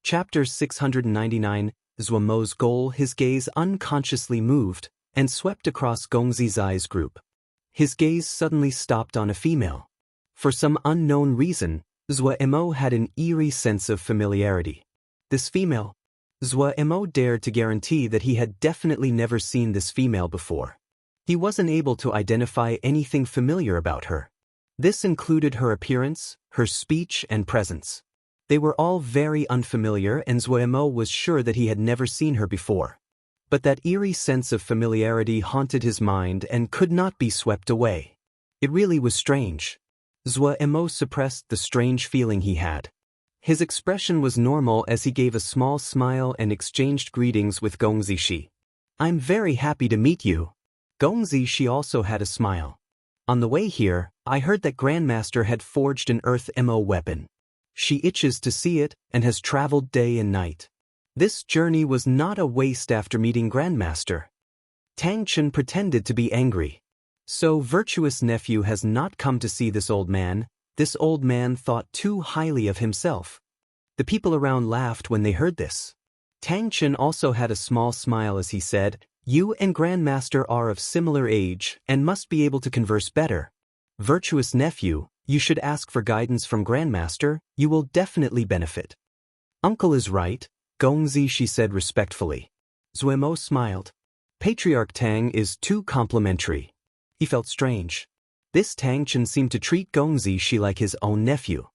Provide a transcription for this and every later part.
Chapter 699, Zhuomo's goal. His gaze unconsciously moved and swept across Gongzi's group. His gaze suddenly stopped on a female. For some unknown reason, Zhuomo had an eerie sense of familiarity. This female? Zhuomo dared to guarantee that he had definitely never seen this female before. He wasn't able to identify anything familiar about her. This included her appearance, her speech, and presence. They were all very unfamiliar, and Zhuomo was sure that he had never seen her before. But that eerie sense of familiarity haunted his mind and could not be swept away. It really was strange. Zhuomo suppressed the strange feeling he had. His expression was normal as he gave a small smile and exchanged greetings with Gongzi. "I'm very happy to meet you." Gongzi also had a smile. "On the way here, I heard that Grandmaster had forged an Earth Mo weapon. She itches to see it and has traveled day and night. This journey was not a waste after meeting Grandmaster." Tang Chen pretended to be angry. "So virtuous nephew has not come to see this old man." This old man thought too highly of himself. The people around laughed when they heard this. Tang Chen also had a small smile as he said, "You and Grandmaster are of similar age and must be able to converse better. Virtuous nephew, you should ask for guidance from Grandmaster. You will definitely benefit." "Uncle is right," Gongzi said respectfully. Zhuomo smiled. Patriarch Tang is too complimentary. He felt strange. This Tang Chen seemed to treat Gongzi like his own nephew.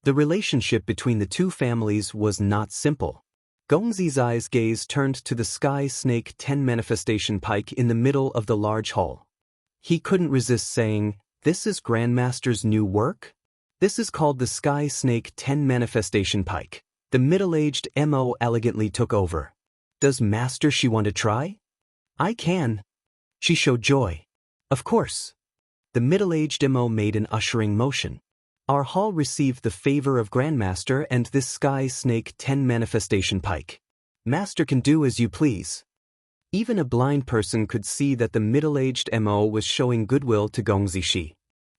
The relationship between the two families was not simple. Gongzi's eyes gaze turned to the Sky Snake 10 manifestation pike in the middle of the large hall. He couldn't resist saying, "This is Grandmaster's new work?" "This is called the Sky Snake 10 manifestation pike." The middle-aged Mo elegantly took over. "Does Master she want to try?" "I can." She showed joy. "Of course." The middle-aged Mo made an ushering motion. "Our hall received the favor of Grandmaster and this Sky Snake 10 manifestation pike. Master can do as you please." Even a blind person could see that the middle-aged Mo was showing goodwill to Gongzi.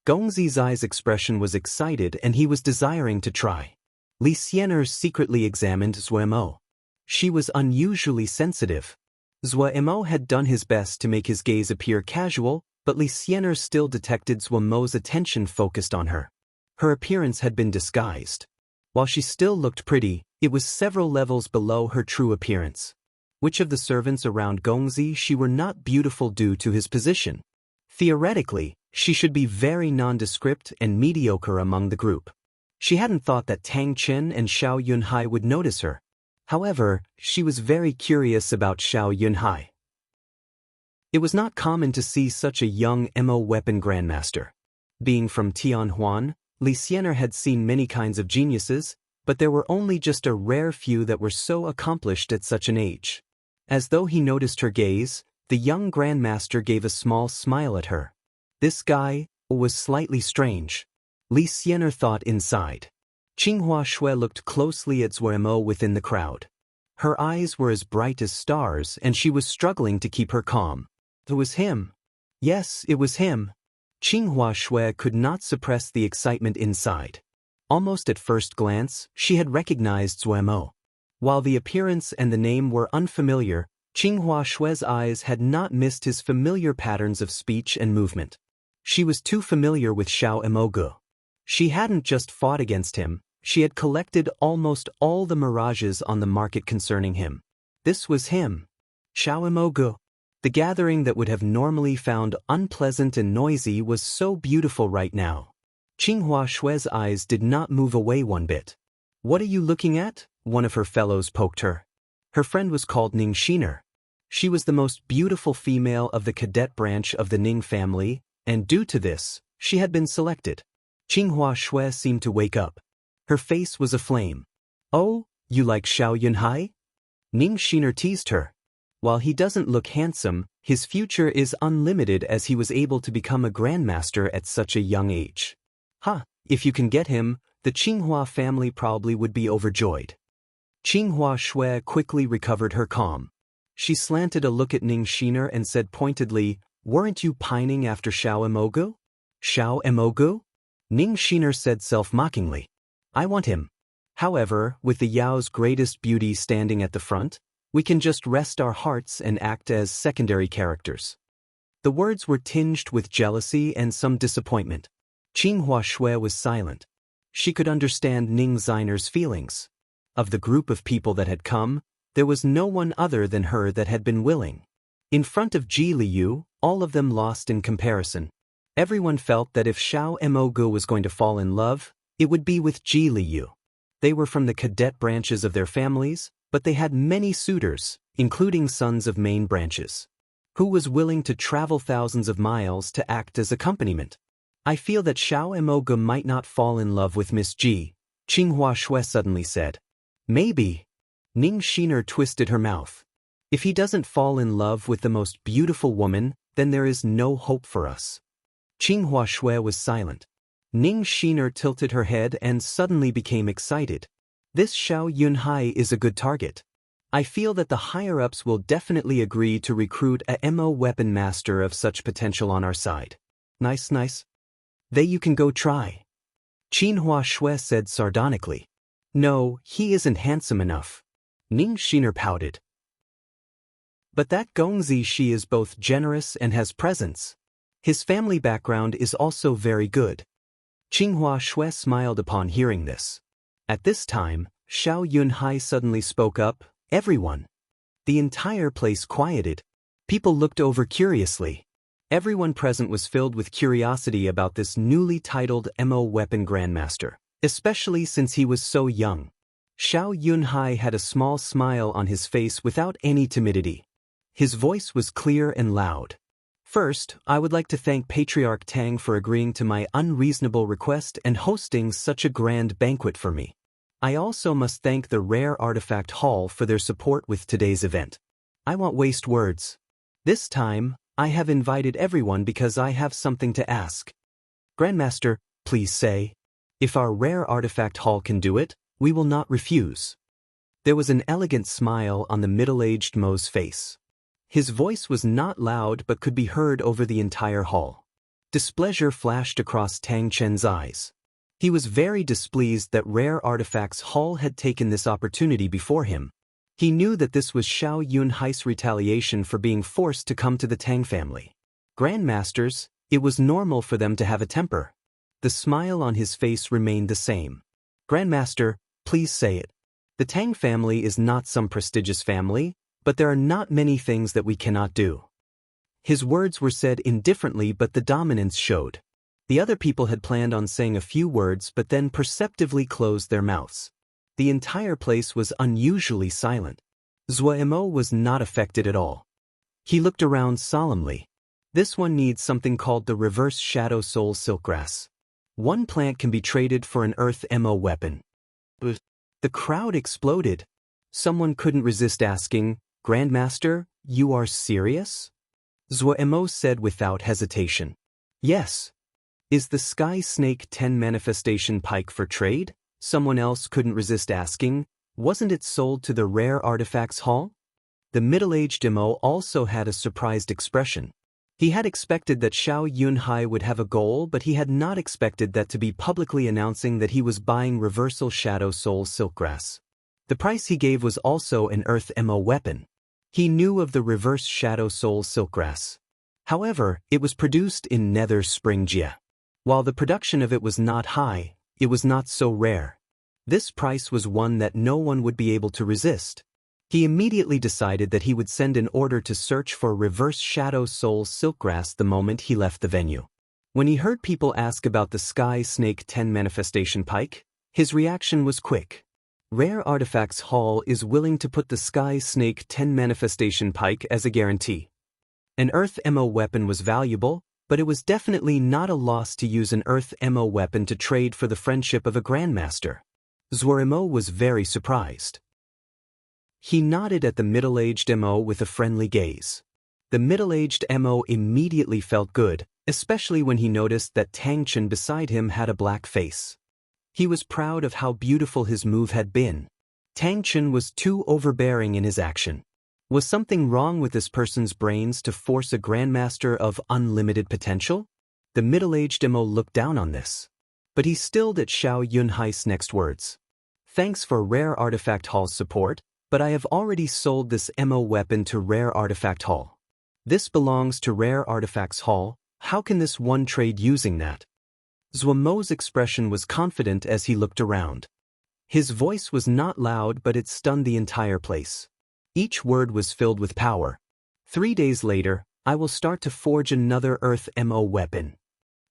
Gongzi's expression was excited and he was desiring to try. Li Xianer secretly examined Zhuomo. She was unusually sensitive. Zhuomo had done his best to make his gaze appear casual, but Li Xianer still detected Zhuomo's attention focused on her. Her appearance had been disguised. While she still looked pretty, it was several levels below her true appearance. Which of the servants around Gongzi were not beautiful due to his position? Theoretically, she should be very nondescript and mediocre among the group. She hadn't thought that Tang Chen and Xiao Yunhai would notice her. However, she was very curious about Xiao Yunhai. It was not common to see such a young Mo weapon grandmaster. Being from Tianhuan, Li Xianer had seen many kinds of geniuses, but there were only just a rare few that were so accomplished at such an age. As though he noticed her gaze, the young grandmaster gave a small smile at her. This guy was slightly strange. Li Xianer thought inside. Qinghua Shui looked closely at Zhuomo within the crowd. Her eyes were as bright as stars and she was struggling to keep her calm. It was him. Yes, it was him. Qinghua Shui could not suppress the excitement inside. Almost at first glance, she had recognized Zhuomo. While the appearance and the name were unfamiliar, Qinghua Shui's eyes had not missed his familiar patterns of speech and movement. She was too familiar with Xiao Emogu. She hadn't just fought against him, she had collected almost all the mirages on the market concerning him. This was him. Xiao Emogu. The gathering that would have normally found unpleasant and noisy was so beautiful right now. Qinghua Shui's eyes did not move away one bit. "What are you looking at?" one of her fellows poked her. Her friend was called Ning Shiner. She was the most beautiful female of the cadet branch of the Ning family, and due to this, she had been selected. Qinghua Shui seemed to wake up. Her face was aflame. "Oh, you like Xiao Yunhai?" Ning Shiner teased her. While he doesn't look handsome, his future is unlimited as he was able to become a grandmaster at such a young age. If you can get him, the Qinghua family probably would be overjoyed. Qinghua Shui quickly recovered her calm. She slanted a look at Ning Shiner and said pointedly, "Weren't you pining after Xiao Emogu?" "Xiao Emogu?" Ning Shiner said self-mockingly. "I want him." However, with the Yao's greatest beauty standing at the front, we can just rest our hearts and act as secondary characters. The words were tinged with jealousy and some disappointment. Qinghua Shui was silent. She could understand Ning Xiner's feelings. Of the group of people that had come, there was no one other than her that had been willing. In front of Ji Liu, all of them lost in comparison. Everyone felt that if Xiao Mogu was going to fall in love, it would be with Ji Liu. They were from the cadet branches of their families, but they had many suitors, including sons of main branches. Who was willing to travel thousands of miles to act as accompaniment? I feel that Xiao Mogu might not fall in love with Miss Ji, Qinghua Shui suddenly said. Maybe. Ning Xiner twisted her mouth. If he doesn't fall in love with the most beautiful woman, then there is no hope for us. Qinghua Shui was silent. Ning Xiner tilted her head and suddenly became excited. This Xiao Yunhai is a good target. I feel that the higher-ups will definitely agree to recruit a MO weapon master of such potential on our side. Nice. They you can go try. Qinghua Shui said sardonically. No, he isn't handsome enough. Ning Xiner pouted. But that Gongzi Shi is both generous and has presence. His family background is also very good. Qinghua Shui smiled upon hearing this. At this time, Xiao Yunhai suddenly spoke up. Everyone. The entire place quieted. People looked over curiously. Everyone present was filled with curiosity about this newly titled MO Weapon Grandmaster, especially since he was so young. Xiao Yunhai had a small smile on his face without any timidity. His voice was clear and loud. First, I would like to thank Patriarch Tang for agreeing to my unreasonable request and hosting such a grand banquet for me. I also must thank the Rare Artifact Hall for their support with today's event. I won't waste words. This time, I have invited everyone because I have something to ask. Grandmaster, please say. If our Rare Artifact Hall can do it, we will not refuse. There was an elegant smile on the middle-aged Mo's face. His voice was not loud but could be heard over the entire hall. Displeasure flashed across Tang Chen's eyes. He was very displeased that Rare Artifacts Hall had taken this opportunity before him. He knew that this was Xiao Yunhai's retaliation for being forced to come to the Tang family. Grandmasters, it was normal for them to have a temper. The smile on his face remained the same. Grandmaster, please say it. The Tang family is not some prestigious family, but there are not many things that we cannot do. His words were said indifferently, but the dominance showed. The other people had planned on saying a few words but then perceptively closed their mouths. The entire place was unusually silent. Zuo was not affected at all. He looked around solemnly. This one needs something called the Reverse Shadow Soul Silkgrass. One plant can be traded for an Earth MO weapon. The crowd exploded. Someone couldn't resist asking, Grandmaster, you are serious? Zuo said without hesitation. Yes. Is the Sky Snake 10 manifestation pike for trade? Someone else couldn't resist asking, wasn't it sold to the Rare Artifacts Hall? The middle-aged Mo also had a surprised expression. He had expected that Xiao Yunhai would have a goal, but he had not expected that to be publicly announcing that he was buying Reversal Shadow Soul Silkgrass. The price he gave was also an Earth MO weapon. He knew of the Reverse Shadow Soul Silkgrass. However, it was produced in Nether Spring Jia. While the production of it was not high, it was not so rare. This price was one that no one would be able to resist. He immediately decided that he would send an order to search for Reverse Shadow Soul Silkgrass the moment he left the venue. When he heard people ask about the Sky Snake 10 manifestation pike, his reaction was quick. Rare Artifacts Hall is willing to put the Sky Snake 10 manifestation pike as a guarantee. An Earth MO weapon was valuable, but it was definitely not a loss to use an Earth MO weapon to trade for the friendship of a Grandmaster. Zuo was very surprised. He nodded at the middle-aged Mo with a friendly gaze. The middle-aged Mo immediately felt good, especially when he noticed that Tang Chen beside him had a black face. He was proud of how beautiful his move had been. Tang Chen was too overbearing in his action. Was something wrong with this person's brains to force a Grandmaster of unlimited potential? The middle-aged Mo looked down on this. But he stilled at Xiao Yunhai's next words. Thanks for Rare Artifact Hall's support, but I have already sold this MO weapon to Rare Artifact Hall. This belongs to Rare Artifacts Hall. How can this one trade using that? Zhuomo's expression was confident as he looked around. His voice was not loud, but it stunned the entire place. Each word was filled with power. 3 days later, I will start to forge another Earth MO weapon.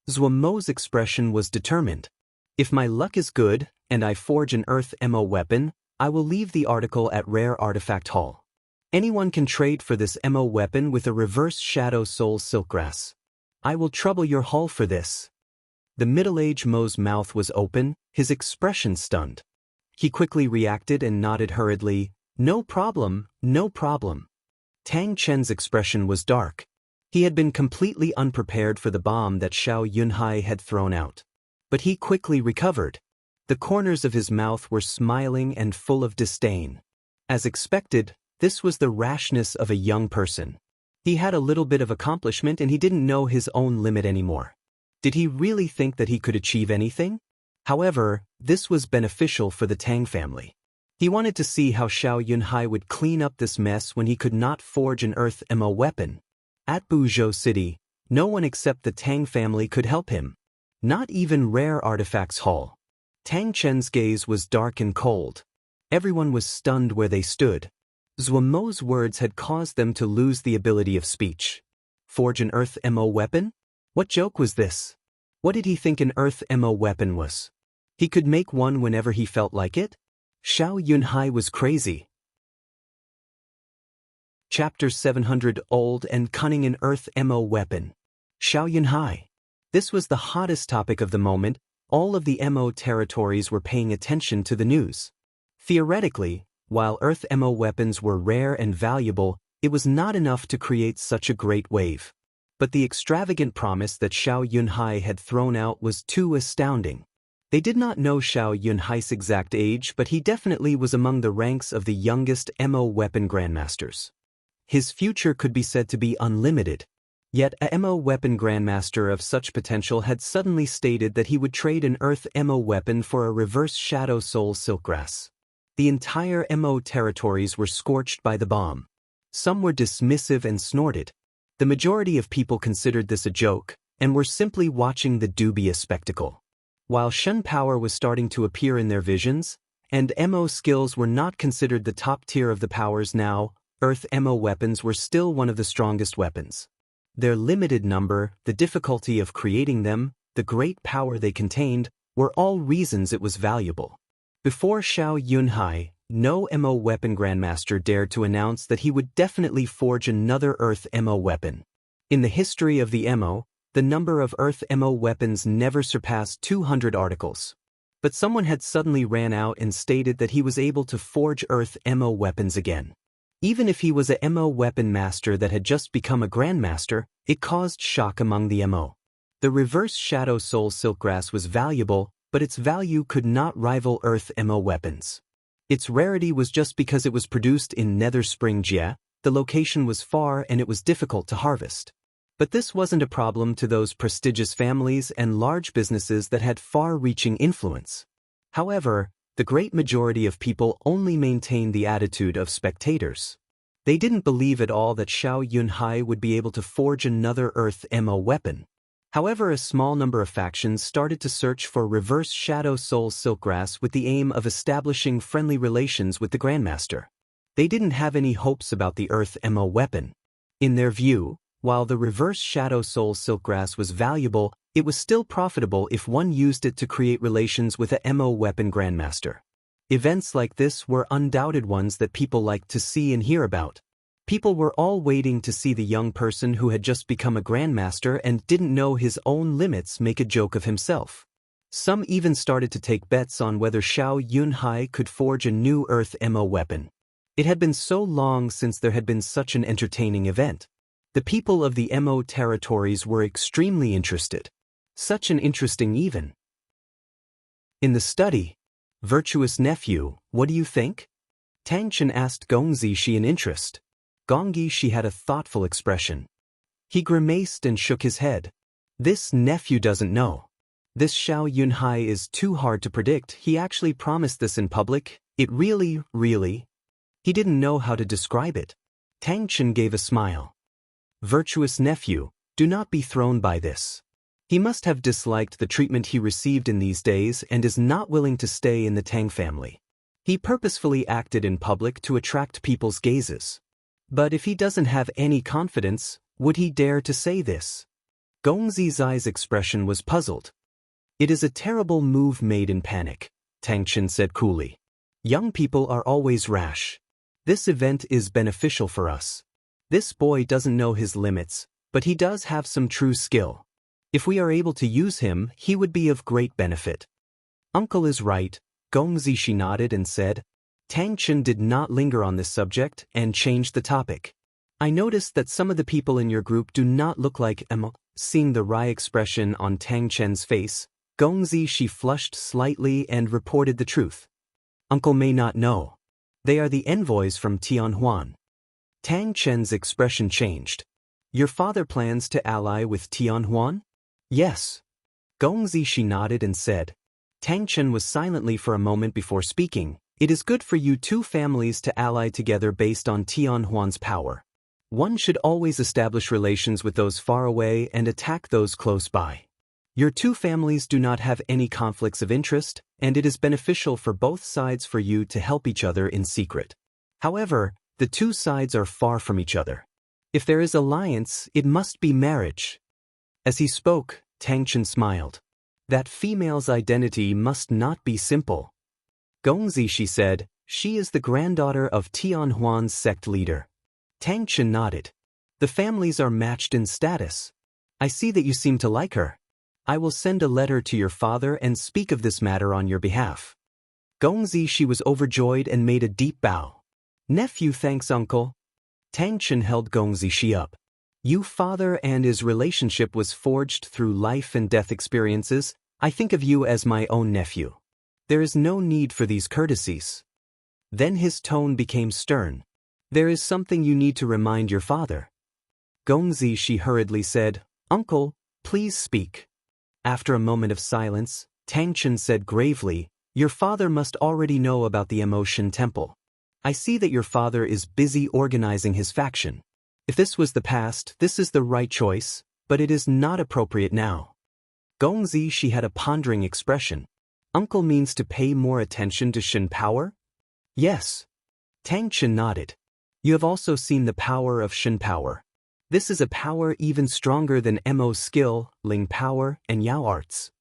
Zhuomo's expression was determined. If my luck is good, and I forge an Earth MO weapon, I will leave the article at Rare Artifact Hall. Anyone can trade for this MO weapon with a reverse Shadow Soul Silkgrass. I will trouble your hall for this. The middle-aged Mo's mouth was open, his expression stunned. He quickly reacted and nodded hurriedly, "No problem, no problem." Tang Chen's expression was dark. He had been completely unprepared for the bomb that Xiao Yunhai had thrown out. But he quickly recovered. The corners of his mouth were smiling and full of disdain. As expected, this was the rashness of a young person. He had a little bit of accomplishment and he didn't know his own limit anymore. Did he really think that he could achieve anything? However, this was beneficial for the Tang family. He wanted to see how Xiao Yunhai would clean up this mess when he could not forge an Earth MO weapon. At Buzhou City, no one except the Tang family could help him. Not even Rare Artifacts Hall. Tang Chen's gaze was dark and cold. Everyone was stunned where they stood. Zhuomo's words had caused them to lose the ability of speech. Forge an Earth MO weapon? What joke was this? What did he think an Earth MO weapon was? He could make one whenever he felt like it? Xiao Yunhai was crazy. Chapter 700 Old and Cunning an Earth MO Weapon. Xiao Yunhai. This was the hottest topic of the moment. All of the MO territories were paying attention to the news. Theoretically, while Earth MO weapons were rare and valuable, it was not enough to create such a great wave. But the extravagant promise that Xiao Yunhai had thrown out was too astounding. They did not know Xiao Yunhai's exact age, but he definitely was among the ranks of the youngest MO weapon grandmasters. His future could be said to be unlimited. Yet a MO weapon grandmaster of such potential had suddenly stated that he would trade an Earth MO weapon for a reverse Shadow Soul Silkgrass. The entire MO territories were scorched by the bomb. Some were dismissive and snorted. The majority of people considered this a joke, and were simply watching the dubious spectacle. While Shen power was starting to appear in their visions, and MO skills were not considered the top tier of the powers now, Earth MO weapons were still one of the strongest weapons. Their limited number, the difficulty of creating them, the great power they contained, were all reasons it was valuable. Before Xiao Yunhai, no MO weapon grandmaster dared to announce that he would definitely forge another Earth MO weapon. In the history of the MO, the number of Earth MO weapons never surpassed 200 articles. But someone had suddenly ran out and stated that he was able to forge Earth MO weapons again. Even if he was a MO weapon master that had just become a grandmaster, it caused shock among the MO. The reverse Shadow Soul Silkgrass was valuable, but its value could not rival Earth MO weapons. Its rarity was just because it was produced in Nether Spring Jia, the location was far and it was difficult to harvest. But this wasn't a problem to those prestigious families and large businesses that had far-reaching influence. However, the great majority of people only maintained the attitude of spectators. They didn't believe at all that Xiao Yunhai would be able to forge another Earth MO weapon. However, a small number of factions started to search for reverse Shadow Soul Silkgrass with the aim of establishing friendly relations with the Grandmaster. They didn't have any hopes about the Earth MO weapon. In their view, while the reverse Shadow Soul Silkgrass was valuable, it was still profitable if one used it to create relations with a MO weapon grandmaster. Events like this were undoubted ones that people liked to see and hear about. People were all waiting to see the young person who had just become a grandmaster and didn't know his own limits make a joke of himself. Some even started to take bets on whether Xiao Yunhai could forge a new Earth MO weapon. It had been so long since there had been such an entertaining event. The people of the MO territories were extremely interested. Such an interesting even. In the study, Virtuous nephew, what do you think? Tang Chen asked Gong Zishi in interest. Gong Zishi had a thoughtful expression. He grimaced and shook his head. This nephew doesn't know. This Xiao Yunhai is too hard to predict. He actually promised this in public. It really. He didn't know how to describe it. Tang Chen gave a smile. Virtuous nephew, do not be thrown by this. He must have disliked the treatment he received in these days and is not willing to stay in the Tang family. He purposefully acted in public to attract people's gazes. But if he doesn't have any confidence, would he dare to say this? Gong Zizai's expression was puzzled. It is a terrible move made in panic, Tang Chen said coolly. Young people are always rash. This event is beneficial for us. This boy doesn't know his limits, but he does have some true skill. If we are able to use him, he would be of great benefit. Uncle is right, Gong Zishi nodded and said. Tang Chen did not linger on this subject and changed the topic. I noticed that some of the people in your group do not look like Emma. Seeing the wry expression on Tang Chen's face, Gong Zishi flushed slightly and reported the truth. Uncle may not know. They are the envoys from Tianhuan. Tang Chen's expression changed. Your father plans to ally with Tianhuan? Yes. Gong Zishi nodded and said. Tang Chen was silently for a moment before speaking. It is good for you two families to ally together based on Tianhuan's power. One should always establish relations with those far away and attack those close by. Your two families do not have any conflicts of interest, and it is beneficial for both sides for you to help each other in secret. However, the two sides are far from each other. If there is alliance, it must be marriage. As he spoke, Tang Chen smiled. That female's identity must not be simple. Gong Zishi said, she is the granddaughter of Tianhuan's sect leader. Tang Chen nodded. The families are matched in status. I see that you seem to like her. I will send a letter to your father and speak of this matter on your behalf. Gong Zishi was overjoyed and made a deep bow. Nephew thanks uncle. Tang Chen held Gong Zishi up. You father and his relationship was forged through life and death experiences. I think of you as my own nephew. There is no need for these courtesies. Then his tone became stern. There is something you need to remind your father. Gong Zishi hurriedly said, Uncle, please speak. After a moment of silence, Tang Chen said gravely, your father must already know about the Emotion Temple. I see that your father is busy organizing his faction. If this was the past, this is the right choice, but it is not appropriate now. Gong Zishi had a pondering expression. Uncle means to pay more attention to Shin power? Yes. Tang Chen nodded. You have also seen the power of Shin power. This is a power even stronger than Mo's skill, Ling power, and Yao arts.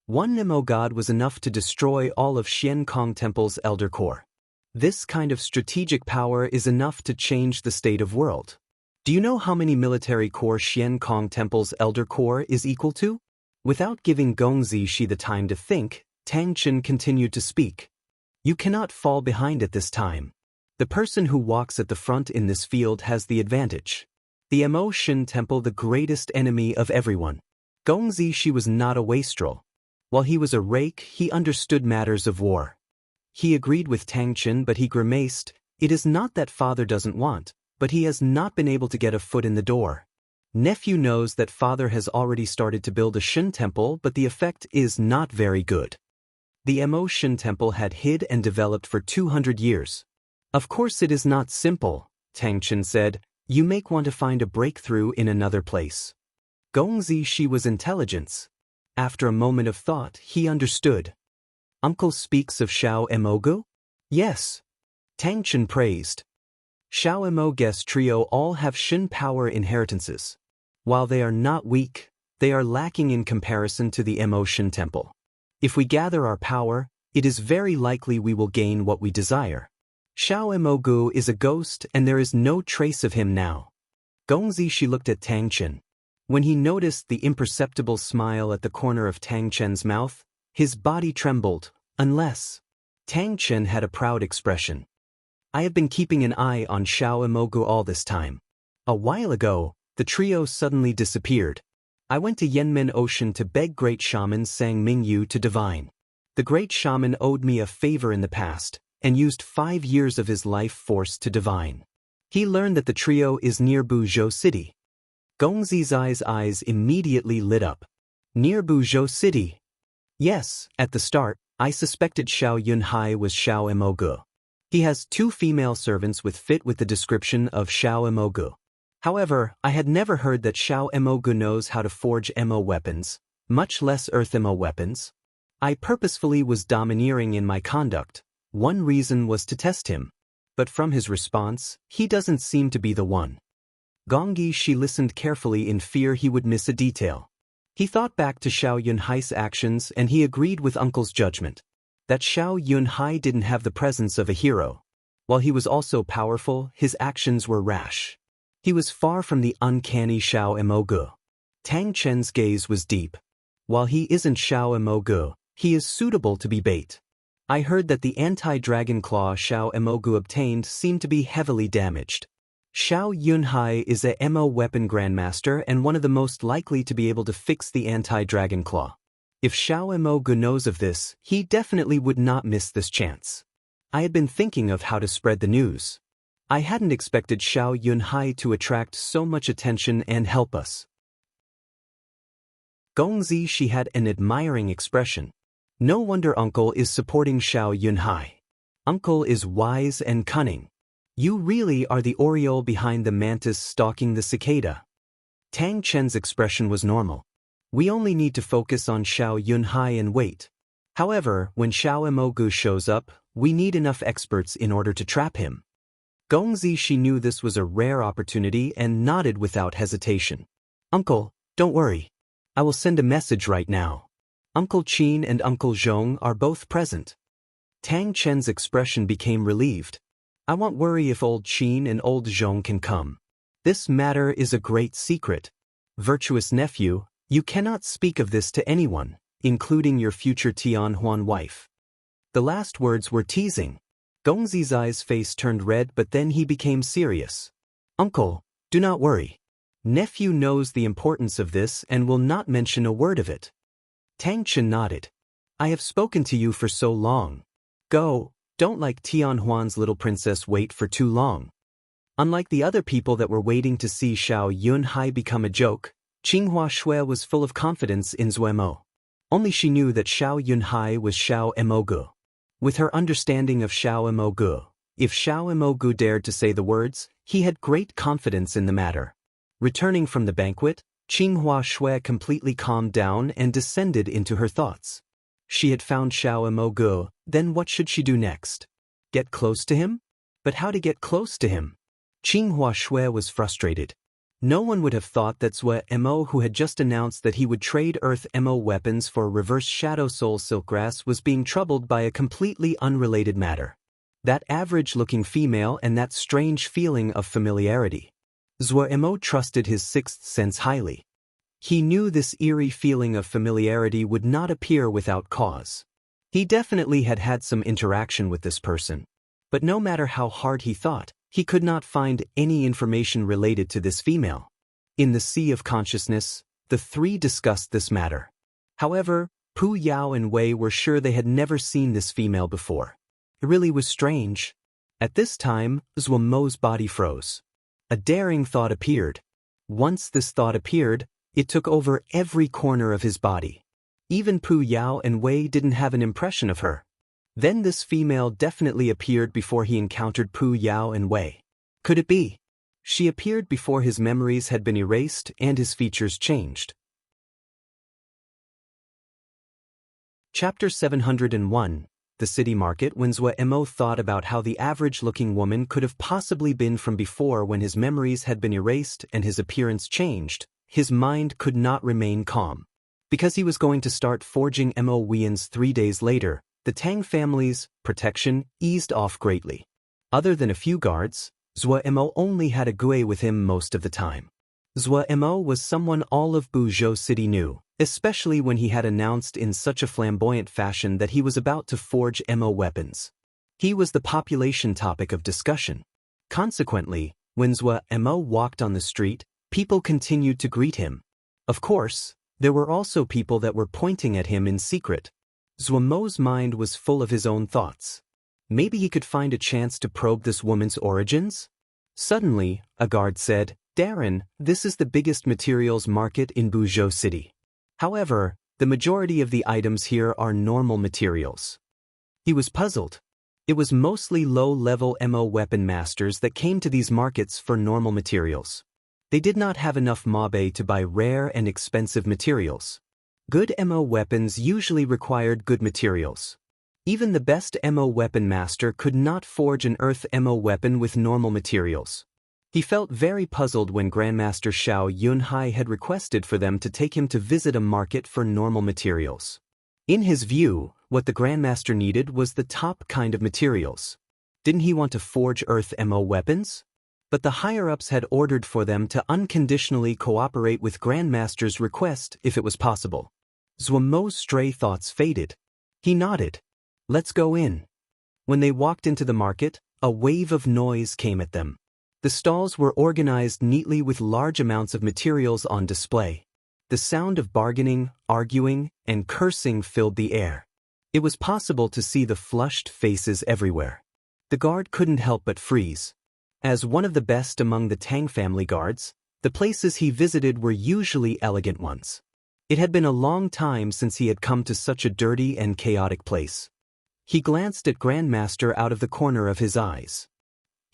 One Mo god was enough to destroy all of Xian Kong Temple's elder core. This kind of strategic power is enough to change the state of world. Do you know how many military core Xian Kong Temple's elder core is equal to? Without giving Gong Zishi the time to think, Tang Chen continued to speak. You cannot fall behind at this time. The person who walks at the front in this field has the advantage. The Emotion Temple, the greatest enemy of everyone. Gong Zishi was not a wastrel. While he was a rake, he understood matters of war. He agreed with Tang Chen, but he grimaced. It is not that father doesn't want, but he has not been able to get a foot in the door. Nephew knows that father has already started to build a Shin temple, but the effect is not very good. The Emotion Temple had hid and developed for 200 years. Of course it is not simple, Tang Chen said. You may want to find a breakthrough in another place. Gong Zishi was intelligence. After a moment of thought, he understood. Uncle speaks of Xiao Emogu? Yes. Tang Chen praised. Xiao Emo guest trio all have Shin power inheritances. While they are not weak, they are lacking in comparison to the Emotion Temple. If we gather our power, it is very likely we will gain what we desire. Xiao Emogu is a ghost and there is no trace of him now. Gong Zishi looked at Tang Chen. When he noticed the imperceptible smile at the corner of Tang Chen's mouth, his body trembled, unless. Tang Chen had a proud expression. I have been keeping an eye on Xiao Emogu all this time. A while ago, the trio suddenly disappeared. I went to Yanmen Ocean to beg Great Shaman Sang Mingyu to divine. The Great Shaman owed me a favor in the past, and used 5 years of his life force to divine. He learned that the trio is near Buzhou City. Gong Zizai's eyes immediately lit up. Near Buzhou City. Yes, at the start, I suspected Xiao Yunhai was Xiao Emogu. He has 2 female servants fit with the description of Xiao Emogu. However, I had never heard that Xiao Emogu knows how to forge MO weapons, much less earth MO weapons. I purposefully was domineering in my conduct. One reason was to test him. But from his response, he doesn't seem to be the one. Gongyi she listened carefully in fear he would miss a detail. He thought back to Xiao Yunhai's actions and he agreed with Uncle's judgment. That Xiao Yunhai didn't have the presence of a hero. While he was also powerful, his actions were rash. He was far from the uncanny Xiao Emogu. Tang Chen's gaze was deep. While he isn't Xiao Emogu, he is suitable to be bait. I heard that the anti-dragon claw Xiao Emogu obtained seemed to be heavily damaged. Xiao Yunhai is a MO weapon grandmaster and one of the most likely to be able to fix the anti-dragon claw. If Xiao Emogu knows of this, he definitely would not miss this chance. I had been thinking of how to spread the news. I hadn't expected Xiao Yunhai to attract so much attention and help us. Gongzi she had an admiring expression. No wonder Uncle is supporting Xiao Yunhai. Uncle is wise and cunning. You really are the oriole behind the mantis stalking the cicada. Tang Chen's expression was normal. We only need to focus on Xiao Yunhai and wait. However, when Xiao Emogu shows up, we need enough experts in order to trap him. Gongzi she knew this was a rare opportunity and nodded without hesitation. Uncle, don't worry. I will send a message right now. Uncle Qin and Uncle Zhong are both present. Tang Chen's expression became relieved. I won't worry if old Qin and old Zhong can come. This matter is a great secret. Virtuous nephew, you cannot speak of this to anyone, including your future Tianhuan wife. The last words were teasing. Gongzi's eyes face turned red but then he became serious. Uncle, do not worry. Nephew knows the importance of this and will not mention a word of it. Tang Chen nodded. I have spoken to you for so long. Go, don't like Tianhuan's little princess wait for too long. Unlike the other people that were waiting to see Xiao Yunhai become a joke, Qinghua Shui was full of confidence in Zuemo. Only she knew that Xiao Yunhai was Xiao Emogu. With her understanding of Xiao Emogu, if Xiao Emogu dared to say the words, he had great confidence in the matter. Returning from the banquet, Qinghua Shui completely calmed down and descended into her thoughts. She had found Xiao Emogu, then what should she do next? Get close to him? But how to get close to him? Qinghua Shui was frustrated. No one would have thought that Zue Mo, who had just announced that he would trade Earth Mo weapons for reverse Shadow Soul Silkgrass, was being troubled by a completely unrelated matter. That average-looking female and that strange feeling of familiarity. Zue Mo trusted his sixth sense highly. He knew this eerie feeling of familiarity would not appear without cause. He definitely had had some interaction with this person. But no matter how hard he thought, he could not find any information related to this female. In the sea of consciousness, the three discussed this matter. However, Pu Yao and Wei were sure they had never seen this female before. It really was strange. At this time, Zhuo Mo's body froze. A daring thought appeared. Once this thought appeared, it took over every corner of his body. Even Pu Yao and Wei didn't have an impression of her. Then this female definitely appeared before he encountered Pu Yao and Wei. Could it be? She appeared before his memories had been erased and his features changed. Chapter 701, The City Market. When Zue Mo thought about how the average-looking woman could have possibly been from before when his memories had been erased and his appearance changed, his mind could not remain calm. Because he was going to start forging Mo Wians 3 days later, the Tang family's protection eased off greatly. Other than a few guards, Zue Mo only had a Gui with him most of the time. Zue Mo was someone all of Buzhou City knew, especially when he had announced in such a flamboyant fashion that he was about to forge Mo weapons. He was the population topic of discussion. Consequently, when Zue Mo walked on the street, people continued to greet him. Of course, there were also people that were pointing at him in secret. Zue Mo's mind was full of his own thoughts. Maybe he could find a chance to probe this woman's origins? Suddenly, a guard said, "Darren, this is the biggest materials market in Buzhou City. However, the majority of the items here are normal materials. He was puzzled. It was mostly low-level MO weapon masters that came to these markets for normal materials. They did not have enough mabe to buy rare and expensive materials. Good MO weapons usually required good materials. Even the best MO weapon master could not forge an earth MO weapon with normal materials. He felt very puzzled when Grandmaster Xiao Yunhai had requested for them to take him to visit a market for normal materials. In his view, what the Grandmaster needed was the top kind of materials. Didn't he want to forge earth MO weapons? But the higher-ups had ordered for them to unconditionally cooperate with Grandmaster's request if it was possible. Zuomo's stray thoughts faded. He nodded. Let's go in. When they walked into the market, a wave of noise came at them. The stalls were organized neatly with large amounts of materials on display. The sound of bargaining, arguing, and cursing filled the air. It was possible to see the flushed faces everywhere. The guard couldn't help but freeze. As one of the best among the Tang family guards, the places he visited were usually elegant ones. It had been a long time since he had come to such a dirty and chaotic place. He glanced at Grandmaster out of the corner of his eyes.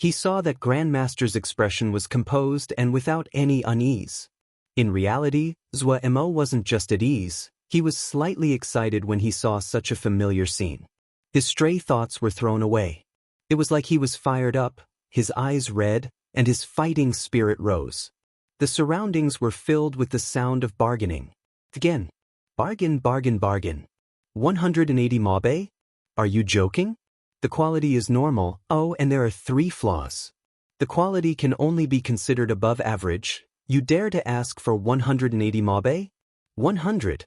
He saw that Grandmaster's expression was composed and without any unease. In reality, Zuo wasn't just at ease, he was slightly excited when he saw such a familiar scene. His stray thoughts were thrown away. It was like he was fired up, his eyes red, and his fighting spirit rose. The surroundings were filled with the sound of bargaining. Again. Bargain, bargain, bargain. 180 mabe? Are you joking? The quality is normal, oh, and there are 3 flaws. The quality can only be considered above average. You dare to ask for 180 mabe? 100.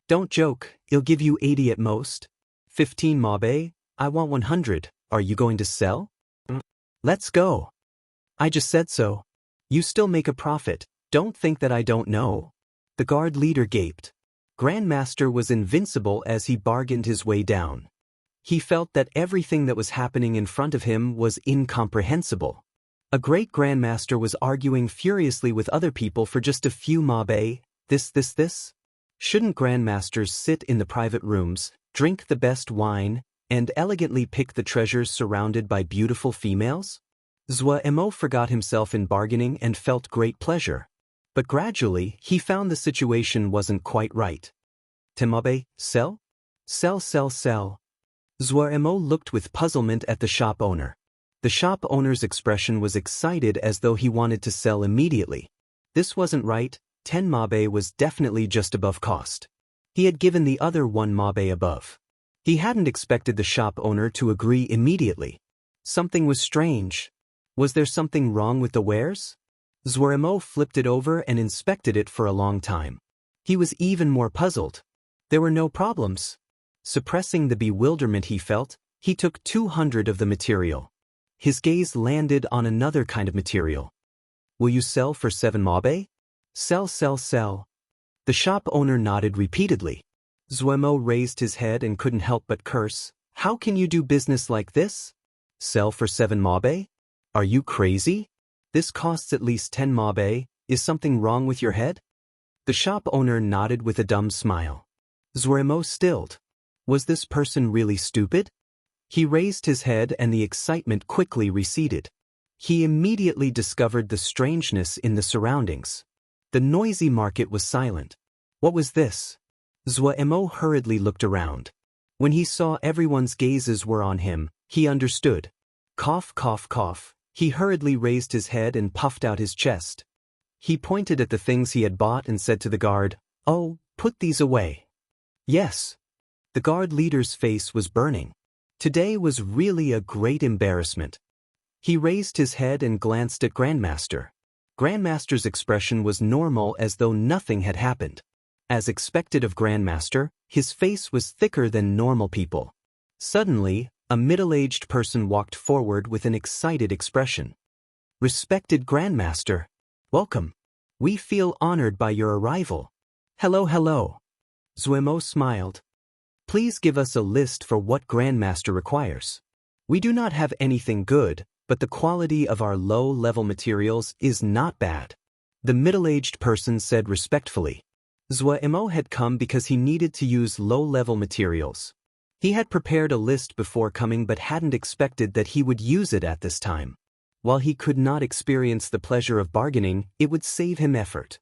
Don't joke, he'll give you 80 at most. 15 mabe? I want 100. Are you going to sell? Let's go. I just said so. You still make a profit. Don't think that I don't know. The guard leader gaped. Grandmaster was invincible as he bargained his way down. He felt that everything that was happening in front of him was incomprehensible. A great Grandmaster was arguing furiously with other people for just a few mabe. This. Shouldn't Grandmasters sit in the private rooms, drink the best wine, and elegantly pick the treasures surrounded by beautiful females? Zuo forgot himself in bargaining and felt great pleasure. But gradually, he found the situation wasn't quite right. Temabe, sell? Sell. Zuo looked with puzzlement at the shop owner. The shop owner's expression was excited as though he wanted to sell immediately. This wasn't right, 10 mabe was definitely just above cost. He had given the other 1 mabe above. He hadn't expected the shop owner to agree immediately. Something was strange. Was there something wrong with the wares? Zuo flipped it over and inspected it for a long time. He was even more puzzled. There were no problems. Suppressing the bewilderment he felt, he took 200 of the material. His gaze landed on another kind of material. Will you sell for 7 mabe? Sell. The shop owner nodded repeatedly. Zuo raised his head and couldn't help but curse. How can you do business like this? Sell for 7 mabe? Are you crazy? This costs at least 10 mabe. Is something wrong with your head? The shop owner nodded with a dumb smile. Zuo stilled. Was this person really stupid? He raised his head and the excitement quickly receded. He immediately discovered the strangeness in the surroundings. The noisy market was silent. What was this? Zuo hurriedly looked around. When he saw everyone's gazes were on him, he understood. Cough. He hurriedly raised his head and puffed out his chest. He pointed at the things he had bought and said to the guard, "Oh, put these away." Yes. The guard leader's face was burning. Today was really a great embarrassment. He raised his head and glanced at Grandmaster. Grandmaster's expression was normal as though nothing had happened. As expected of Grandmaster, his face was thicker than normal people. Suddenly, a middle-aged person walked forward with an excited expression. Respected Grandmaster, welcome. We feel honored by your arrival. Hello. Zuo smiled. Please give us a list for what Grandmaster requires. We do not have anything good, but the quality of our low-level materials is not bad. the middle-aged person said respectfully. Zhuemo had come because he needed to use low-level materials. He had prepared a list before coming but hadn't expected that he would use it at this time. While he could not experience the pleasure of bargaining, it would save him effort.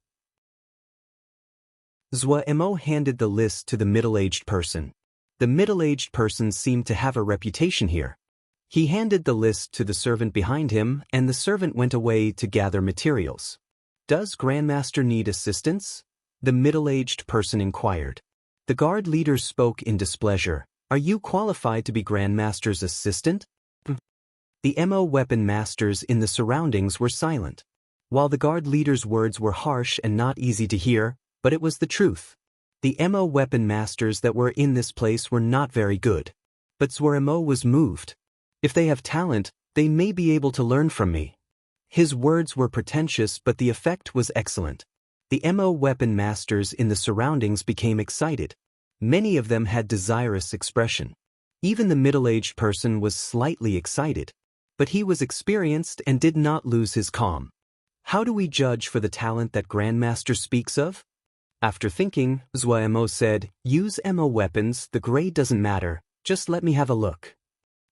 Zhuemo handed the list to the middle-aged person. The middle-aged person seemed to have a reputation here. He handed the list to the servant behind him, and the servant went away to gather materials. Does Grandmaster need assistance? The middle-aged person inquired. The guard leader spoke in displeasure. Are you qualified to be Grandmaster's assistant? The MO weapon masters in the surroundings were silent. While the guard leader's words were harsh and not easy to hear, but it was the truth. The MO weapon masters that were in this place were not very good. But Zhuemo was moved. If they have talent, they may be able to learn from me. His words were pretentious, but the effect was excellent. The MO weapon masters in the surroundings became excited. Many of them had desirous expression. Even the middle-aged person was slightly excited. But he was experienced and did not lose his calm. How do we judge for the talent that Grandmaster speaks of? After thinking, Zhuemo said, use MO weapons, the grade doesn't matter, just let me have a look.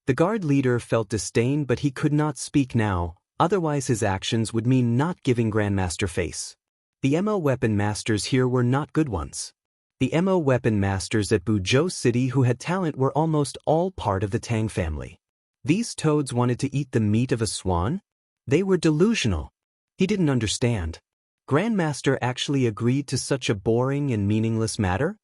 The guard leader felt disdain, but he could not speak now, otherwise his actions would mean not giving Grandmaster face. The MO weapon masters here were not good ones. The MO weapon masters at Buzhou City who had talent were almost all part of the Tang family. These toads wanted to eat the meat of a swan? They were delusional. He didn't understand. Grandmaster actually agreed to such a boring and meaningless matter?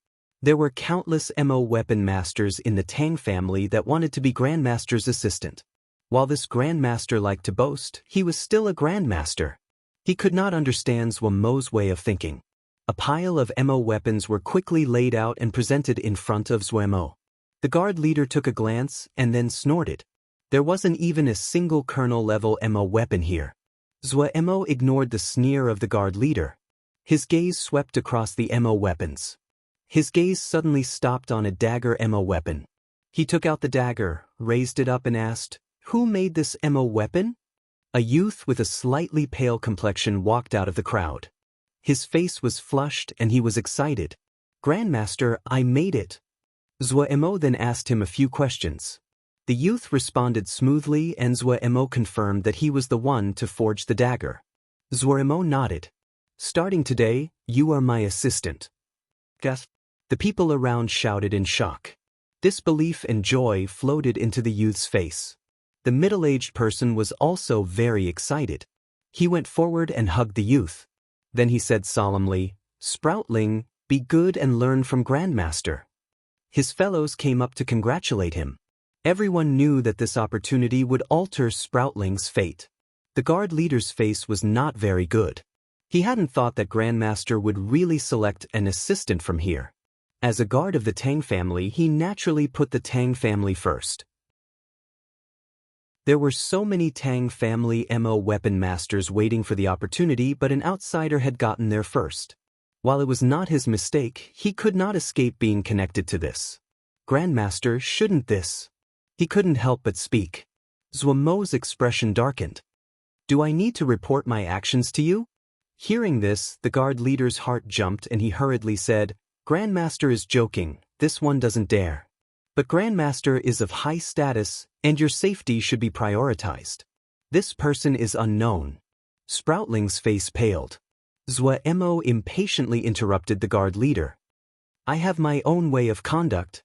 There were countless MO weapon masters in the Tang family that wanted to be Grandmaster's assistant. While this Grandmaster liked to boast, he was still a Grandmaster. He could not understand Zhuemo's way of thinking. A pile of MO weapons were quickly laid out and presented in front of Zhuemo. The guard leader took a glance and then snorted. There wasn't even a single colonel-level MO weapon here. Zhuemo ignored the sneer of the guard leader. His gaze swept across the MO weapons. His gaze suddenly stopped on a dagger MO weapon. He took out the dagger, raised it up and asked, "Who made this MO weapon?" A youth with a slightly pale complexion walked out of the crowd. His face was flushed and he was excited. "Grandmaster, I made it." Zhuemo then asked him a few questions. The youth responded smoothly and Zhuemo confirmed that he was the one to forge the dagger. Zhuemo nodded. "Starting today, you are my assistant." The people around shouted in shock. Disbelief and joy floated into the youth's face. The middle-aged person was also very excited. He went forward and hugged the youth. Then he said solemnly, "Sproutling, be good and learn from Grandmaster." His fellows came up to congratulate him. Everyone knew that this opportunity would alter Sproutling's fate. The guard leader's face was not very good. He hadn't thought that Grandmaster would really select an assistant from here. As a guard of the Tang family, he naturally put the Tang family first. There were so many Tang family MO weapon masters waiting for the opportunity, but an outsider had gotten there first. While it was not his mistake, he could not escape being connected to this. "Grandmaster, shouldn't this?" He couldn't help but speak. Zhuemo's expression darkened. "Do I need to report my actions to you?" Hearing this, the guard leader's heart jumped and he hurriedly said, "Grandmaster is joking, this one doesn't dare. But Grandmaster is of high status, and your safety should be prioritized. This person is unknown." Sproutling's face paled. Zhuemo impatiently interrupted the guard leader. "I have my own way of conduct."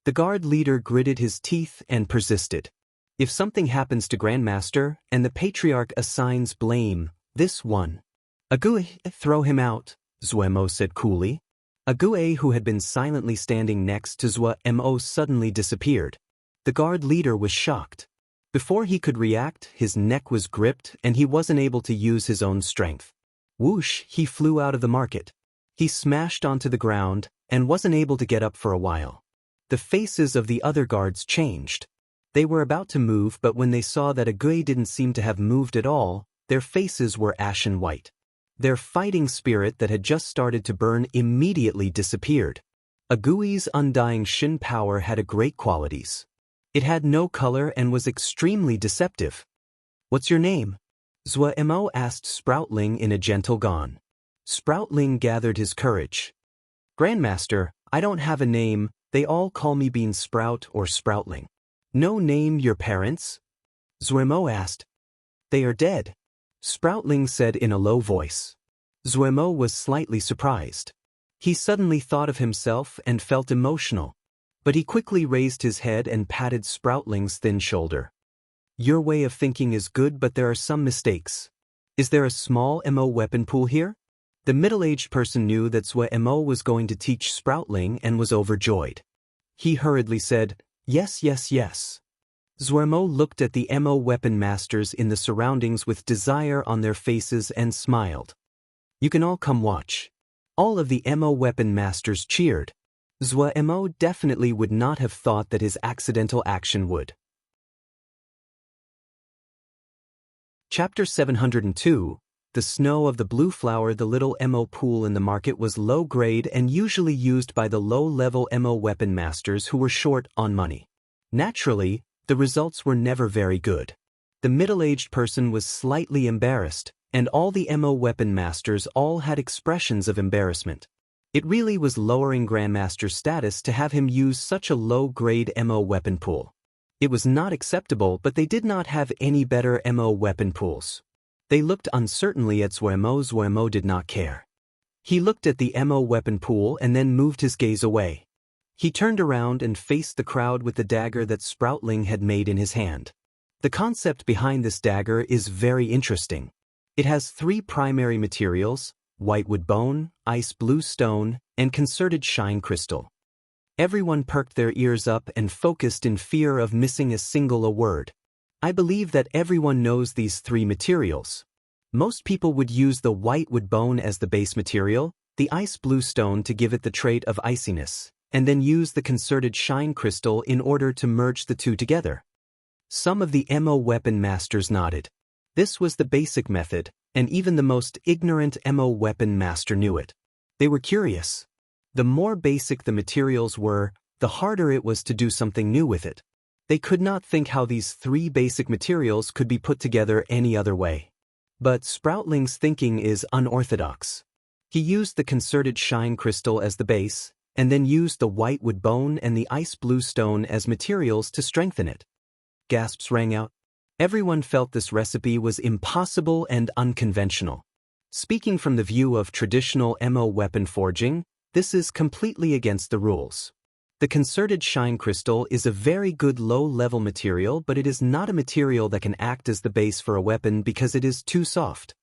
The guard leader gritted his teeth and persisted. "If something happens to Grandmaster and the Patriarch assigns blame, this one. Ague, throw him out," Zhuemo said coolly. Ague, who had been silently standing next to Zhuemo, suddenly disappeared. The guard leader was shocked. Before he could react, his neck was gripped and he wasn't able to use his own strength. Whoosh, he flew out of the market. He smashed onto the ground and wasn't able to get up for a while. The faces of the other guards changed. They were about to move, but when they saw that Ague didn't seem to have moved at all, their faces were ashen white. Their fighting spirit that had just started to burn immediately disappeared. Agui's undying Shin power had great qualities. It had no color and was extremely deceptive. "What's your name?" Zhuemo asked Sproutling in a gentle gone. Sproutling gathered his courage. Grandmaster, I don't have a name, they all call me Bean Sprout or Sproutling. No name your parents? Zhuemo asked. They are dead, Sproutling said in a low voice. Zhuemo was slightly surprised. He suddenly thought of himself and felt emotional. But he quickly raised his head and patted Sproutling's thin shoulder. Your way of thinking is good, but there are some mistakes. Is there a small MO weapon pool here? The middle-aged person knew that Zhuemo was going to teach Sproutling and was overjoyed. He hurriedly said, Yes, yes, yes. Zhuemo looked at the MO weapon masters in the surroundings with desire on their faces and smiled. You can all come watch. All of the MO weapon masters cheered. Zhuemo definitely would not have thought that his accidental action would. Chapter 702. The snow of the blue flower. The little MO pool in the market was low-grade and usually used by the low-level MO weapon masters who were short on money. Naturally, the results were never very good. The middle-aged person was slightly embarrassed, and all the MO weapon masters all had expressions of embarrassment. It really was lowering Grandmaster's status to have him use such a low-grade MO weapon pool. It was not acceptable, but they did not have any better MO weapon pools. They looked uncertainly at Zhuemo. Zhuemo did not care. He looked at the MO weapon pool and then moved his gaze away. He turned around and faced the crowd with the dagger that Sproutling had made in his hand. The concept behind this dagger is very interesting. It has 3 primary materials: whitewood bone, ice blue stone, and concerted shine crystal. Everyone perked their ears up and focused in fear of missing a single word. I believe that everyone knows these 3 materials. Most people would use the whitewood bone as the base material, the ice blue stone to give it the trait of iciness, and then use the concerted shine crystal in order to merge the 2 together. Some of the MO weapon masters nodded. This was the basic method, and even the most ignorant MO weapon master knew it. They were curious. The more basic the materials were, the harder it was to do something new with it. They could not think how these 3 basic materials could be put together any other way. But Sproutling's thinking is unorthodox. He used the concerted shine crystal as the base, and then used the whitewood bone and the ice blue stone as materials to strengthen it. Gasps rang out. Everyone felt this recipe was impossible and unconventional. Speaking from the view of traditional MO weapon forging, this is completely against the rules. The concerted shine crystal is a very good low-level material, but it is not a material that can act as the base for a weapon because it is too soft.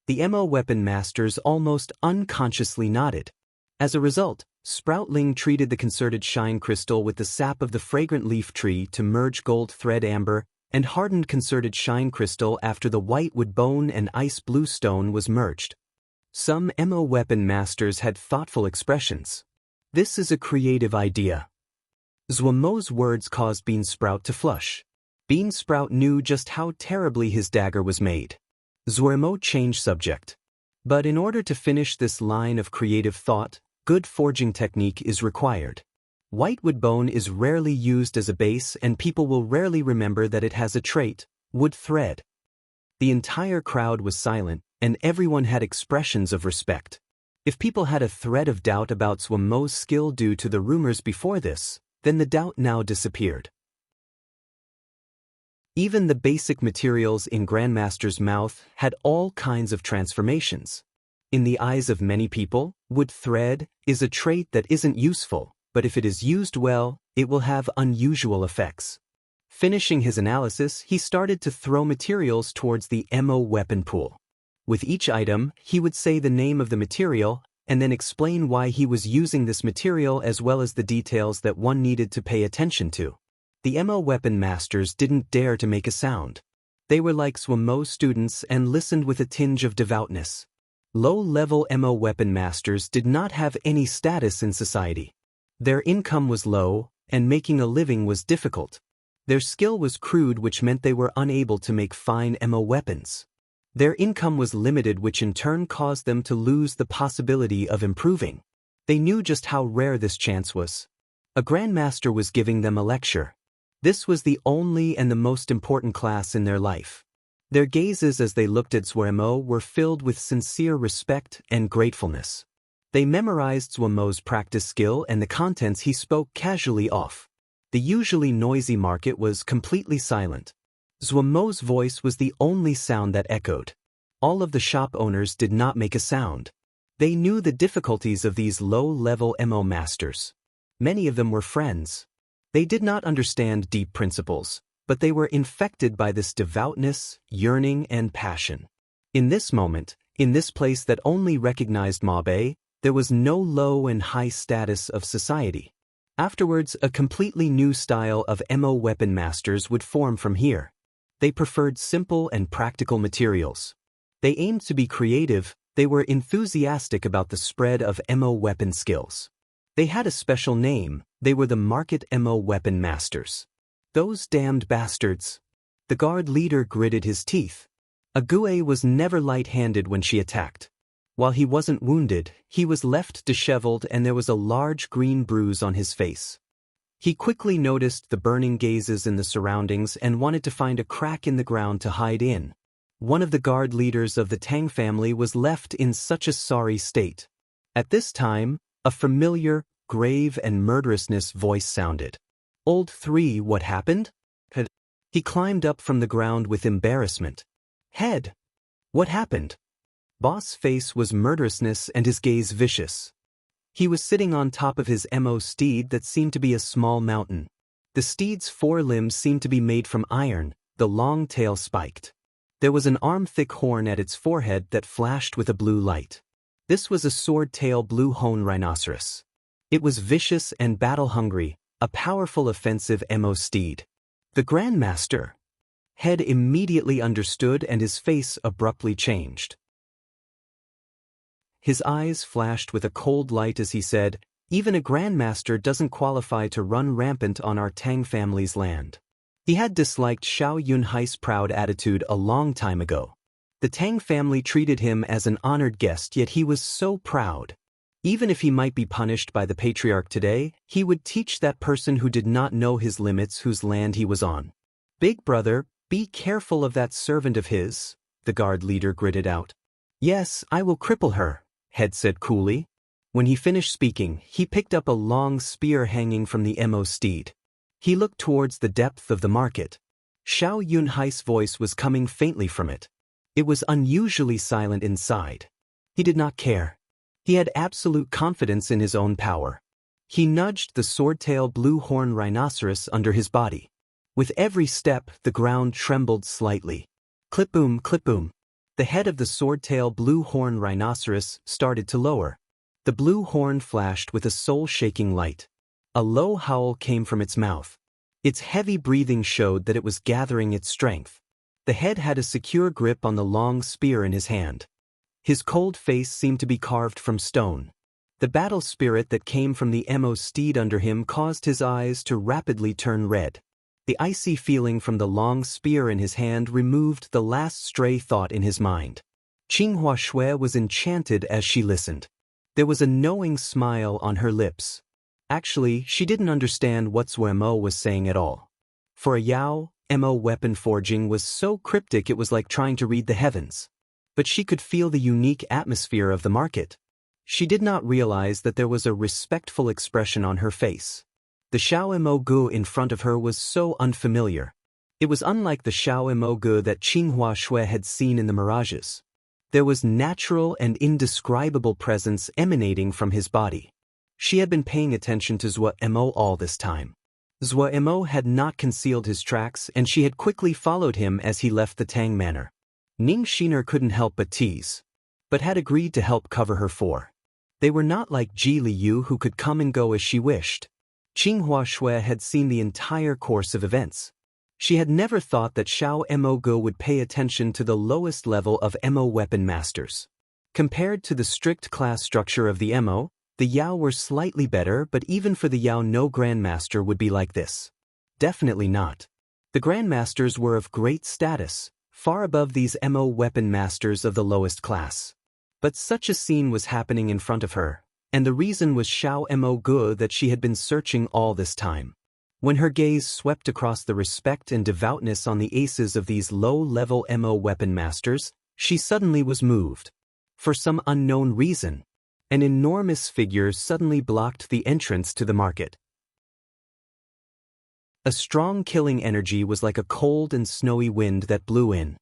The MO weapon masters almost unconsciously nodded. As a result, Sproutling treated the concerted shine crystal with the sap of the fragrant leaf tree to merge gold thread amber and hardened concerted shine crystal after the whitewood bone and ice blue stone was merged. Some MO weapon masters had thoughtful expressions. This is a creative idea. Zhuemo's words caused Bean Sprout to flush. Bean Sprout knew just how terribly his dagger was made. Zhuemo changed subject. But in order to finish this line of creative thought, good forging technique is required. Whitewood bone is rarely used as a base, and people will rarely remember that it has a trait, wood thread. The entire crowd was silent, and everyone had expressions of respect. If people had a thread of doubt about Zhuemo's skill due to the rumors before this, then the doubt now disappeared. Even the basic materials in Grandmaster's mouth had all kinds of transformations. In the eyes of many people, wood thread is a trait that isn't useful, but if it is used well, it will have unusual effects. Finishing his analysis, he started to throw materials towards the MO weapon pool. With each item, he would say the name of the material, and then explain why he was using this material as well as the details that one needed to pay attention to. The MO weapon masters didn't dare to make a sound. They were like Zhuemo's students and listened with a tinge of devoutness. Low-level MO weapon masters did not have any status in society. Their income was low, and making a living was difficult. Their skill was crude, which meant they were unable to make fine MO weapons. Their income was limited, which in turn caused them to lose the possibility of improving. They knew just how rare this chance was. A Grandmaster was giving them a lecture. This was the only and the most important class in their life. Their gazes as they looked at Zuemo were filled with sincere respect and gratefulness. They memorized Zuemo's practice skill and the contents he spoke casually off. The usually noisy market was completely silent. Zuemo's voice was the only sound that echoed. All of the shop owners did not make a sound. They knew the difficulties of these low-level MO masters. Many of them were friends. They did not understand deep principles, but they were infected by this devoutness, yearning, and passion. In this moment, in this place that only recognized Mabe, there was no low and high status of society. Afterwards, a completely new style of MO weapon masters would form from here. They preferred simple and practical materials. They aimed to be creative. They were enthusiastic about the spread of MO weapon skills. They had a special name. They were the Market MO Weapon Masters. Those damned bastards. The guard leader gritted his teeth. Ague was never light-handed when she attacked. While he wasn't wounded, he was left disheveled and there was a large green bruise on his face. He quickly noticed the burning gazes in the surroundings and wanted to find a crack in the ground to hide in. One of the guard leaders of the Tang family was left in such a sorry state. At this time, a familiar, grave and murderousness voice sounded. Old 3, what happened? He climbed up from the ground with embarrassment. Head. What happened? Boss' face was murderousness and his gaze vicious. He was sitting on top of his MO steed that seemed to be a small mountain. The steed's 4 limbs seemed to be made from iron, the long tail spiked. There was an arm-thick horn at its forehead that flashed with a blue light. This was a sword-tail blue-hone rhinoceros. It was vicious and battle-hungry, a powerful offensive MO steed. The Grandmaster. Head immediately understood and his face abruptly changed. His eyes flashed with a cold light as he said, even a Grandmaster doesn't qualify to run rampant on our Tang family's land. He had disliked Xiao Yunhai's proud attitude a long time ago. The Tang family treated him as an honored guest, yet he was so proud. Even if he might be punished by the patriarch today, he would teach that person who did not know his limits whose land he was on. Big brother, be careful of that servant of his, the guard leader gritted out. Yes, I will cripple her, Head said coolly. When he finished speaking, he picked up a long spear hanging from the MO steed. He looked towards the depth of the market. Xiao Yunhai's voice was coming faintly from it. It was unusually silent inside. He did not care. He had absolute confidence in his own power. He nudged the sword-tail blue-horn rhinoceros under his body. With every step, the ground trembled slightly. Clip-boom, clip-boom. The head of the sword-tail blue-horn rhinoceros started to lower. The blue horn flashed with a soul-shaking light. A low howl came from its mouth. Its heavy breathing showed that it was gathering its strength. The head had a secure grip on the long spear in his hand. His cold face seemed to be carved from stone. The battle spirit that came from the MO steed under him caused his eyes to rapidly turn red. The icy feeling from the long spear in his hand removed the last stray thought in his mind. Qinghua Shui was enchanted as she listened. There was a knowing smile on her lips. Actually, she didn't understand what Zuemo was saying at all. For a Yao, MO weapon forging was so cryptic it was like trying to read the heavens. But she could feel the unique atmosphere of the market. She did not realize that there was a respectful expression on her face. The Xiao Mo Gu in front of her was so unfamiliar. It was unlike the Xiao Mo Gu that Qinghua Shui had seen in the mirages. There was natural and indescribable presence emanating from his body. She had been paying attention to Zuemo all this time. Zuemo had not concealed his tracks and she had quickly followed him as he left the Tang Manor. Ning Shiner couldn't help but tease, but had agreed to help cover her for. They were not like Ji Liu who could come and go as she wished. Qinghua Shui had seen the entire course of events. She had never thought that Xiao Mo Gu would pay attention to the lowest level of MO weapon masters. Compared to the strict class structure of the MO, the Yao were slightly better, but even for the Yao no Grandmaster would be like this. Definitely not. The Grandmasters were of great status, far above these MO weapon masters of the lowest class. But such a scene was happening in front of her, and the reason was Xiao Mo Gu that she had been searching all this time. When her gaze swept across the respect and devoutness on the aces of these low-level MO weapon masters, she suddenly was moved. For some unknown reason, an enormous figure suddenly blocked the entrance to the market. A strong killing energy was like a cold and snowy wind that blew in.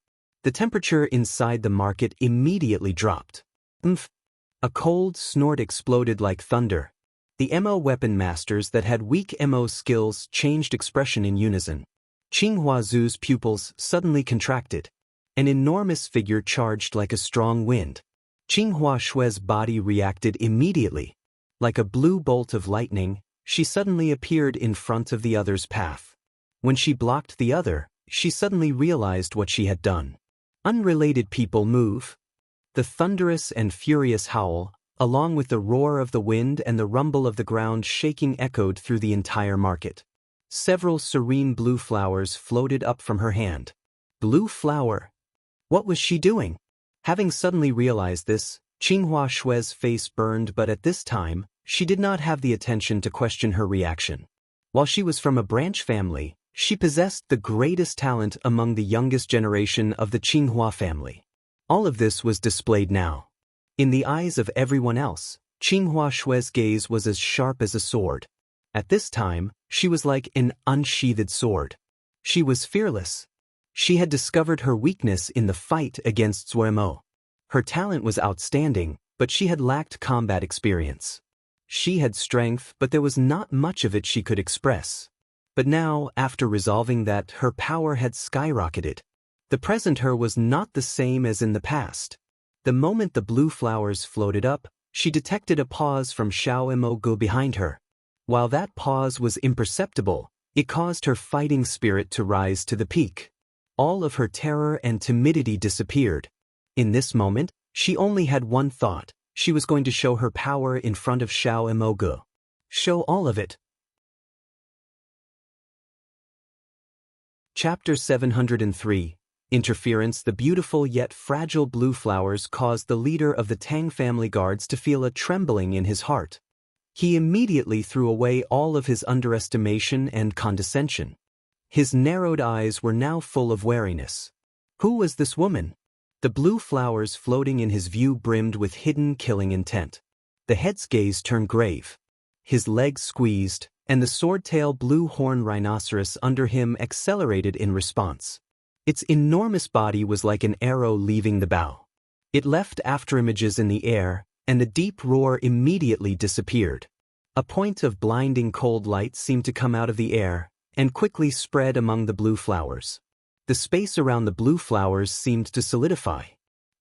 The temperature inside the market immediately dropped. Umph! A cold snort exploded like thunder. The MO weapon masters that had weak MO skills changed expression in unison. Qinghua Zhu's pupils suddenly contracted. An enormous figure charged like a strong wind. Qinghua Shui's body reacted immediately. Like a blue bolt of lightning, she suddenly appeared in front of the other's path. When she blocked the other, she suddenly realized what she had done. Unrelated people move. The thunderous and furious howl, along with the roar of the wind and the rumble of the ground shaking, echoed through the entire market. Several serene blue flowers floated up from her hand. Blue flower? What was she doing? Having suddenly realized this, Qinghua Shui's face burned, but at this time, she did not have the attention to question her reaction. While she was from a branch family, she possessed the greatest talent among the youngest generation of the Qinghua family. All of this was displayed now. In the eyes of everyone else, Qinghua Shui's gaze was as sharp as a sword. At this time, she was like an unsheathed sword. She was fearless. She had discovered her weakness in the fight against Zuemo. Her talent was outstanding, but she had lacked combat experience. She had strength, but there was not much of it she could express. But now, after resolving that, her power had skyrocketed. The present her was not the same as in the past. The moment the blue flowers floated up, she detected a pause from Xiao Emogu behind her. While that pause was imperceptible, it caused her fighting spirit to rise to the peak. All of her terror and timidity disappeared. In this moment, she only had one thought: she was going to show her power in front of Xiao Emogu. Show all of it. Chapter 703. Interference. The beautiful yet fragile blue flowers caused the leader of the Tang family guards to feel a trembling in his heart. He immediately threw away all of his underestimation and condescension. His narrowed eyes were now full of wariness. Who was this woman? The blue flowers floating in his view brimmed with hidden killing intent. The head's gaze turned grave. His legs squeezed, and the sword-tail blue horn rhinoceros under him accelerated in response. Its enormous body was like an arrow leaving the bow. It left afterimages in the air, and the deep roar immediately disappeared. A point of blinding cold light seemed to come out of the air, and quickly spread among the blue flowers. The space around the blue flowers seemed to solidify.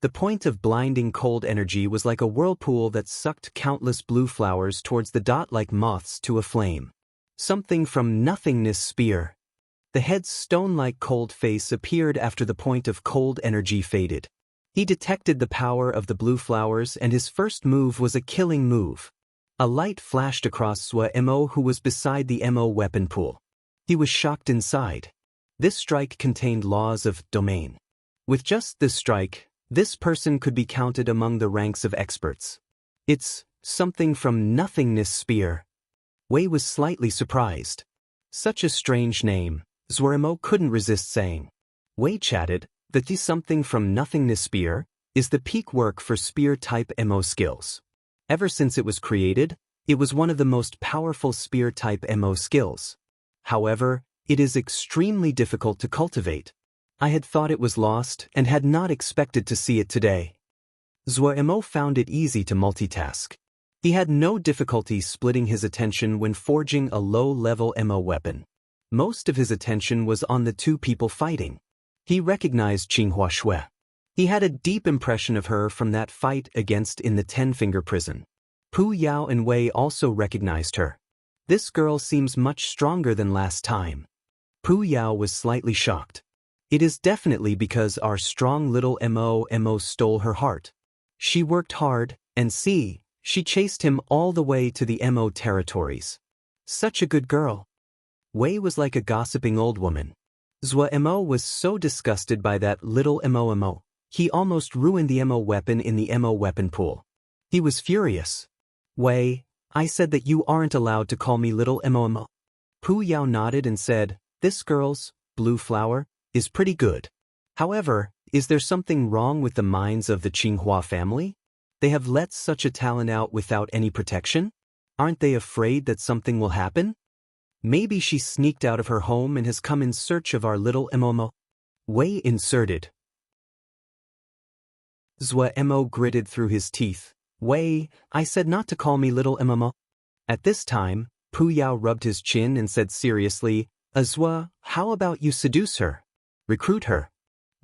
The point of blinding cold energy was like a whirlpool that sucked countless blue flowers towards the dot like moths to a flame. Something from nothingness spear. The head's stone-like cold face appeared after the point of cold energy faded. He detected the power of the blue flowers, and his first move was a killing move. A light flashed across Zuemo, who was beside the MO weapon pool. He was shocked inside. This strike contained laws of domain. With just this strike, this person could be counted among the ranks of experts. It's something from nothingness spear. Wei was slightly surprised. Such a strange name, Zuemo couldn't resist saying. Wei chatted, that the something from nothingness spear is the peak work for spear-type MO skills. Ever since it was created, it was one of the most powerful spear-type MO skills. However, it is extremely difficult to cultivate. I had thought it was lost and had not expected to see it today. Zuemo found it easy to multitask. He had no difficulty splitting his attention when forging a low-level MO weapon. Most of his attention was on the two people fighting. He recognized Qinghua Shui. He had a deep impression of her from that fight against in the Ten-Finger Prison. Pu Yao and Wei also recognized her. This girl seems much stronger than last time. Pu Yao was slightly shocked. It is definitely because our strong little MO stole her heart. She worked hard, and see, she chased him all the way to the MO territories. Such a good girl. Wei was like a gossiping old woman. Zuemo was so disgusted by that little MO, he almost ruined the MO weapon in the MO weapon pool. He was furious. Wei, I said that you aren't allowed to call me little MO. Pu Yao nodded and said, "This girl's, blue flower, is pretty good. However, is there something wrong with the minds of the Qinghua family? They have let such a talent out without any protection? Aren't they afraid that something will happen? Maybe she sneaked out of her home and has come in search of our little Emomo." Wei inserted. Zhou Emo gritted through his teeth. "Wei, I said not to call me little Emomo." At this time, Pu Yao rubbed his chin and said seriously, "Zhou, how about you seduce her? Recruit her.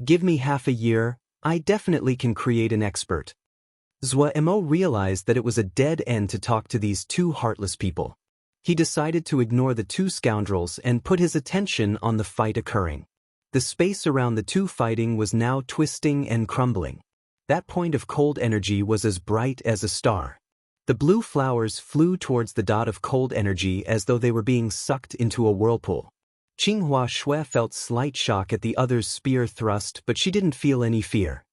Give me half a year, I definitely can create an expert." Zhou Emo realized that it was a dead end to talk to these two heartless people. He decided to ignore the two scoundrels and put his attention on the fight occurring. The space around the two fighting was now twisting and crumbling. That point of cold energy was as bright as a star. The blue flowers flew towards the dot of cold energy as though they were being sucked into a whirlpool. Qinghua Shui felt slight shock at the other's spear thrust, but she didn't feel any fear.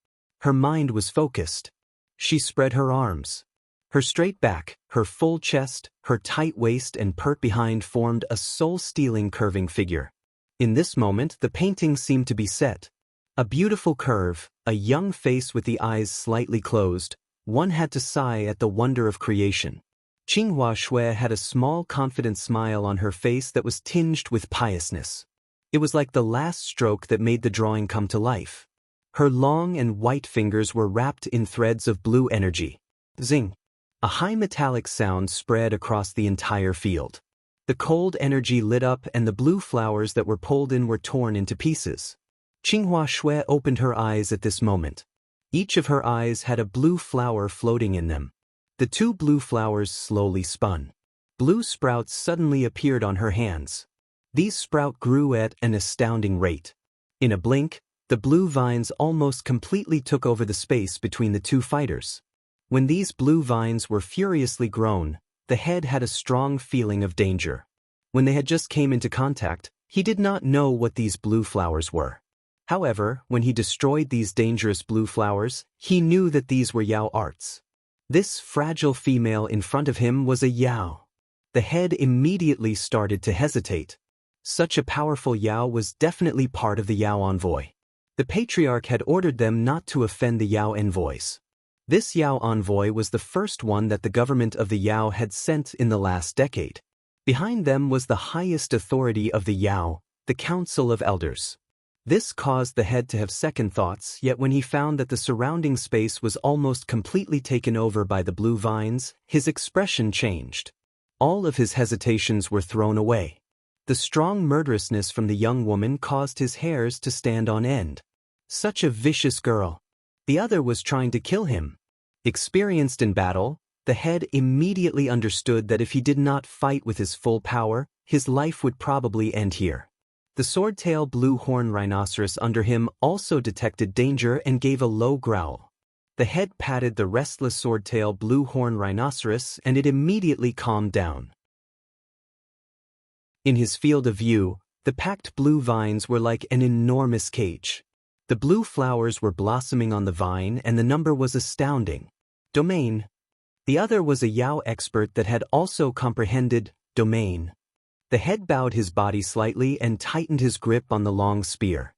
Her mind was focused. She spread her arms. Her straight back, her full chest, her tight waist and pert behind formed a soul-stealing curving figure. In this moment, the painting seemed to be set. A beautiful curve, a young face with the eyes slightly closed. One had to sigh at the wonder of creation. Qinghua Shui had a small confident smile on her face that was tinged with piousness. It was like the last stroke that made the drawing come to life. Her long and white fingers were wrapped in threads of blue energy. Zing! A high metallic sound spread across the entire field. The cold energy lit up and the blue flowers that were pulled in were torn into pieces. Qinghua Shui opened her eyes at this moment. Each of her eyes had a blue flower floating in them. The two blue flowers slowly spun. Blue sprouts suddenly appeared on her hands. These sprouts grew at an astounding rate. In a blink, the blue vines almost completely took over the space between the two fighters. When these blue vines were furiously grown, the head had a strong feeling of danger. When they had just came into contact, he did not know what these blue flowers were. However, when he destroyed these dangerous blue flowers, he knew that these were Yao arts. This fragile female in front of him was a Yao. The head immediately started to hesitate. Such a powerful Yao was definitely part of the Yao envoy. The patriarch had ordered them not to offend the Yao envoys. This Yao envoy was the first one that the government of the Yao had sent in the last decade. Behind them was the highest authority of the Yao, the Council of Elders. This caused the head to have second thoughts, yet when he found that the surrounding space was almost completely taken over by the blue vines, his expression changed. All of his hesitations were thrown away. The strong murderousness from the young woman caused his hairs to stand on end. Such a vicious girl. The other was trying to kill him. Experienced in battle, the head immediately understood that if he did not fight with his full power, his life would probably end here. The sword-tail blue-horn rhinoceros under him also detected danger and gave a low growl. The head patted the restless sword-tail blue-horn rhinoceros and it immediately calmed down. In his field of view, the packed blue vines were like an enormous cage. The blue flowers were blossoming on the vine and the number was astounding. Domain. The other was a Yao expert that had also comprehended domain. The head bowed his body slightly and tightened his grip on the long spear.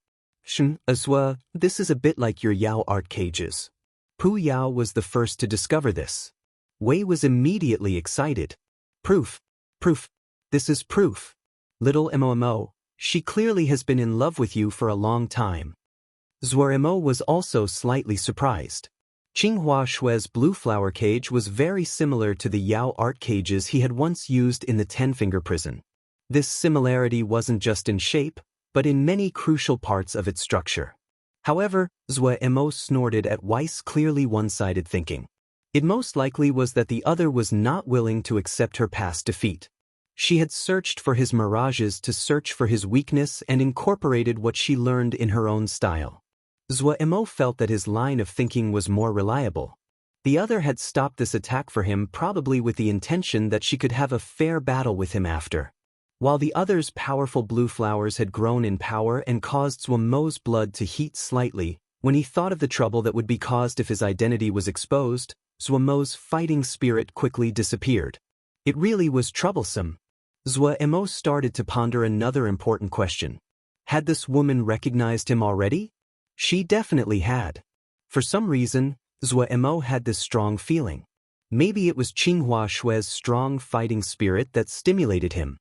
Azwa, this is a bit like your Yao art cages. Pu Yao was the first to discover this. Wei was immediately excited. Proof. Proof. This is proof. Little Mo, she clearly has been in love with you for a long time. Zhuo was also slightly surprised. Qinghua Shui's blue flower cage was very similar to the Yao art cages he had once used in the Ten-Finger Prison. This similarity wasn't just in shape, but in many crucial parts of its structure. However, Zhuo snorted at Weiss' clearly one-sided thinking. It most likely was that the other was not willing to accept her past defeat. She had searched for his mirages to search for his weakness and incorporated what she learned in her own style. Zhuo felt that his line of thinking was more reliable. The other had stopped this attack for him probably with the intention that she could have a fair battle with him after. While the other's powerful blue flowers had grown in power and caused Zhuo's blood to heat slightly, when he thought of the trouble that would be caused if his identity was exposed, Zhuo's fighting spirit quickly disappeared. It really was troublesome. Zhuo started to ponder another important question. Had this woman recognized him already? She definitely had. For some reason, Zhuo had this strong feeling. Maybe it was Qinghua Shui's strong fighting spirit that stimulated him.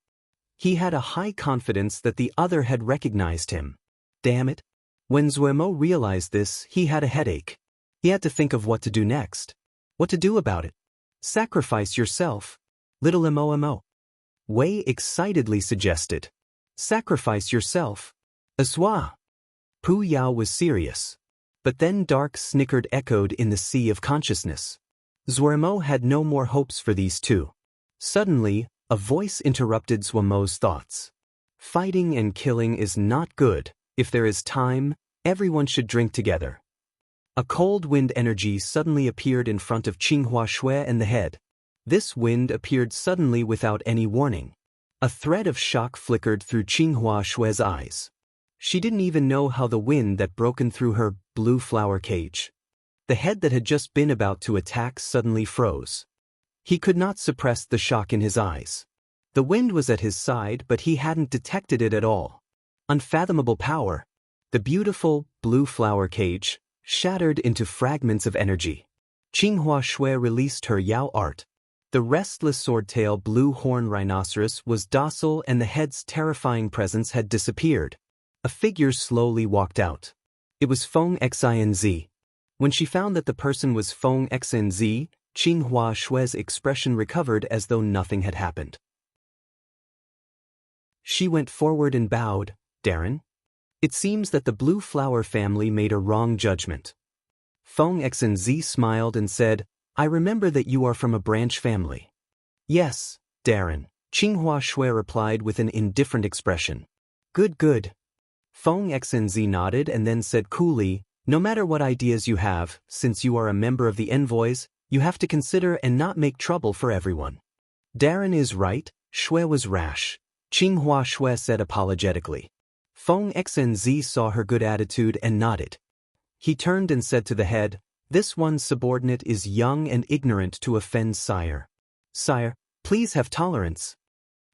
He had a high confidence that the other had recognized him. Damn it. When Zhuo realized this, he had a headache. He had to think of what to do next. What to do about it. Sacrifice yourself. Little Mo. Wei excitedly suggested. Sacrifice yourself. Azwa. Pu Yao was serious. But then dark snickered echoed in the sea of consciousness. Zhuo had no more hopes for these two. Suddenly, a voice interrupted Zhuo's thoughts. Fighting and killing is not good. If there is time, everyone should drink together. A cold wind energy suddenly appeared in front of Qinghua Shui and the head. This wind appeared suddenly without any warning. A thread of shock flickered through Qinghua Shui's eyes. She didn't even know how the wind that broken through her blue flower cage. The head that had just been about to attack suddenly froze. He could not suppress the shock in his eyes. The wind was at his side, but he hadn't detected it at all. Unfathomable power. The beautiful, blue flower cage shattered into fragments of energy. Qinghua Shui released her Yao art. The restless sword-tail blue horn rhinoceros was docile and the head's terrifying presence had disappeared. A figure slowly walked out. It was Feng Xinz. When she found that the person was Feng Xinz, Qinghua Shui's expression recovered as though nothing had happened. She went forward and bowed. Darren? It seems that the Blue Flower family made a wrong judgment. Feng Xinz smiled and said, I remember that you are from a branch family. Yes, Darren, Qinghua Shui replied with an indifferent expression. Good. Feng Xinz nodded and then said coolly, no matter what ideas you have, since you are a member of the envoys, you have to consider and not make trouble for everyone. Darren is right, Shui was rash, Qinghua Shui said apologetically. Feng Xinz saw her good attitude and nodded. He turned and said to the head, this one's subordinate is young and ignorant to offend sire. Sire, please have tolerance.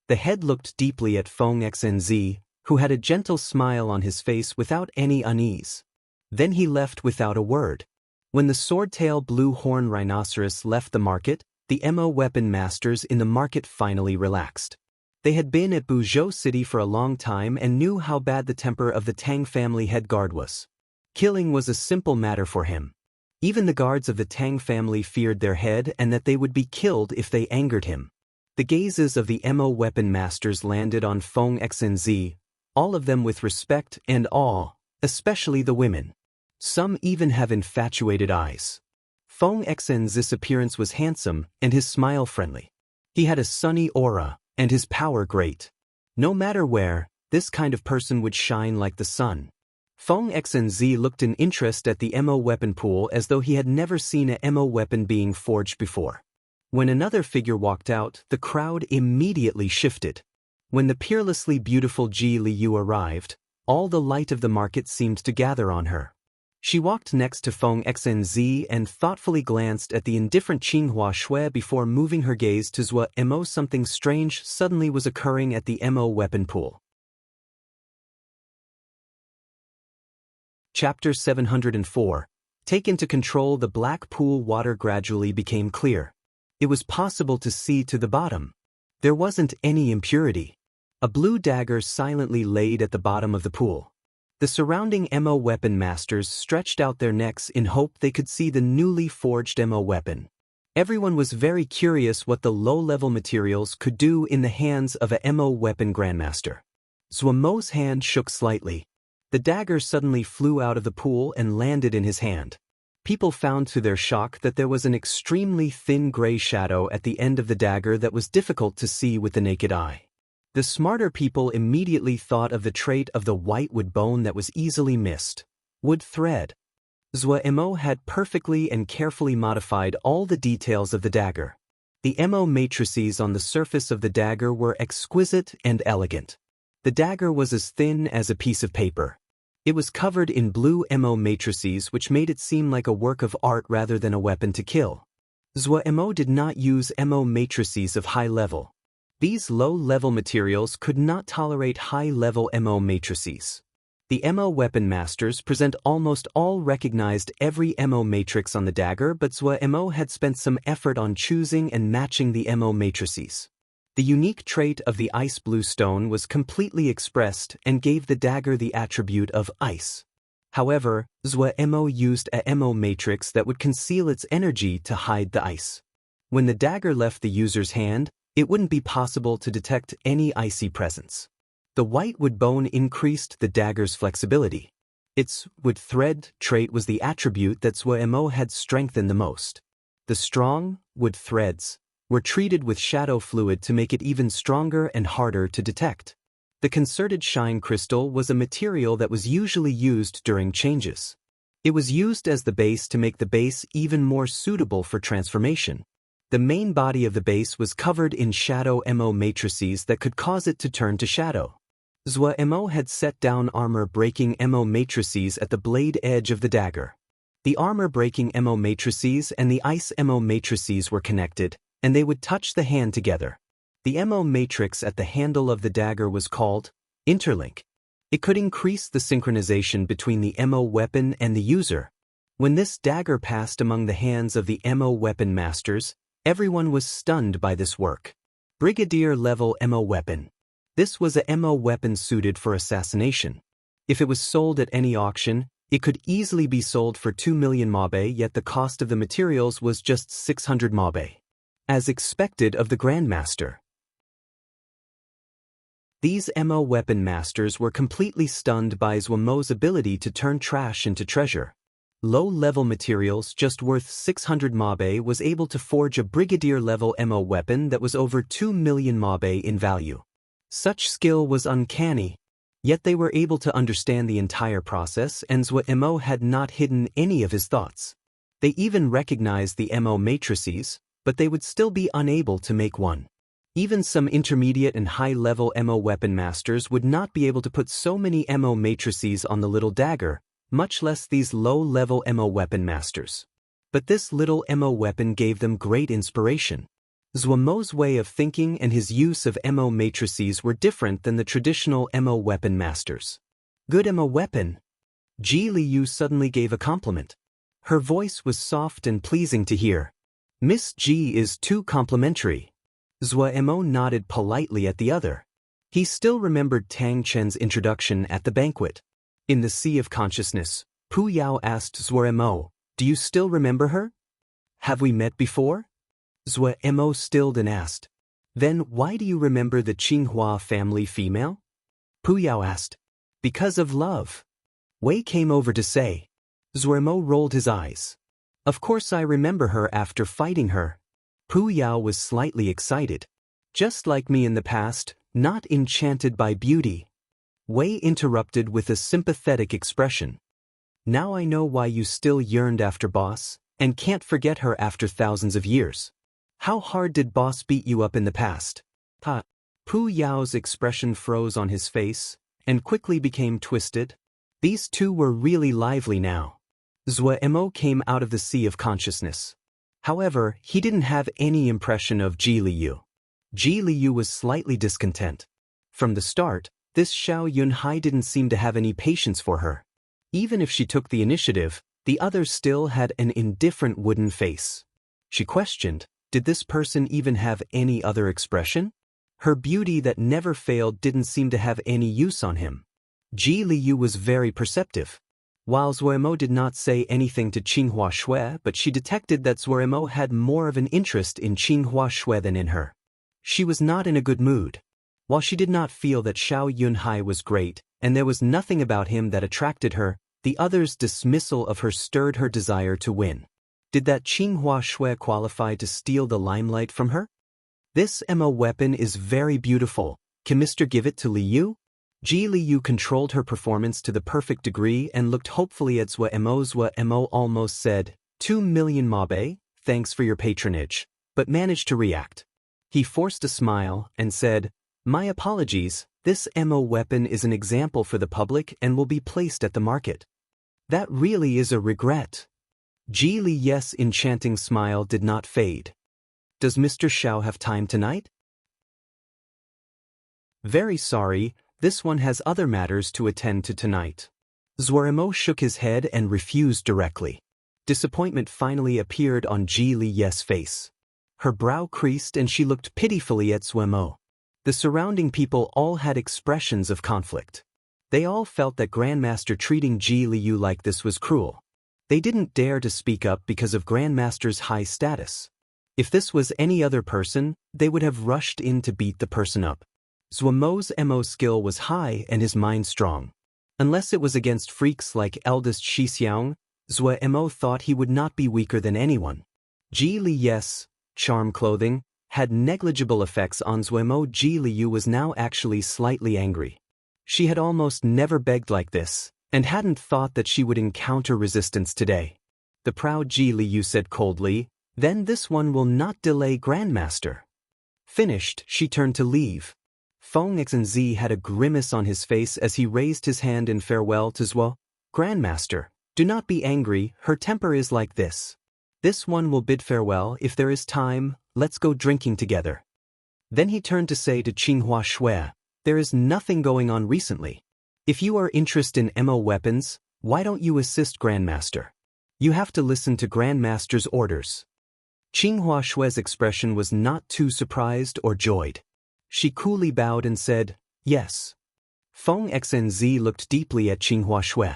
The head looked deeply at Feng Xinz, who had a gentle smile on his face without any unease. Then he left without a word. When the sword-tail blue horn rhinoceros left the market, the Mo weapon masters in the market finally relaxed. They had been at Buzhou City for a long time and knew how bad the temper of the Tang family head guard was. Killing was a simple matter for him. Even the guards of the Tang family feared their head and that they would be killed if they angered him. The gazes of the Mo weapon masters landed on Feng Xinz, all of them with respect and awe, especially the women. Some even have infatuated eyes. Feng Xinz's appearance was handsome and his smile friendly. He had a sunny aura, and his power great. No matter where, this kind of person would shine like the sun. Feng Xinz looked in interest at the Mo weapon pool as though he had never seen a Mo weapon being forged before. When another figure walked out, the crowd immediately shifted. When the peerlessly beautiful Ji Liu arrived, all the light of the market seemed to gather on her. She walked next to Feng Xinz and thoughtfully glanced at the indifferent Qinghua Shui before moving her gaze to Zhuo Mo. Something strange suddenly was occurring at the Mo weapon pool. Chapter 704. Taken to control the black pool water gradually became clear. It was possible to see to the bottom. There wasn't any impurity. A blue dagger silently laid at the bottom of the pool. The surrounding Mo weapon masters stretched out their necks in hope they could see the newly forged Mo weapon. Everyone was very curious what the low-level materials could do in the hands of a Mo weapon grandmaster. Zhuo's hand shook slightly. The dagger suddenly flew out of the pool and landed in his hand. People found to their shock that there was an extremely thin gray shadow at the end of the dagger that was difficult to see with the naked eye. The smarter people immediately thought of the trait of the white wood bone that was easily missed. Wood thread. Zhuo had perfectly and carefully modified all the details of the dagger. The Mo matrices on the surface of the dagger were exquisite and elegant. The dagger was as thin as a piece of paper. It was covered in blue Mo matrices which made it seem like a work of art rather than a weapon to kill. Zhuo did not use Mo matrices of high level. These low-level materials could not tolerate high-level MO matrices. The MO weapon masters present almost all recognized every MO matrix on the dagger, but Zhou Mo had spent some effort on choosing and matching the MO matrices. The unique trait of the ice blue stone was completely expressed and gave the dagger the attribute of ice. However, Zhou Mo used a MO matrix that would conceal its energy to hide the ice. When the dagger left the user's hand, it wouldn't be possible to detect any icy presence. The white wood bone increased the dagger's flexibility. Its wood thread trait was the attribute that Zhou Mo had strengthened the most. The strong wood threads were treated with shadow fluid to make it even stronger and harder to detect. The concerted shine crystal was a material that was usually used during changes. It was used as the base to make the base even more suitable for transformation. The main body of the base was covered in shadow MO matrices that could cause it to turn to shadow. Zhou Mo had set down armor-breaking MO matrices at the blade edge of the dagger. The armor-breaking MO matrices and the ice MO matrices were connected, and they would touch the hand together. The MO matrix at the handle of the dagger was called interlink. It could increase the synchronization between the MO weapon and the user. When this dagger passed among the hands of the MO weapon masters, everyone was stunned by this work. Brigadier-level MO weapon. This was a MO weapon suited for assassination. If it was sold at any auction, it could easily be sold for 2 million mabe, yet the cost of the materials was just 600 mabe. As expected of the Grandmaster. These MO weapon masters were completely stunned by Zhou Mo's ability to turn trash into treasure. Low-level materials just worth 600 mabe was able to forge a brigadier-level MO weapon that was over 2 million mabe in value. Such skill was uncanny, yet they were able to understand the entire process, and Zhou Mo had not hidden any of his thoughts. They even recognized the MO matrices, but they would still be unable to make one. Even some intermediate and high-level MO weapon masters would not be able to put so many MO matrices on the little dagger, much less these low-level MO weapon masters. But this little MO weapon gave them great inspiration. Zhou Mo's way of thinking and his use of MO matrices were different than the traditional MO weapon masters. Good MO weapon. Ji Liu suddenly gave a compliment. Her voice was soft and pleasing to hear. Miss Ji is too complimentary. Zhou Mo nodded politely at the other. He still remembered Tang Chen's introduction at the banquet. In the Sea of Consciousness, Pu Yao asked Zhou Mo, "Do you still remember her? Have we met before?" Zhou Mo stilled and asked, "Then why do you remember the Qinghua family female?" Pu Yao asked, "Because of love." Wei came over to say. Zhou Mo rolled his eyes. "Of course I remember her after fighting her." Pu Yao was slightly excited. "Just like me in the past, not enchanted by beauty." Wei interrupted with a sympathetic expression. "Now I know why you still yearned after Boss, and can't forget her after thousands of years. How hard did Boss beat you up in the past?" Pu Yao's expression froze on his face, and quickly became twisted. These two were really lively now. Zhou Mo came out of the Sea of Consciousness. However, he didn't have any impression of Ji Liu. Ji Liu was slightly discontent. From the start, this Xiao Yunhai didn't seem to have any patience for her. Even if she took the initiative, the other still had an indifferent wooden face. She questioned, did this person even have any other expression? Her beauty that never failed didn't seem to have any use on him. Ji Liu was very perceptive. While Zhou Mo did not say anything to Qinghua Shui, but she detected that Zhou Mo had more of an interest in Qinghua Shui than in her. She was not in a good mood. While she did not feel that Xiao Yunhai was great, and there was nothing about him that attracted her, the other's dismissal of her stirred her desire to win. Did that Qinghua Shui qualify to steal the limelight from her? "This MO weapon is very beautiful. Can Mr. give it to Liu?" Ji Liu controlled her performance to the perfect degree and looked hopefully at Zhou Mo. Zhou Mo almost said, 2 million mabe, thanks for your patronage, but managed to react. He forced a smile and said, "My apologies, this MO weapon is an example for the public and will be placed at the market." "That really is a regret." Ji Liu's enchanting smile did not fade. "Does Mr. Xiao have time tonight?" Very sorry, this one has other matters to attend to tonight. Zuoremo shook his head and refused directly. Disappointment finally appeared on Ji Liye's face. Her brow creased and she looked pitifully at Zuoremo. The surrounding people all had expressions of conflict. They all felt that Grandmaster treating Ji Liyu like this was cruel. They didn't dare to speak up because of Grandmaster's high status. If this was any other person, they would have rushed in to beat the person up. Zuomo's MO skill was high and his mind strong. Unless it was against freaks like eldest Shixiang, Zuomo thought he would not be weaker than anyone. Ji Liye's charm clothing had negligible effects on Zuomo. Ji Liyu was now actually slightly angry. She had almost never begged like this, and hadn't thought that she would encounter resistance today. The proud Ji Liyu said coldly, "Then this one will not delay Grandmaster." Finished, she turned to leave. Feng Xinzi had a grimace on his face as he raised his hand in farewell to Zuo. "Grandmaster, do not be angry, her temper is like this. This one will bid farewell. If there is time, let's go drinking together." Then he turned to say to Qinghua Shui, "There is nothing going on recently. If you are interested in MO weapons, why don't you assist Grandmaster? You have to listen to Grandmaster's orders." Qinghua Shui's expression was not too surprised or joyed. She coolly bowed and said, "Yes." Feng Xinzi looked deeply at Qinghua Shui.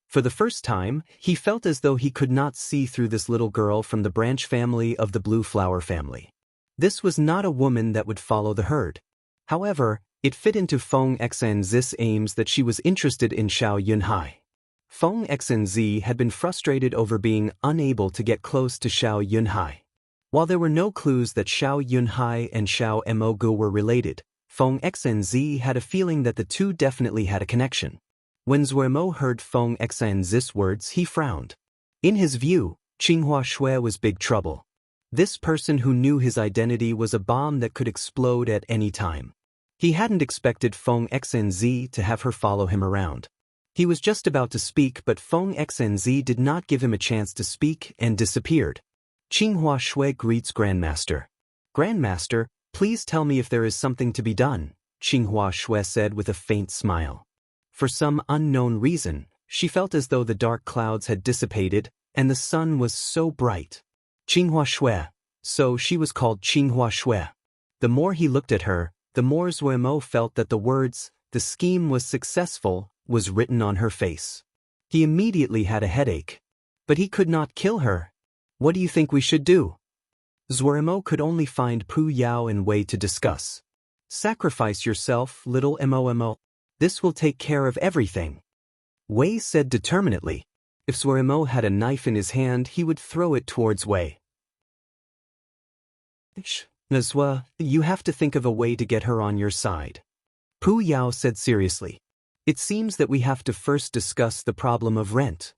For the first time, he felt as though he could not see through this little girl from the branch family of the Blue Flower family. This was not a woman that would follow the herd. However, it fit into Feng Xinzi's aims that she was interested in Xiao Yunhai. Feng Xinzi had been frustrated over being unable to get close to Xiao Yunhai. While there were no clues that Xiao Yunhai and Xiao Mogu were related, Feng Xinzi had a feeling that the two definitely had a connection. When Zuomo heard Feng Xinzi's words, he frowned. In his view, Qinghua Shui was big trouble. This person who knew his identity was a bomb that could explode at any time. He hadn't expected Feng Xinzi to have her follow him around. He was just about to speak, but Feng Xinzi did not give him a chance to speak and disappeared. Qinghua Shui greets Grandmaster. "Grandmaster, please tell me if there is something to be done," Qinghua Shui said with a faint smile. For some unknown reason, she felt as though the dark clouds had dissipated and the sun was so bright. Qinghua Shui, so she was called Qinghua Shui. The more he looked at her, the more Zuomo felt that the words, "the scheme was successful," was written on her face. He immediately had a headache. But he could not kill her. "What do you think we should do?" Zuoremo could only find Pu Yao and Wei to discuss. "Sacrifice yourself, little Momo. This will take care of everything," Wei said determinedly. If Zuoremo had a knife in his hand, he would throw it towards Wei. "Nazwa, you have to think of a way to get her on your side," Pu Yao said seriously. "It seems that we have to first discuss the problem of rent."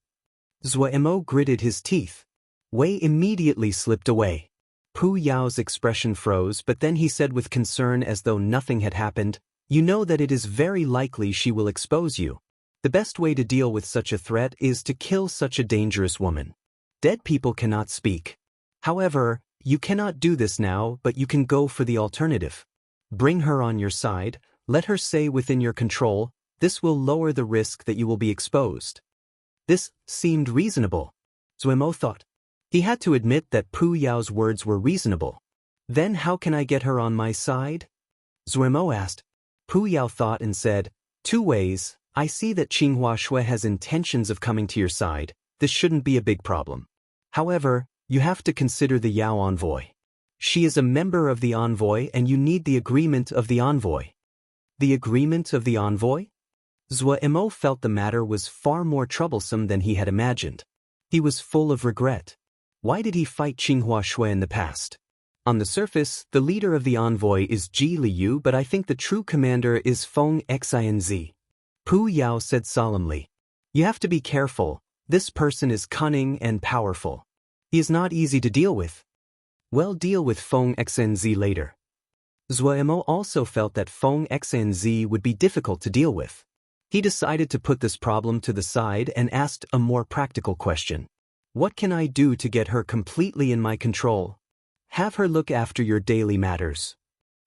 Zuoremo gritted his teeth. Wei immediately slipped away. Pu Yao's expression froze, but then he said with concern as though nothing had happened, "You know that it is very likely she will expose you. The best way to deal with such a threat is to kill such a dangerous woman. Dead people cannot speak. However, you cannot do this now, but you can go for the alternative. Bring her on your side, let her stay within your control. This will lower the risk that you will be exposed." This seemed reasonable. Zuomo thought. He had to admit that Pu Yao's words were reasonable. "Then how can I get her on my side?" Zuomo asked. Pu Yao thought and said, "Two ways. I see that Qinghua Shui has intentions of coming to your side. This shouldn't be a big problem. However, you have to consider the Yao envoy. She is a member of the envoy and you need the agreement of the envoy." The agreement of the envoy? Zuomo felt the matter was far more troublesome than he had imagined. He was full of regret. Why did he fight Qinghua Shui in the past? On the surface, the leader of the envoy is Ji Liyu, but I think the true commander is Feng Xinzi. Pu Yao said solemnly. "You have to be careful. This person is cunning and powerful. He is not easy to deal with." "Well, deal with Feng Xinzi later." Zuomo also felt that Feng Xinzi would be difficult to deal with. He decided to put this problem to the side and asked a more practical question. "What can I do to get her completely in my control?" "Have her look after your daily matters,"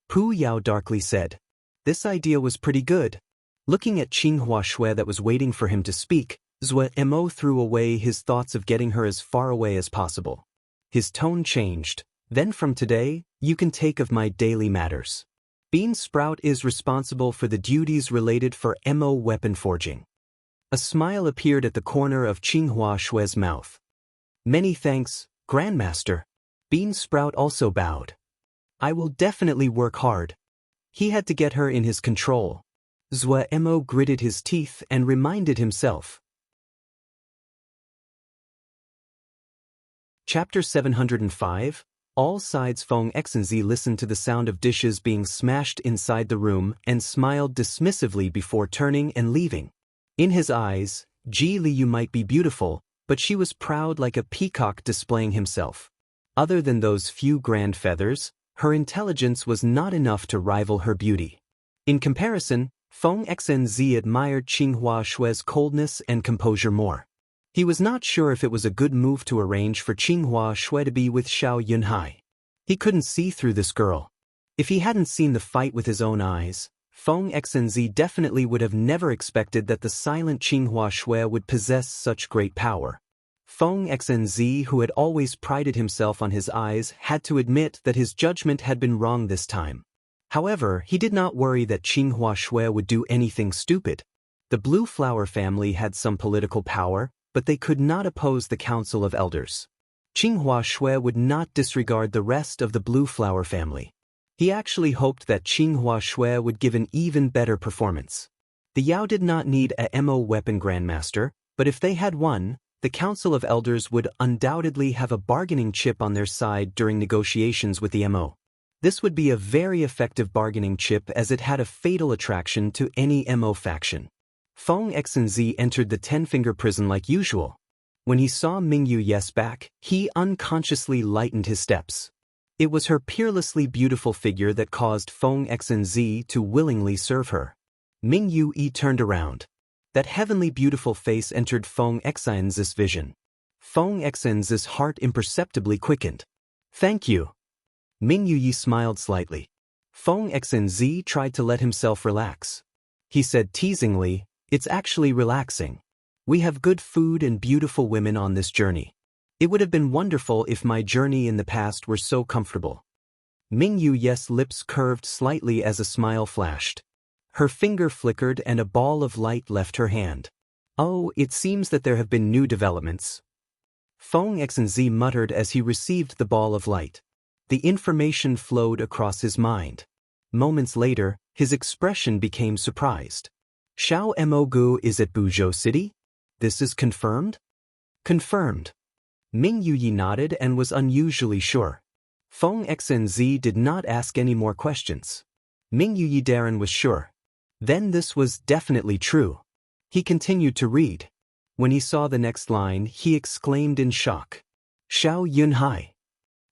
Pu Yao darkly said. This idea was pretty good. Looking at Qinghua Shui that was waiting for him to speak, Zhou Mo threw away his thoughts of getting her as far away as possible. His tone changed. Then from today, you can take of my daily matters. Bean Sprout is responsible for the duties related for Mo weapon forging. A smile appeared at the corner of Qinghua Shui's mouth. Many thanks, Grandmaster. Bean Sprout also bowed. I will definitely work hard. He had to get her in his control. Zhou Mo gritted his teeth and reminded himself. Chapter 705. All sides. Feng Xinzi listened to the sound of dishes being smashed inside the room and smiled dismissively before turning and leaving. In his eyes, Ji Liu might be beautiful, but she was proud like a peacock displaying himself. Other than those few grand feathers, her intelligence was not enough to rival her beauty. In comparison, Feng Xinzi admired Qinghua Shui's coldness and composure more. He was not sure if it was a good move to arrange for Qinghua Shui to be with Xiao Yunhai. He couldn't see through this girl. If he hadn't seen the fight with his own eyes, Feng Xinzi definitely would have never expected that the silent Qinghua Shui would possess such great power. Feng Xinzi, who had always prided himself on his eyes, had to admit that his judgment had been wrong this time. However, he did not worry that Qinghua Shui would do anything stupid. The Blue Flower family had some political power, but they could not oppose the Council of Elders. Qinghua Shui would not disregard the rest of the Blue Flower family. He actually hoped that Qinghua Shui would give an even better performance. The Yao did not need a Mo weapon grandmaster, but if they had one, the Council of Elders would undoubtedly have a bargaining chip on their side during negotiations with the Mo. This would be a very effective bargaining chip as it had a fatal attraction to any Mo faction. Feng Xinzi entered the 10-finger prison like usual. When he saw Mingyu Yes back, he unconsciously lightened his steps. It was her peerlessly beautiful figure that caused Feng Xinzi to willingly serve her. Mingyu Yi turned around. That heavenly beautiful face entered Feng Xinzi's vision. Feng Xinzi's heart imperceptibly quickened. Thank you. Mingyu Yi smiled slightly. Feng Xinzi tried to let himself relax. He said teasingly, it's actually relaxing. We have good food and beautiful women on this journey. It would have been wonderful if my journey in the past were so comfortable. Mingyu Yes' lips curved slightly as a smile flashed. Her finger flickered and a ball of light left her hand. Oh, it seems that there have been new developments. Feng Xinzi muttered as he received the ball of light. The information flowed across his mind. Moments later, his expression became surprised. Xiao Mogu is at Buzhou City? This is confirmed? Confirmed. Mingyu Yi nodded and was unusually sure. Feng Xinzi did not ask any more questions. Mingyu Yi Darren was sure. Then this was definitely true. He continued to read. When he saw the next line, he exclaimed in shock. Xiao Yunhai.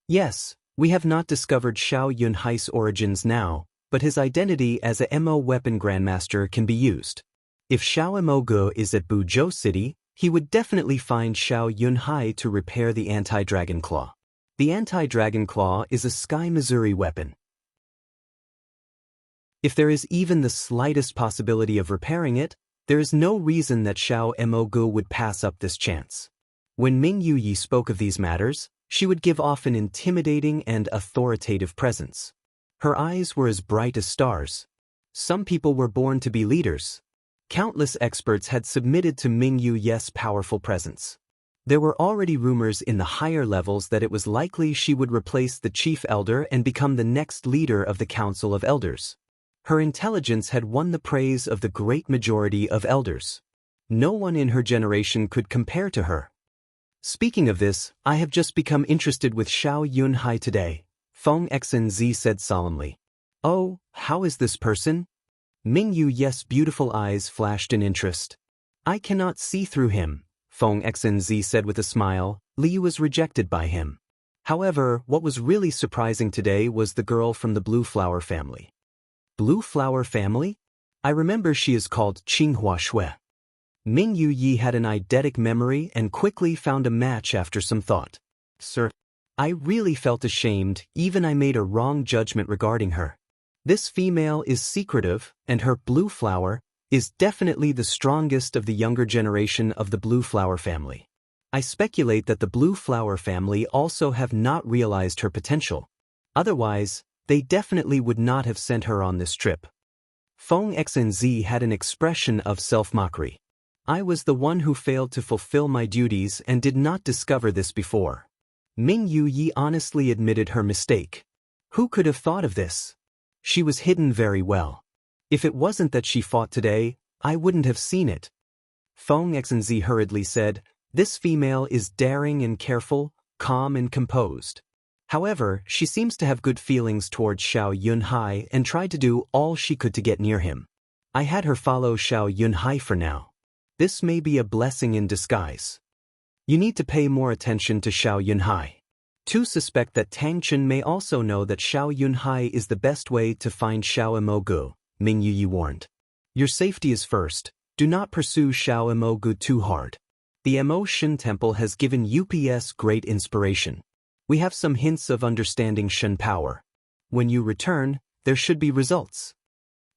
Yes, we have not discovered Xiao Yunhai's origins now, but his identity as a Mo weapon grandmaster can be used. If Xiao Mogu is at Buzhou City, he would definitely find Xiao Yunhai to repair the anti-dragon claw. The anti-dragon claw is a Sky Missouri weapon. If there is even the slightest possibility of repairing it, there is no reason that Xiao Mogu would pass up this chance. When Mingyu Yi spoke of these matters, she would give off an intimidating and authoritative presence. Her eyes were as bright as stars. Some people were born to be leaders. Countless experts had submitted to Mingyu Yes' powerful presence. There were already rumors in the higher levels that it was likely she would replace the chief elder and become the next leader of the Council of Elders. Her intelligence had won the praise of the great majority of elders. No one in her generation could compare to her. Speaking of this, I have just become interested with Xiao Yunhai today, Feng Xinzi said solemnly. Oh, how is this person? Mingyu Yes' beautiful eyes flashed in interest. I cannot see through him, Feng Xinzi said with a smile. Liu was rejected by him. However, what was really surprising today was the girl from the Blue Flower family. Blue Flower family? I remember she is called Qinghua Shui. Mingyu Yi had an eidetic memory and quickly found a match after some thought. Sir, I really felt ashamed, even I made a wrong judgment regarding her. This female is secretive, and her blue flower is definitely the strongest of the younger generation of the blue flower family. I speculate that the blue flower family also have not realized her potential. Otherwise, they definitely would not have sent her on this trip. Feng Xnz had an expression of self-mockery. I was the one who failed to fulfill my duties and did not discover this before. Ming Yuyi honestly admitted her mistake. Who could have thought of this? She was hidden very well. If it wasn't that she fought today, I wouldn't have seen it. Feng Xnz hurriedly said, "This female is daring and careful, calm and composed. However, she seems to have good feelings towards Xiao Yunhai and tried to do all she could to get near him. I had her follow Xiao Yunhai for now. This may be a blessing in disguise. You need to pay more attention to Xiao Yunhai. To suspect that Tang Chen may also know that Xiao Yunhai is the best way to find Xiao Emogu," Ming Yuyi warned. "Your safety is first. Do not pursue Xiao Emogu too hard. The Mo Shen Temple has given UPS great inspiration. We have some hints of understanding Shen power. When you return, there should be results."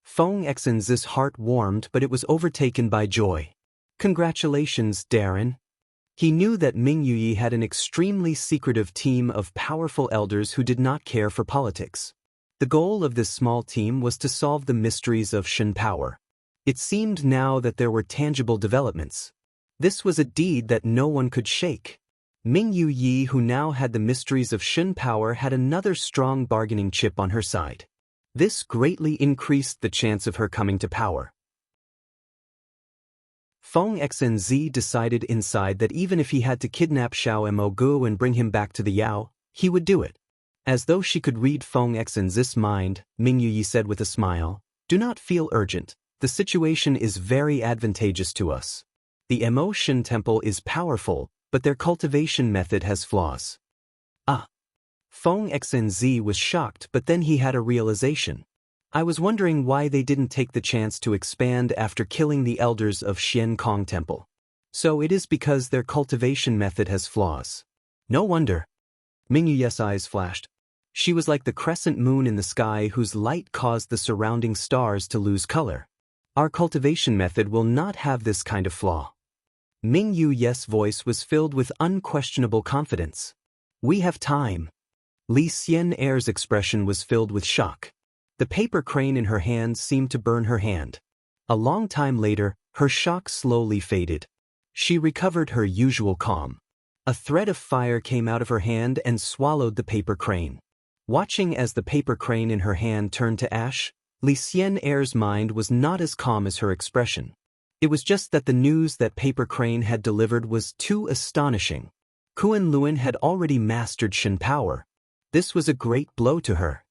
Feng Xnz's heart warmed, but it was overtaken by joy. "Congratulations, Darren." He knew that Ming Yuyi had an extremely secretive team of powerful elders who did not care for politics. The goal of this small team was to solve the mysteries of Shen power. It seemed now that there were tangible developments. This was a deed that no one could shake. Ming Yuyi, who now had the mysteries of Shen power, had another strong bargaining chip on her side. This greatly increased the chance of her coming to power. Feng Xnz decided inside that even if he had to kidnap Xiao Emogu and bring him back to the Yao, he would do it. As though she could read Feng Xnz's mind, Ming Yuyi said with a smile, "Do not feel urgent. The situation is very advantageous to us. The Mo Shen Temple is powerful, but their cultivation method has flaws." Ah! Feng Xnz was shocked, but then he had a realization. "I was wondering why they didn't take the chance to expand after killing the elders of Xian Kong Temple. So it is because their cultivation method has flaws. No wonder." Ming Yuyi's eyes flashed. She was like the crescent moon in the sky whose light caused the surrounding stars to lose color. "Our cultivation method will not have this kind of flaw." Ming Yuyi's voice was filled with unquestionable confidence. "We have time." Li Xian Er's expression was filled with shock. The paper crane in her hand seemed to burn her hand. A long time later, her shock slowly faded. She recovered her usual calm. A thread of fire came out of her hand and swallowed the paper crane. Watching as the paper crane in her hand turned to ash, Li Xian Er's mind was not as calm as her expression. It was just that the news that paper crane had delivered was too astonishing. Kuan Luan had already mastered Shen power. This was a great blow to her.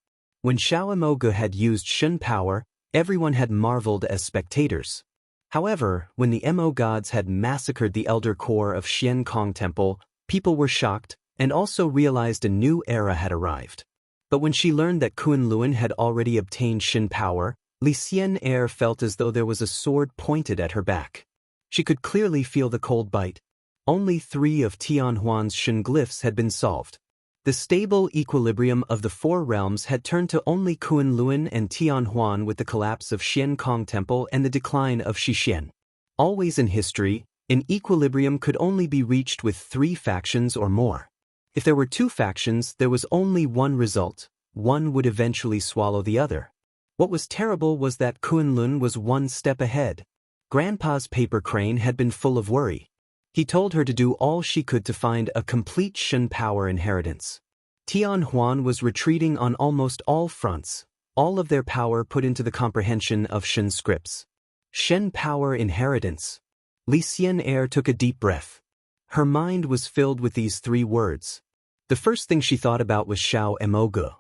When Xiao Emogu had used Shen power, everyone had marveled as spectators. However, when the Mo gods had massacred the elder core of Xian Kong Temple, people were shocked and also realized a new era had arrived. But when she learned that Kuan Luan had already obtained Shen power, Li Xian Er felt as though there was a sword pointed at her back. She could clearly feel the cold bite. Only 3 of Tianhuan's Shen glyphs had been solved. The stable equilibrium of the 4 realms had turned to only Kuan Luan and Tianhuan with the collapse of Xian Kong Temple and the decline of Shixian. Always in history, an equilibrium could only be reached with 3 factions or more. If there were 2 factions, there was only one result: one would eventually swallow the other. What was terrible was that Kuan Luan was 1 step ahead. Grandpa's paper crane had been full of worry. He told her to do all she could to find a complete Shen power inheritance. Tianhuan was retreating on almost all fronts, all of their power put into the comprehension of Shen scripts. Shen power inheritance. Li Xian Er took a deep breath. Her mind was filled with these 3 words. The first thing she thought about was Xiao Emogu.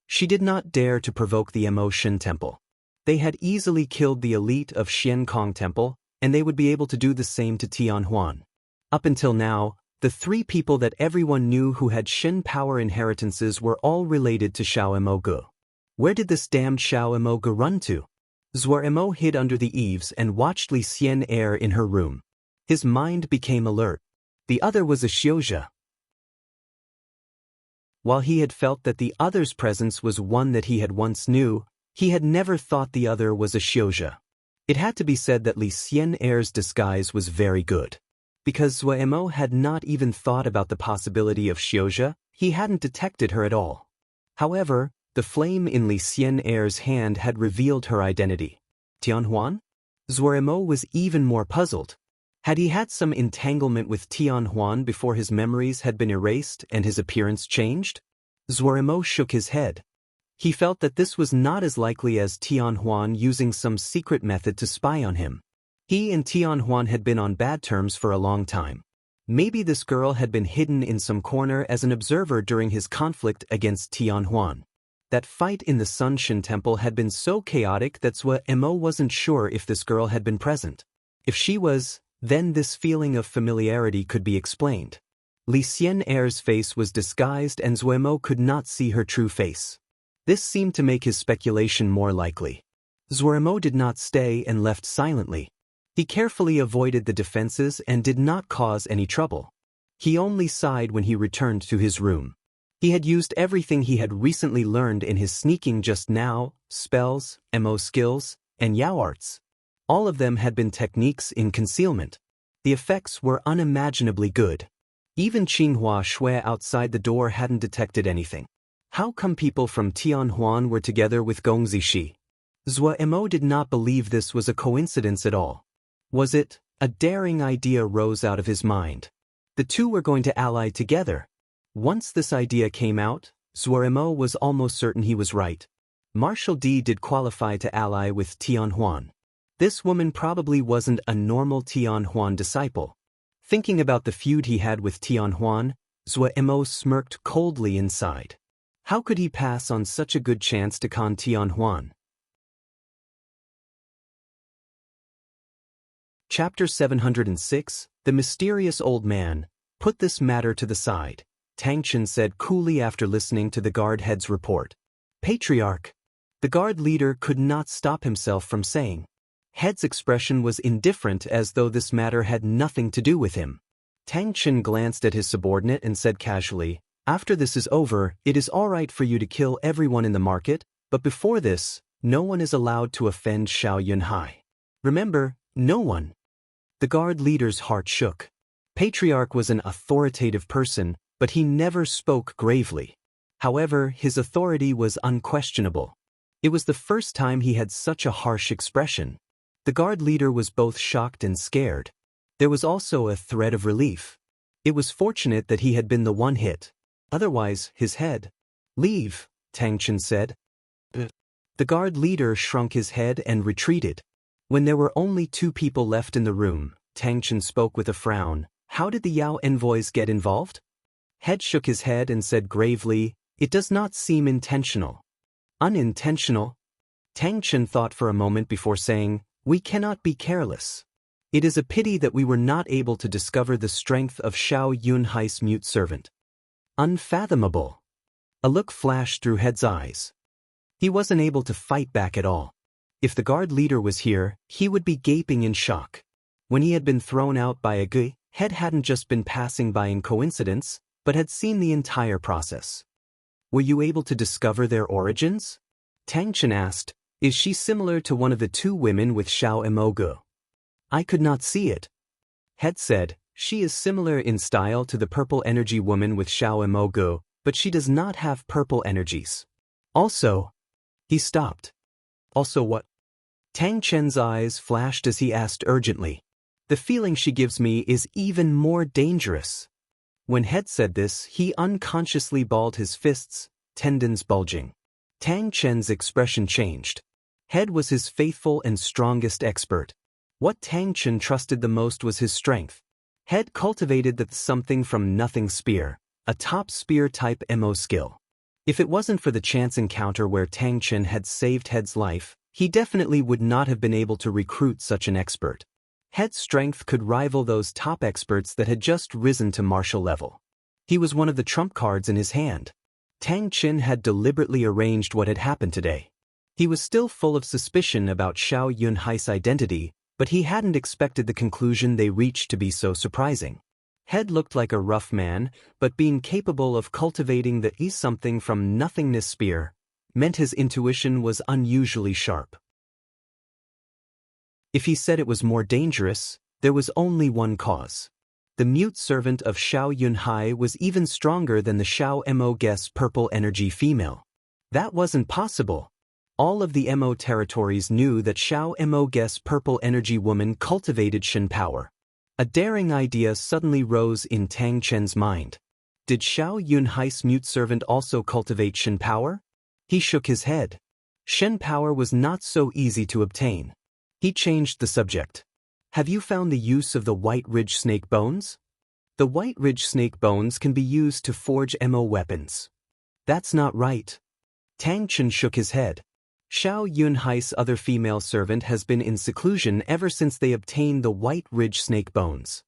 She did not dare to provoke the Mo Shen Temple. They had easily killed the elite of Xian Kong Temple, and they would be able to do the same to Tianhuan. Up until now, the 3 people that everyone knew who had Shen power inheritances were all related to Xiao Emogu. Where did this damned Xiao Emogu run to? Zhuar Emo hid under the eaves and watched Li Xian Er in her room. His mind became alert. The other was a Xiuzha. While he had felt that the other's presence was one that he had once knew, He had never thought the other was a Xiuzhe. It had to be said that Li Xian'er's disguise was very good. Because Zuemo had not even thought about the possibility of Xiuzhe, he hadn't detected her at all. However, the flame in Li Xian'er's hand had revealed her identity. Tianhuan? Zuemo was even more puzzled. Had he had some entanglement with Tianhuan before his memories had been erased and his appearance changed? Zuemo shook his head. He felt that this was not as likely as Tianhuan using some secret method to spy on him. He and Tianhuan had been on bad terms for a long time. Maybe this girl had been hidden in some corner as an observer during his conflict against Tianhuan. That fight in the Sunshin Temple had been so chaotic that Zuemo wasn't sure if this girl had been present. If she was, then this feeling of familiarity could be explained. Li Xian'er's face was disguised and Zuemo could not see her true face. This seemed to make his speculation more likely. Zuemo did not stay and left silently. He carefully avoided the defenses and did not cause any trouble. He only sighed when he returned to his room. He had used everything he had recently learned in his sneaking just now, spells, MO skills, and Yao arts. All of them had been techniques in concealment. The effects were unimaginably good. Even Qinghua Shui outside the door hadn't detected anything. How come people from Tianhuan were together with Gong Zishi? Zuemo did not believe this was a coincidence at all. Was it? A daring idea rose out of his mind. The two were going to ally together. Once this idea came out, Zuemo was almost certain he was right. Marshal D did qualify to ally with Tianhuan. This woman probably wasn't a normal Tianhuan disciple. Thinking about the feud he had with Tianhuan, Zuemo smirked coldly inside. How could he pass on such a good chance to con Tianhuan? Chapter 706, The Mysterious Old Man. Put this matter to the side, Tang Chen said coolly after listening to the guard head's report. Patriarch. The guard leader could not stop himself from saying. Head's expression was indifferent as though this matter had nothing to do with him. Tang Chen glanced at his subordinate and said casually, after this is over, it is all right for you to kill everyone in the market, but before this, no one is allowed to offend Xiao Yunhai. Remember, no one. The guard leader's heart shook. Patriarch was an authoritative person, but he never spoke gravely. However, his authority was unquestionable. It was the first time he had such a harsh expression. The guard leader was both shocked and scared. There was also a thread of relief. It was fortunate that he had been the one hit. Otherwise, his head. Leave, Tang Chen said. The guard leader shrunk his head and retreated. When there were only two people left in the room, Tang Chen spoke with a frown. How did the Yao envoys get involved? Head shook his head and said gravely, it does not seem intentional. Unintentional? Tang Chen thought for a moment before saying, we cannot be careless. It is a pity that we were not able to discover the strength of Xiao Yunhai's mute servant. Unfathomable. A look flashed through Head's eyes. He wasn't able to fight back at all. If the guard leader was here, he would be gaping in shock. When he had been thrown out by a guy, Head hadn't just been passing by in coincidence, but had seen the entire process. Were you able to discover their origins? Tang Chen asked, is she similar to one of the two women with Xiao Emogu? I could not see it. Head said, she is similar in style to the purple energy woman with Xiao Emogu, but she does not have purple energies. Also, he stopped. Also what? Tang Chen's eyes flashed as he asked urgently. The feeling she gives me is even more dangerous. When Head said this, he unconsciously balled his fists, tendons bulging. Tang Chen's expression changed. Head was his faithful and strongest expert. What Tang Chen trusted the most was his strength. Head cultivated the something from nothing spear, a top spear type MO skill. If it wasn't for the chance encounter where Tang Chen had saved Head's life, he definitely would not have been able to recruit such an expert. Head's strength could rival those top experts that had just risen to martial level. He was one of the trump cards in his hand. Tang Chen had deliberately arranged what had happened today. He was still full of suspicion about Xiao Yunhai's identity, but he hadn't expected the conclusion they reached to be so surprising. Head looked like a rough man, but being capable of cultivating the something from nothingness spear, meant his intuition was unusually sharp. If he said it was more dangerous, there was only one cause. The mute servant of Xiao Yunhai was even stronger than the Xiao Mo Guess purple energy female. That wasn't possible. All of the Mo territories knew that Xiao Mo Guess purple energy woman cultivated Shen power. A daring idea suddenly rose in Tang Chen's mind. Did Xiao Yunhai's mute servant also cultivate Shen power? He shook his head. Shen power was not so easy to obtain. He changed the subject. Have you found the use of the white ridge snake bones? The white ridge snake bones can be used to forge Mo weapons. That's not right. Tang Chen shook his head. Xiao Yunhai's other female servant has been in seclusion ever since they obtained the white ridge snake bones.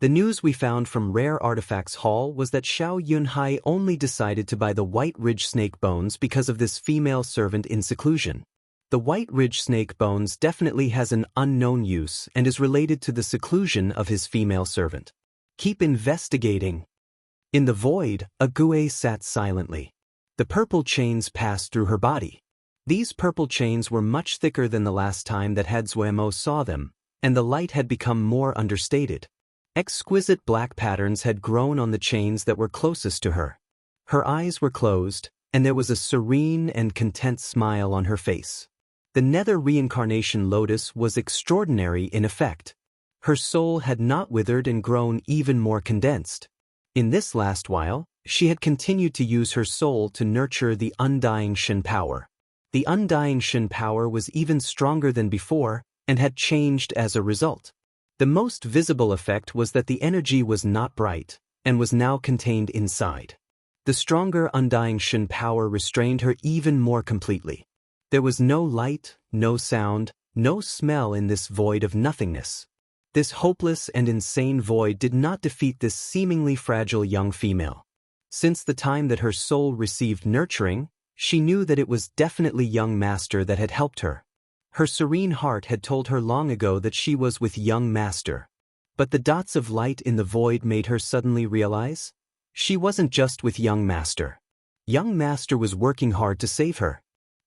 The news we found from Rare Artifacts Hall was that Xiao Yunhai only decided to buy the white ridge snake bones because of this female servant in seclusion. The white ridge snake bones definitely has an unknown use and is related to the seclusion of his female servant. Keep investigating. In the void, Ague sat silently. The purple chains passed through her body. These purple chains were much thicker than the last time that Hadzuemo saw them, and the light had become more understated. Exquisite black patterns had grown on the chains that were closest to her. Her eyes were closed, and there was a serene and content smile on her face. The nether reincarnation lotus was extraordinary in effect. Her soul had not withered and grown even more condensed. In this last while, she had continued to use her soul to nurture the undying Shen power. The undying Shen power was even stronger than before, and had changed as a result. The most visible effect was that the energy was not bright, and was now contained inside. The stronger undying Shen power restrained her even more completely. There was no light, no sound, no smell in this void of nothingness. This hopeless and insane void did not defeat this seemingly fragile young female. Since the time that her soul received nurturing, she knew that it was definitely young master that had helped her. Her serene heart had told her long ago that she was with young master. But the dots of light in the void made her suddenly realize she wasn't just with young master. Young master was working hard to save her.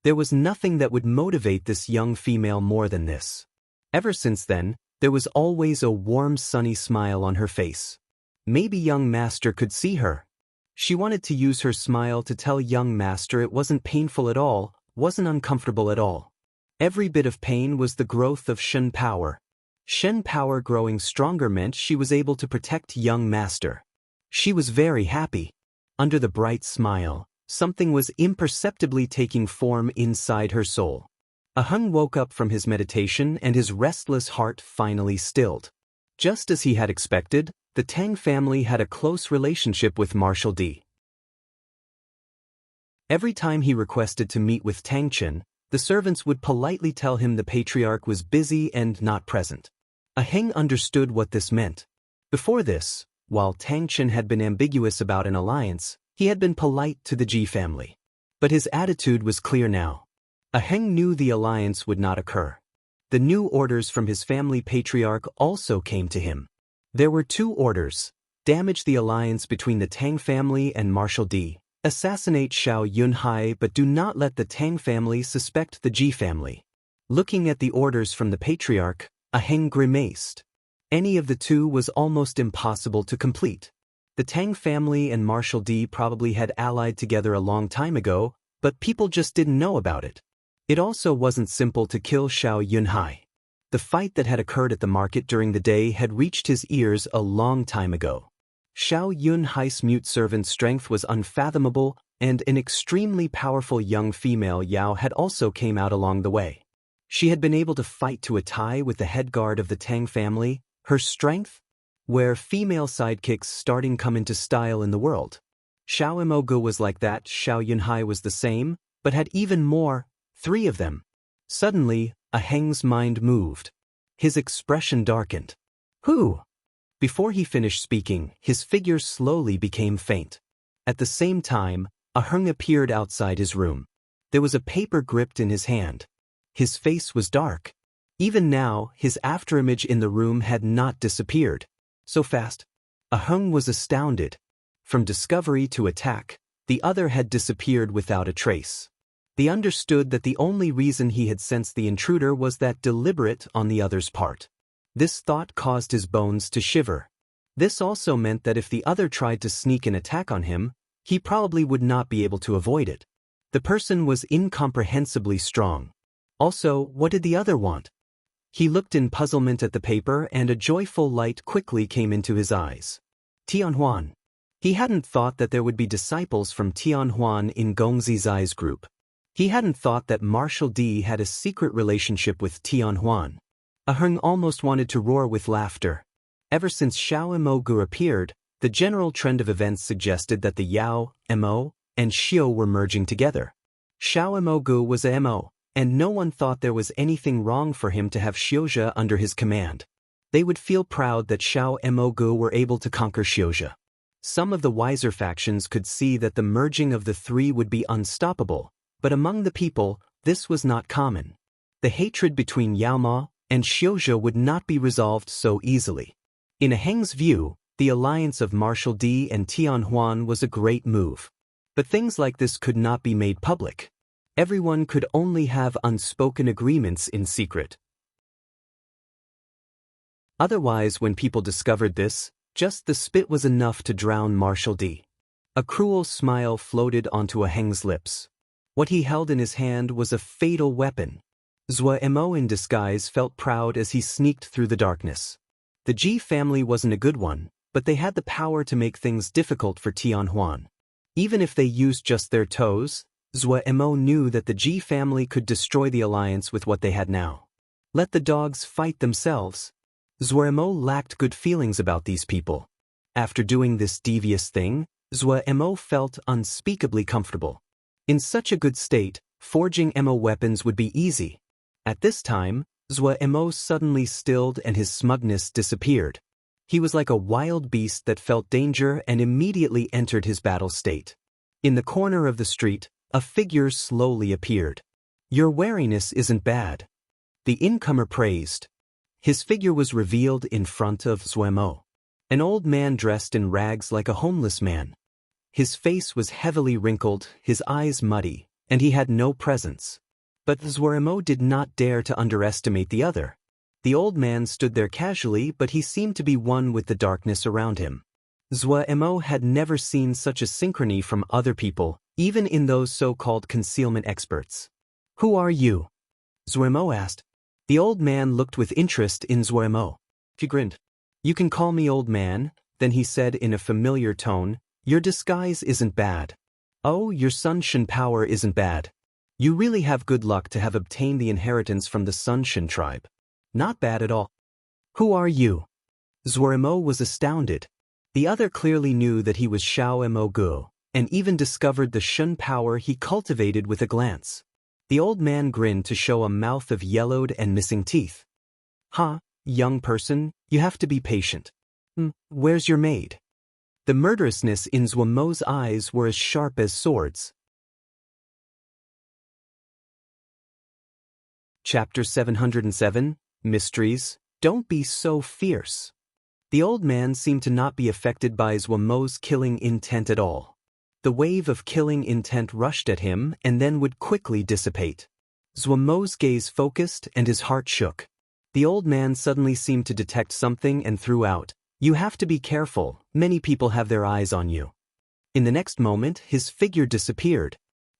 There was nothing that would motivate this young female more than this. Ever since then, there was always a warm sunny smile on her face. Maybe young master could see her. She wanted to use her smile to tell young master it wasn't painful at all, wasn't uncomfortable at all. Every bit of pain was the growth of Shen power. Shen power growing stronger meant she was able to protect young master. She was very happy. Under the bright smile, something was imperceptibly taking form inside her soul. Aheng woke up from his meditation and his restless heart finally stilled. Just as he had expected, the Tang family had a close relationship with Marshal D. Every time he requested to meet with Tang Chen, the servants would politely tell him the patriarch was busy and not present. Aheng understood what this meant. Before this, while Tang Chen had been ambiguous about an alliance, he had been polite to the Ji family. But his attitude was clear now. Aheng knew the alliance would not occur. The new orders from his family patriarch also came to him. There were two orders: damage the alliance between the Tang family and Marshal D, assassinate Xiao Yunhai, but do not let the Tang family suspect the Ji family. Looking at the orders from the patriarch, Aheng grimaced. Any of the two was almost impossible to complete. The Tang family and Marshal D probably had allied together a long time ago, but people just didn't know about it. It also wasn't simple to kill Xiao Yunhai. The fight that had occurred at the market during the day had reached his ears a long time ago. Xiao Yunhai's mute servant's strength was unfathomable, and an extremely powerful young female Yao had also came out along the way. She had been able to fight to a tie with the head guard of the Tang family. Her strength? Where female sidekicks starting come into style in the world. Xiao Imogu was like that, Xiao Yunhai was the same, but had even more, 3 of them. Suddenly, Aheng's mind moved. His expression darkened. Who? Before he finished speaking, his figure slowly became faint. At the same time, Aheng appeared outside his room. There was a paper gripped in his hand. His face was dark. Even now, his afterimage in the room had not disappeared. So fast. Aheng was astounded. From discovery to attack, the other had disappeared without a trace. They understood that the only reason he had sensed the intruder was that deliberate on the other's part. This thought caused his bones to shiver. This also meant that if the other tried to sneak an attack on him, he probably would not be able to avoid it. The person was incomprehensibly strong. Also, what did the other want? He looked in puzzlement at the paper, and a joyful light quickly came into his eyes. Tianhuan. He hadn't thought that there would be disciples from Tianhuan in Gongzi Zai's group. He hadn't thought that Marshal D had a secret relationship with Tianhuan. Aheng almost wanted to roar with laughter. Ever since Xiao Mo appeared, the general trend of events suggested that the Yao, Mo, and Xiao were merging together. Xiao Mo was a Mo, and no one thought there was anything wrong for him to have Xiaozhe under his command. They would feel proud that Xiao Mo were able to conquer Xiaozhe. Some of the wiser factions could see that the merging of the three would be unstoppable, but among the people, this was not common. The hatred between Yao Ma and Xiaozhe would not be resolved so easily. In Aheng's view, the alliance of Marshal D and Tianhuan was a great move. But things like this could not be made public. Everyone could only have unspoken agreements in secret. Otherwise, when people discovered this, just the spit was enough to drown Marshal D. A cruel smile floated onto Aheng's lips. What he held in his hand was a fatal weapon. Zhou Mo in disguise felt proud as he sneaked through the darkness. The Ji family wasn't a good one, but they had the power to make things difficult for Tianhuan. Even if they used just their toes, Zhou Mo knew that the Ji family could destroy the alliance with what they had now. Let the dogs fight themselves. Zhou Mo lacked good feelings about these people. After doing this devious thing, Zhou Mo felt unspeakably comfortable. In such a good state, forging Mo weapons would be easy. At this time, Zhou Mo suddenly stilled and his smugness disappeared. He was like a wild beast that felt danger and immediately entered his battle state. In the corner of the street, a figure slowly appeared. "Your wariness isn't bad," the incomer praised. His figure was revealed in front of Zhou Mo. An old man dressed in rags like a homeless man. His face was heavily wrinkled, his eyes muddy, and he had no presence. But Zhou Mo did not dare to underestimate the other. The old man stood there casually, but he seemed to be one with the darkness around him. Zhou Mo had never seen such a synchrony from other people, even in those so-called concealment experts. "Who are you?" Zhou Mo asked. The old man looked with interest in Zhou Mo. He grinned. "You can call me old man," then he said in a familiar tone, "Your disguise isn't bad. Oh, your Sunshin power isn't bad. You really have good luck to have obtained the inheritance from the Sunshin tribe. Not bad at all." "Who are you?" Zhou Mo was astounded. The other clearly knew that he was Xiao Mo, and even discovered the Shun power he cultivated with a glance. The old man grinned to show a mouth of yellowed and missing teeth. "Huh, young person, you have to be patient. Where's your maid?" The murderousness in Zhou Mo's eyes were as sharp as swords. Chapter 707, Mysteries. Don't be so fierce. The old man seemed to not be affected by Zhou Mo's killing intent at all. The wave of killing intent rushed at him and then would quickly dissipate. Zhou Mo's gaze focused and his heart shook. The old man suddenly seemed to detect something and threw out, "You have to be careful, many people have their eyes on you." In the next moment, his figure disappeared.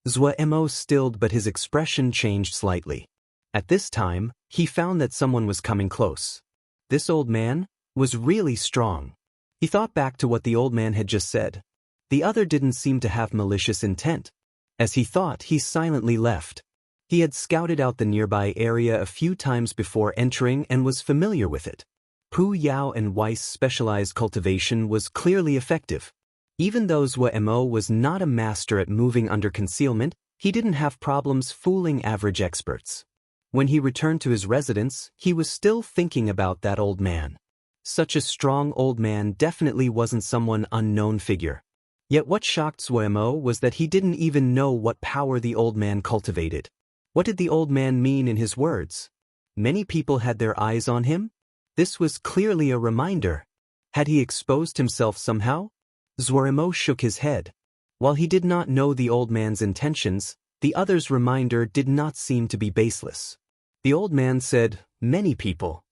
Zhou Mo stilled, but his expression changed slightly. At this time, he found that someone was coming close. This old man was really strong. He thought back to what the old man had just said. The other didn't seem to have malicious intent. As he thought, he silently left. He had scouted out the nearby area a few times before entering and was familiar with it. Pu Yao and Weiss' specialized cultivation was clearly effective. Even though Zhou Mo was not a master at moving under concealment, he didn't have problems fooling average experts. When he returned to his residence, he was still thinking about that old man. Such a strong old man definitely wasn't someone unknown figure. Yet what shocked Zhou Mo was that he didn't even know what power the old man cultivated. What did the old man mean in his words? Many people had their eyes on him? This was clearly a reminder. Had he exposed himself somehow? Zhou Mo shook his head. While he did not know the old man's intentions, The other's reminder did not seem to be baseless. The old man said, "Many people."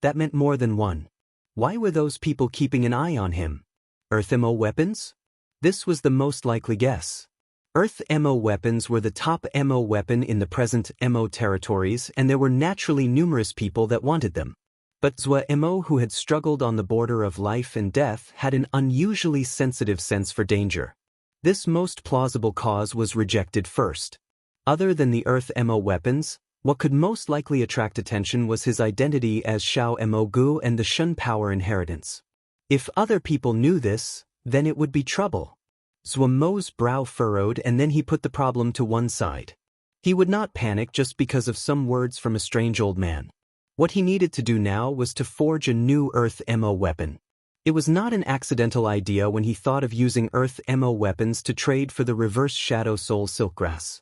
That meant more than one. Why were those people keeping an eye on him? Earth MO weapons? This was the most likely guess. Earth MO weapons were the top MO weapon in the present MO territories, and there were naturally numerous people that wanted them. But Zwa MO, who had struggled on the border of life and death, had an unusually sensitive sense for danger. This most plausible cause was rejected first. Other than the Earth MO weapons, what could most likely attract attention was his identity as Shao Mo Gu and the Shun power inheritance. If other people knew this, then it would be trouble. Zwa Mo's brow furrowed, and then he put the problem to one side. He would not panic just because of some words from a strange old man. What he needed to do now was to forge a new Earth MO weapon. It was not an accidental idea when he thought of using Earth MO weapons to trade for the reverse Shadow Soul Silkgrass.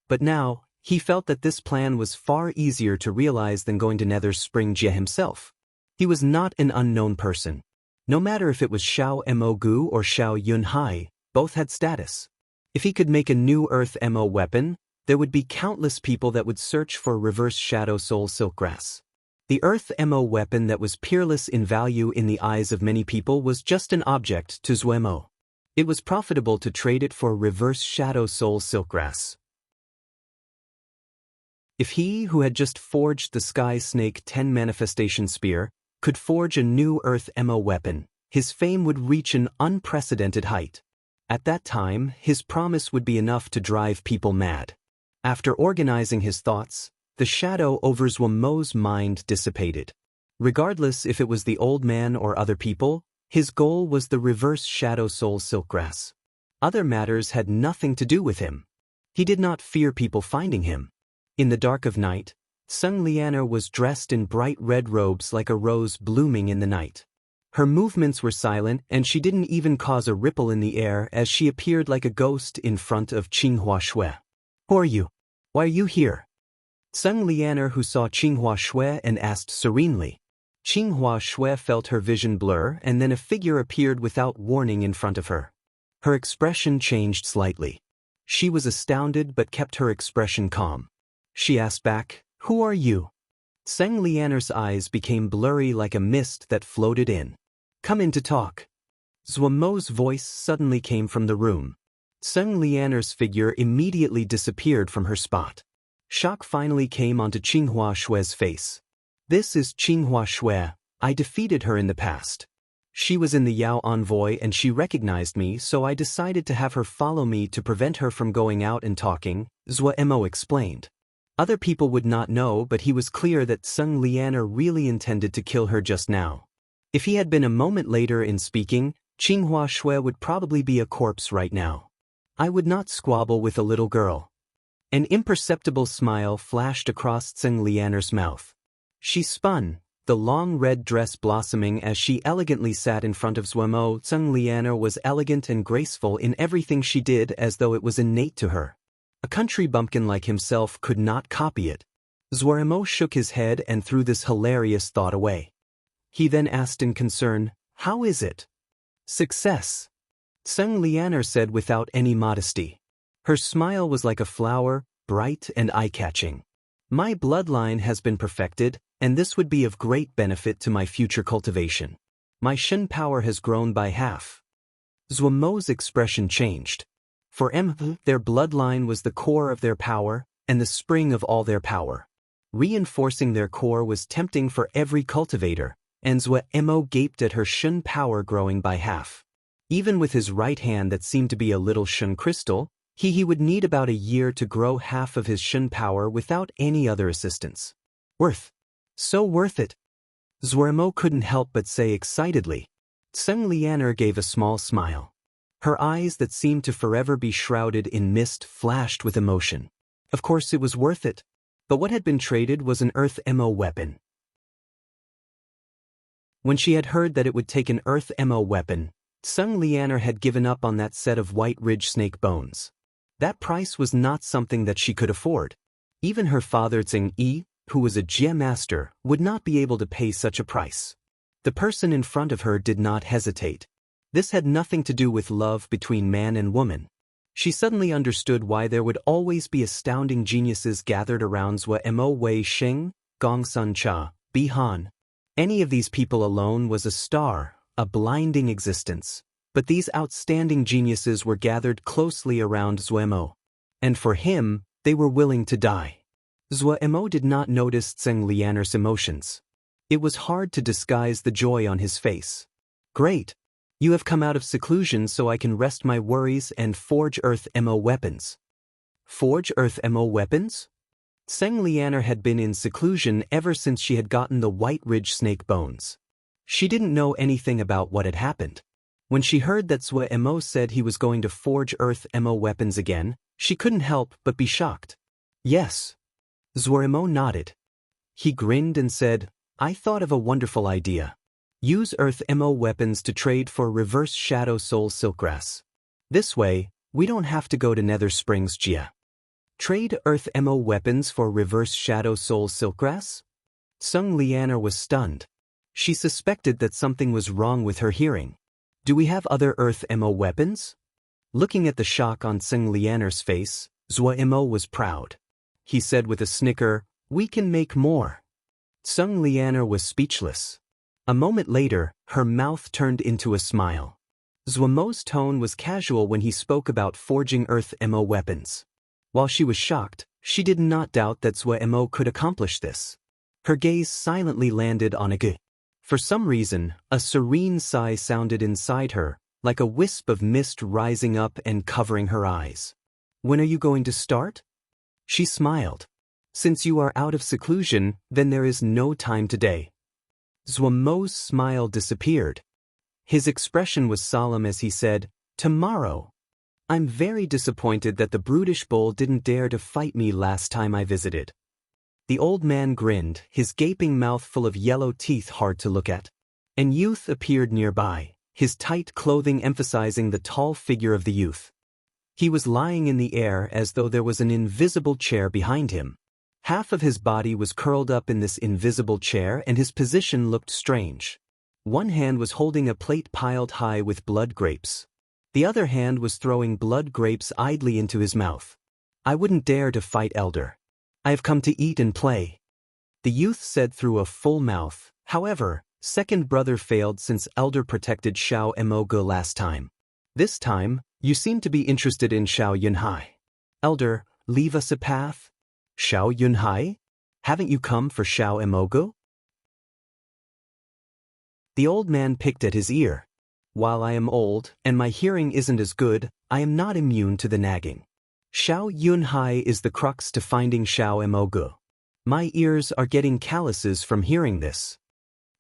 But now, he felt that this plan was far easier to realize than going to Nether's Spring Jia himself. He was not an unknown person. No matter if it was Shao Mo Gu or Shao Yun Hai, both had status. If he could make a new Earth MO weapon, there would be countless people that would search for reverse Shadow Soul Silkgrass. The Earth MO weapon that was peerless in value in the eyes of many people was just an object to Zwa Mo. It was profitable to trade it for reverse Shadow Soul Silkgrass. If he, who had just forged the Sky Snake 10 Manifestation Spear, could forge a new Earth MO weapon, his fame would reach an unprecedented height. At that time, his promise would be enough to drive people mad. After organizing his thoughts, the shadow over Zwa Mo's mind dissipated. Regardless if it was the old man or other people, his goal was the reverse Shadow Soul Silkgrass. Other matters had nothing to do with him. He did not fear people finding him. In the dark of night, Sung Lianer was dressed in bright red robes like a rose blooming in the night. Her movements were silent, and she didn't even cause a ripple in the air as she appeared like a ghost in front of Qinghua Shui. "Who are you? Why are you here?" Sung Lianer, who saw Qinghua Shui, and asked serenely. Qinghua Shui felt her vision blur, and then a figure appeared without warning in front of her. Her expression changed slightly. She was astounded but kept her expression calm. She asked back, "Who are you?" Sung Lianer's eyes became blurry like a mist that floated in. "Come in to talk." Zwa Mo's voice suddenly came from the room. Sung Lianer's figure immediately disappeared from her spot. Shock finally came onto Qinghua Shui's face. "This is Qinghua Shui. I defeated her in the past. She was in the Yao envoy and she recognized me, so I decided to have her follow me to prevent her from going out and talking," Zwa Mo explained. Other people would not know, but he was clear that Sung Lianer really intended to kill her just now. If he had been a moment later in speaking, Qinghua Shui would probably be a corpse right now. "I would not squabble with a little girl." An imperceptible smile flashed across Sung Lianer's mouth. She spun, the long red dress blossoming as she elegantly sat in front of Zwa Mo. Sung Lianer was elegant and graceful in everything she did, as though it was innate to her. A country bumpkin like himself could not copy it. Zwa Mo shook his head and threw this hilarious thought away. He then asked in concern, "How is it?" "Success," Sung Lianer said without any modesty. Her smile was like a flower, bright and eye-catching. "My bloodline has been perfected, and this would be of great benefit to my future cultivation. My Shun power has grown by half." Zwa Mo's expression changed. For their bloodline was the core of their power, and the spring of all their power. Reinforcing their core was tempting for every cultivator, and Zwa Mo gaped at her Shun power growing by half. Even with his right hand that seemed to be a little Shun crystal, he would need about a year to grow half of his Shun power without any other assistance. So worth it. Zwa Mo couldn't help but say excitedly. Sung Lianer gave a small smile. Her eyes that seemed to forever be shrouded in mist flashed with emotion. Of course it was worth it. But what had been traded was an Earth MO weapon. When she had heard that it would take an Earth MO weapon, Sung Lianer had given up on that set of White Ridge snake bones. That price was not something that she could afford. Even her father Tsing Yi, who was a Jia master, would not be able to pay such a price. The person in front of her did not hesitate. This had nothing to do with love between man and woman. She suddenly understood why there would always be astounding geniuses gathered around Zhuo Mo Wei Xing, Gong Sun Cha, Bi Han. Any of these people alone was a star, a blinding existence. But these outstanding geniuses were gathered closely around Zhuo Mo. And for him, they were willing to die. Zhuo Mo did not notice Zheng Lianer's emotions. It was hard to disguise the joy on his face. Great! You have come out of seclusion so I can rest my worries and forge Earth Mo weapons. Forge Earth Mo weapons? Zheng Lianer had been in seclusion ever since she had gotten the White Ridge snake bones. She didn't know anything about what had happened. When she heard that Zhuo Mo said he was going to forge Earth Mo weapons again, she couldn't help but be shocked. Yes. Zhuo Mo nodded. He grinned and said, I thought of a wonderful idea. Use Earth Mo weapons to trade for reverse Shadow Soul Silkgrass. This way, we don't have to go to Nether Springs Jia. Trade Earth Mo weapons for reverse Shadow Soul Silkgrass? Zheng Lianer was stunned. She suspected that something was wrong with her hearing. Do we have other Earth Mo weapons? Looking at the shock on Zheng Lianer's face, Zhuo Mo was proud. He said with a snicker, we can make more. Zheng Lianer was speechless. A moment later, her mouth turned into a smile. Zhuo Mo's tone was casual when he spoke about forging Earth Mo weapons. While she was shocked, she did not doubt that Zhuo Mo could accomplish this. Her gaze silently landed on a g. For some reason, a serene sigh sounded inside her, like a wisp of mist rising up and covering her eyes. When are you going to start? She smiled. Since you are out of seclusion, then there is no time today. Zhuo Mo's smile disappeared. His expression was solemn as he said, tomorrow. I'm very disappointed that the brutish bull didn't dare to fight me last time I visited. The old man grinned, his gaping mouth full of yellow teeth hard to look at. An youth appeared nearby, his tight clothing emphasizing the tall figure of the youth. He was lying in the air as though there was an invisible chair behind him. Half of his body was curled up in this invisible chair and his position looked strange. One hand was holding a plate piled high with blood grapes. The other hand was throwing blood grapes idly into his mouth. I wouldn't dare to fight, Elder. I have come to eat and play. The youth said through a full mouth. However, second brother failed since Elder protected Xiao Emoge last time. This time, you seem to be interested in Xiao Yunhai. Elder, leave us a path? Xiao Yunhai? Haven't you come for Xiao Emoge? The old man picked at his ear. While I am old, and my hearing isn't as good, I am not immune to the nagging. Xiao Yunhai is the crux to finding Xiao Emoge. My ears are getting calluses from hearing this.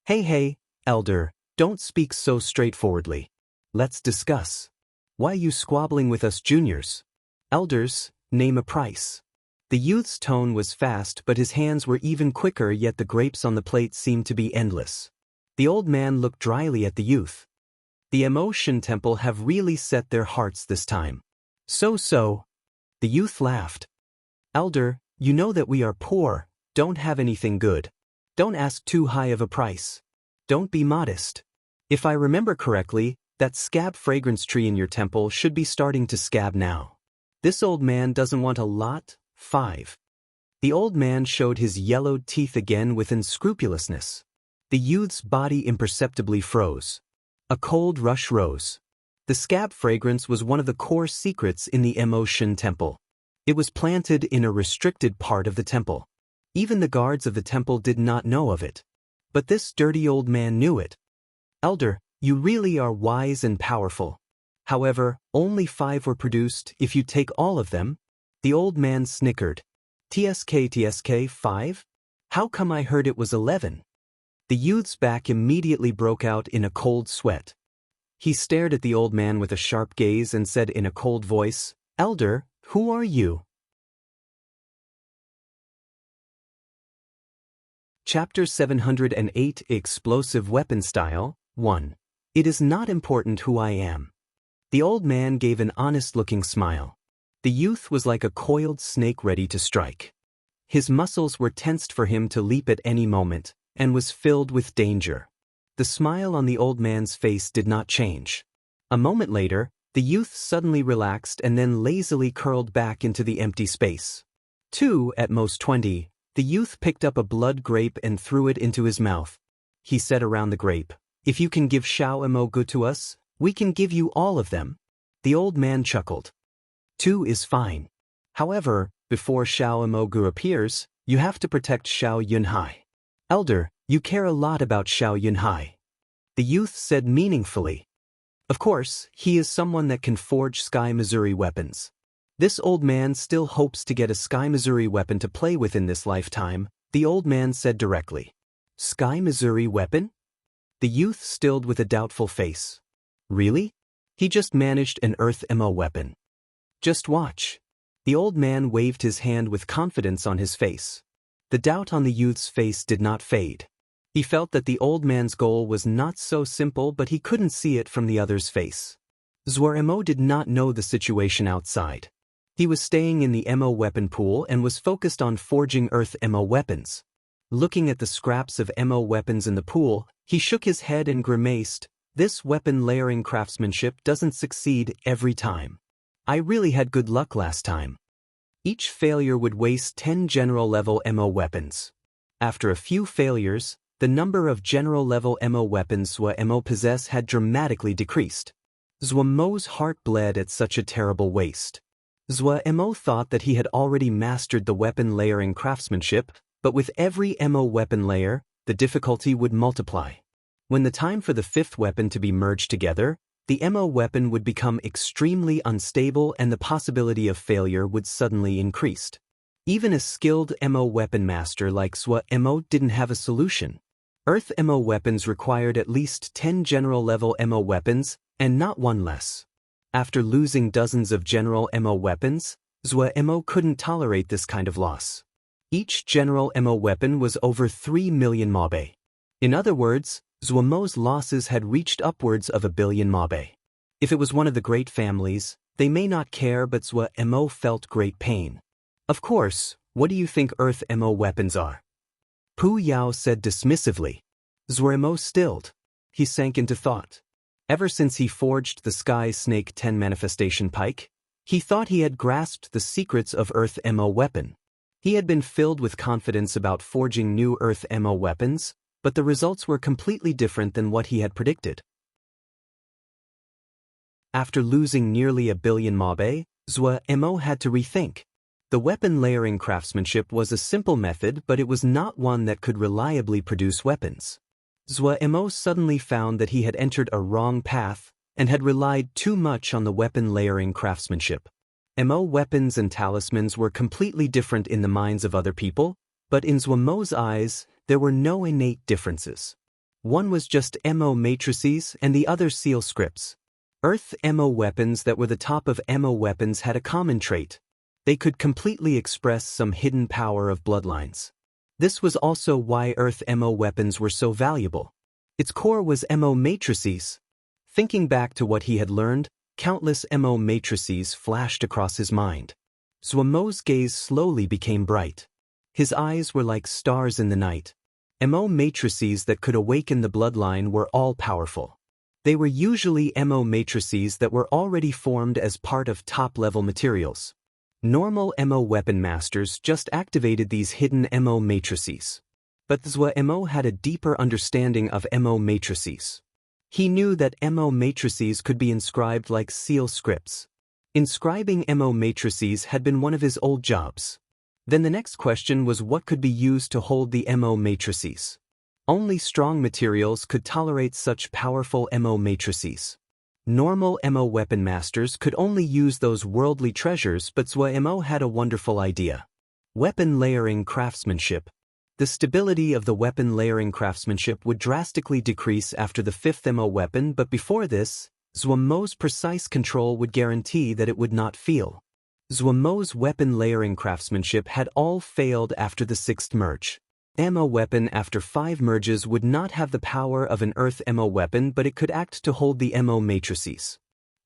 Hey, Elder, don't speak so straightforwardly. Let's discuss. Why are you squabbling with us juniors? Elders, name a price. The youth's tone was fast but his hands were even quicker, yet the grapes on the plate seemed to be endless. The old man looked dryly at the youth. The Emotion Temple have really set their hearts this time. So. The youth laughed. Elder, you know that we are poor, don't have anything good. Don't ask too high of a price. Don't be modest. If I remember correctly, that scab fragrance tree in your temple should be starting to scab now. This old man doesn't want a lot. 5. The old man showed his yellowed teeth again with unscrupulousness. The youth's body imperceptibly froze. A cold rush rose. The scab fragrance was one of the core secrets in the Emotion Temple. It was planted in a restricted part of the temple. Even the guards of the temple did not know of it. But this dirty old man knew it. Elder, you really are wise and powerful. However, only 5 were produced if you take all of them. The old man snickered. TSK 5? How come I heard it was 11? The youth's back immediately broke out in a cold sweat. He stared at the old man with a sharp gaze and said in a cold voice, Elder, who are you? Chapter 708 Explosive Weapon Style 1. It is not important who I am. The old man gave an honest-looking smile. The youth was like a coiled snake ready to strike. His muscles were tensed for him to leap at any moment, and was filled with danger. The smile on the old man's face did not change. A moment later, The youth suddenly relaxed and then lazily curled back into the empty space. 2, at most 20, the youth picked up a blood grape and threw it into his mouth. He said around the grape, "If you can give Xiao Emogu to us, we can give you all of them." The old man chuckled. 2 is fine. However, before Xiao Emogu appears, you have to protect Xiao Yunhai. Elder, you care a lot about Xiao Yunhai. The youth said meaningfully. Of course, he is someone that can forge Sky Missouri weapons. This old man still hopes to get a Sky Missouri weapon to play with in this lifetime, the old man said directly. Sky Missouri weapon? The youth stilled with a doubtful face. Really? He just managed an Earth MO weapon. Just watch. The old man waved his hand with confidence on his face. The doubt on the youth's face did not fade. He felt that the old man's goal was not so simple, but he couldn't see it from the other's face. Zhuo did not know the situation outside. He was staying in the MO weapon pool and was focused on forging Earth MO weapons. Looking at the scraps of MO weapons in the pool, he shook his head and grimaced. This weapon layering craftsmanship doesn't succeed every time. I really had good luck last time. Each failure would waste 10 general-level MO weapons. After a few failures, the number of general-level MO weapons Zhuo possess had dramatically decreased. Zhuo's heart bled at such a terrible waste. Zhuo thought that he had already mastered the weapon layering craftsmanship, but with every MO weapon layer, the difficulty would multiply. When the time for the 5th weapon to be merged together, the MO weapon would become extremely unstable and the possibility of failure would suddenly increase. Even a skilled MO weapon master like Zhuo didn't have a solution. Earth MO weapons required at least 10 general-level MO weapons, and not one less. After losing dozens of general MO weapons, Zhuo couldn't tolerate this kind of loss. Each general MO weapon was over 3 million mabe. In other words, Zhuo's losses had reached upwards of 1 billion mabe. If it was one of the great families, they may not care, but Zhuo felt great pain. Of course, what do you think Earth MO weapons are? Pu Yao said dismissively. Zhuo stilled. He sank into thought. Ever since he forged the Sky Snake 10 manifestation pike, he thought he had grasped the secrets of Earth MO weapon. He had been filled with confidence about forging new Earth MO weapons, but the results were completely different than what he had predicted. After losing nearly 1 billion mabe, Zhuo had to rethink. The weapon layering craftsmanship was a simple method, but it was not one that could reliably produce weapons. Zhuo suddenly found that he had entered a wrong path and had relied too much on the weapon layering craftsmanship. MO weapons and talismans were completely different in the minds of other people, but in Zhuo's eyes, there were no innate differences. One was just MO matrices and the other seal scripts. Earth MO weapons that were the top of MO weapons had a common trait. They could completely express some hidden power of bloodlines. This was also why Earth MO weapons were so valuable. Its core was MO matrices. Thinking back to what he had learned, countless MO matrices flashed across his mind. Zhuo's gaze slowly became bright. His eyes were like stars in the night. MO matrices that could awaken the bloodline were all-powerful. They were usually MO matrices that were already formed as part of top-level materials. Normal MO weapon masters just activated these hidden MO matrices. But Zhuo had a deeper understanding of MO matrices. He knew that MO matrices could be inscribed like seal scripts. Inscribing MO matrices had been one of his old jobs. Then the next question was what could be used to hold the MO matrices. Only strong materials could tolerate such powerful MO matrices. Normal MO weapon masters could only use those worldly treasures, but Zhuo had a wonderful idea. Weapon layering craftsmanship. The stability of the weapon layering craftsmanship would drastically decrease after the 5th MO weapon, but before this, Zhuo's precise control would guarantee that it would not feel. Zhuo's weapon layering craftsmanship had all failed after the 6th merge. MO weapon after 5 merges would not have the power of an Earth MO weapon, but it could act to hold the MO matrices.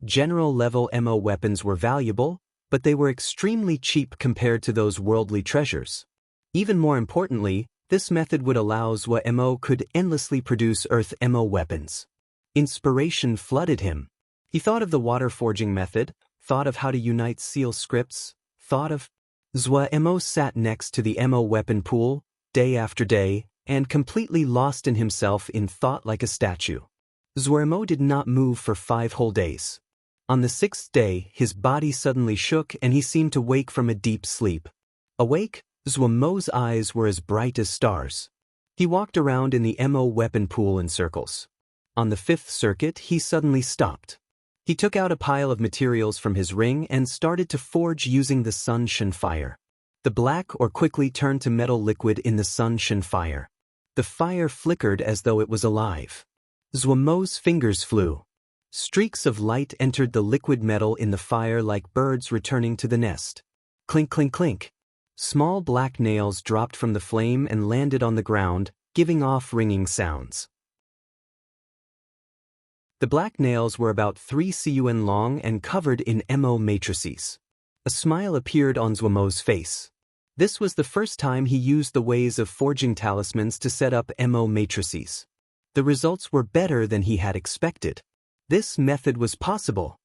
General-level MO weapons were valuable, but they were extremely cheap compared to those worldly treasures. Even more importantly, this method would allow Zhuo could endlessly produce Earth MO weapons. Inspiration flooded him. He thought of the water forging method, thought of how to unite seal scripts, thought of... Zwa-Mo sat next to the Mo weapon pool, day after day, and completely lost in himself in thought like a statue. Zwa-Mo did not move for 5 whole days. On the 6th day, his body suddenly shook and he seemed to wake from a deep sleep. Awake, Zwa-Mo's eyes were as bright as stars. He walked around in the Mo weapon pool in circles. On the 5th circuit, he suddenly stopped. He took out a pile of materials from his ring and started to forge using the Sun Shen fire. The black ore quickly turned to metal liquid in the Sun Shen fire. The fire flickered as though it was alive. Zwa-Mo's fingers flew. Streaks of light entered the liquid metal in the fire like birds returning to the nest. Clink, clink, clink. Small black nails dropped from the flame and landed on the ground, giving off ringing sounds. The black nails were about 3 cun long and covered in Mo matrices. A smile appeared on Zwa-Mo's face. This was the first time he used the ways of forging talismans to set up Mo matrices. The results were better than he had expected. This method was possible.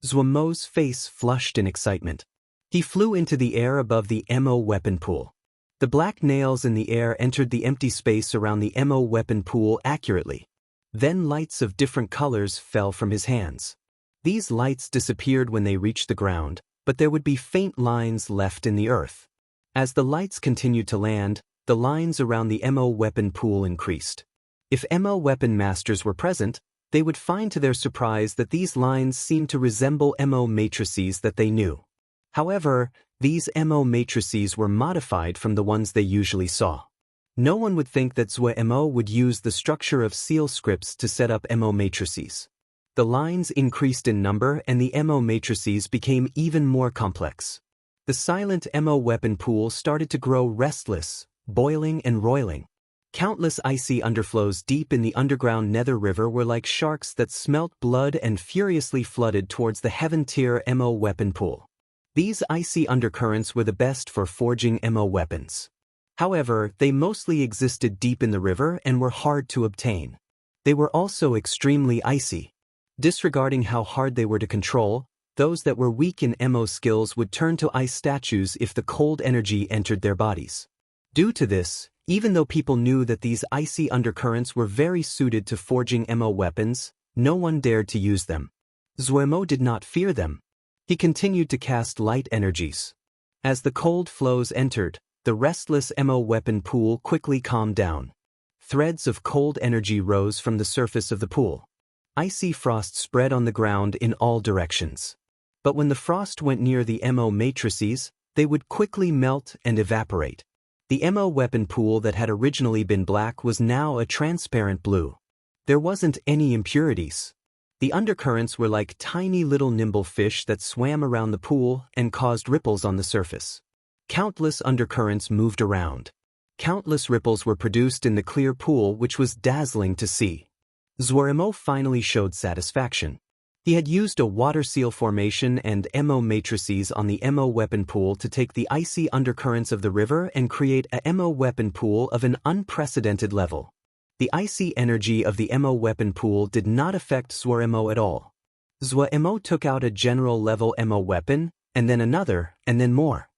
Zwa-Mo's face flushed in excitement. He flew into the air above the Mo weapon pool. The black nails in the air entered the empty space around the Mo weapon pool accurately. Then lights of different colors fell from his hands. These lights disappeared when they reached the ground, but there would be faint lines left in the earth. As the lights continued to land, the lines around the Mo weapon pool increased. If Mo weapon masters were present, they would find to their surprise that these lines seemed to resemble Mo matrices that they knew. However, these Mo matrices were modified from the ones they usually saw. No one would think that Zwa-Mo would use the structure of seal scripts to set up Mo matrices. The lines increased in number and the Mo matrices became even more complex. The silent Mo weapon pool started to grow restless, boiling and roiling. Countless icy underflows deep in the underground Nether River were like sharks that smelt blood and furiously flooded towards the heaven-tier Mo weapon pool. These icy undercurrents were the best for forging Mo weapons. However, they mostly existed deep in the river and were hard to obtain. They were also extremely icy. Disregarding how hard they were to control, those that were weak in Mo skills would turn to ice statues if the cold energy entered their bodies. Due to this, even though people knew that these icy undercurrents were very suited to forging Mo weapons, no one dared to use them. Zwa-Mo did not fear them. He continued to cast light energies. As the cold flows entered, the restless Mo weapon pool quickly calmed down. Threads of cold energy rose from the surface of the pool. Icy frost spread on the ground in all directions. But when the frost went near the Mo matrices, they would quickly melt and evaporate. The Mo weapon pool that had originally been black was now a transparent blue. There wasn't any impurities. The undercurrents were like tiny little nimble fish that swam around the pool and caused ripples on the surface. Countless undercurrents moved around. Countless ripples were produced in the clear pool, which was dazzling to see. Zwa-Mo finally showed satisfaction. He had used a water seal formation and Mo matrices on the Mo weapon pool to take the icy undercurrents of the river and create a Mo weapon pool of an unprecedented level. The icy energy of the Mo weapon pool did not affect Zwa-Mo at all. Zwa-Mo took out a general level Mo weapon, and then another, and then more.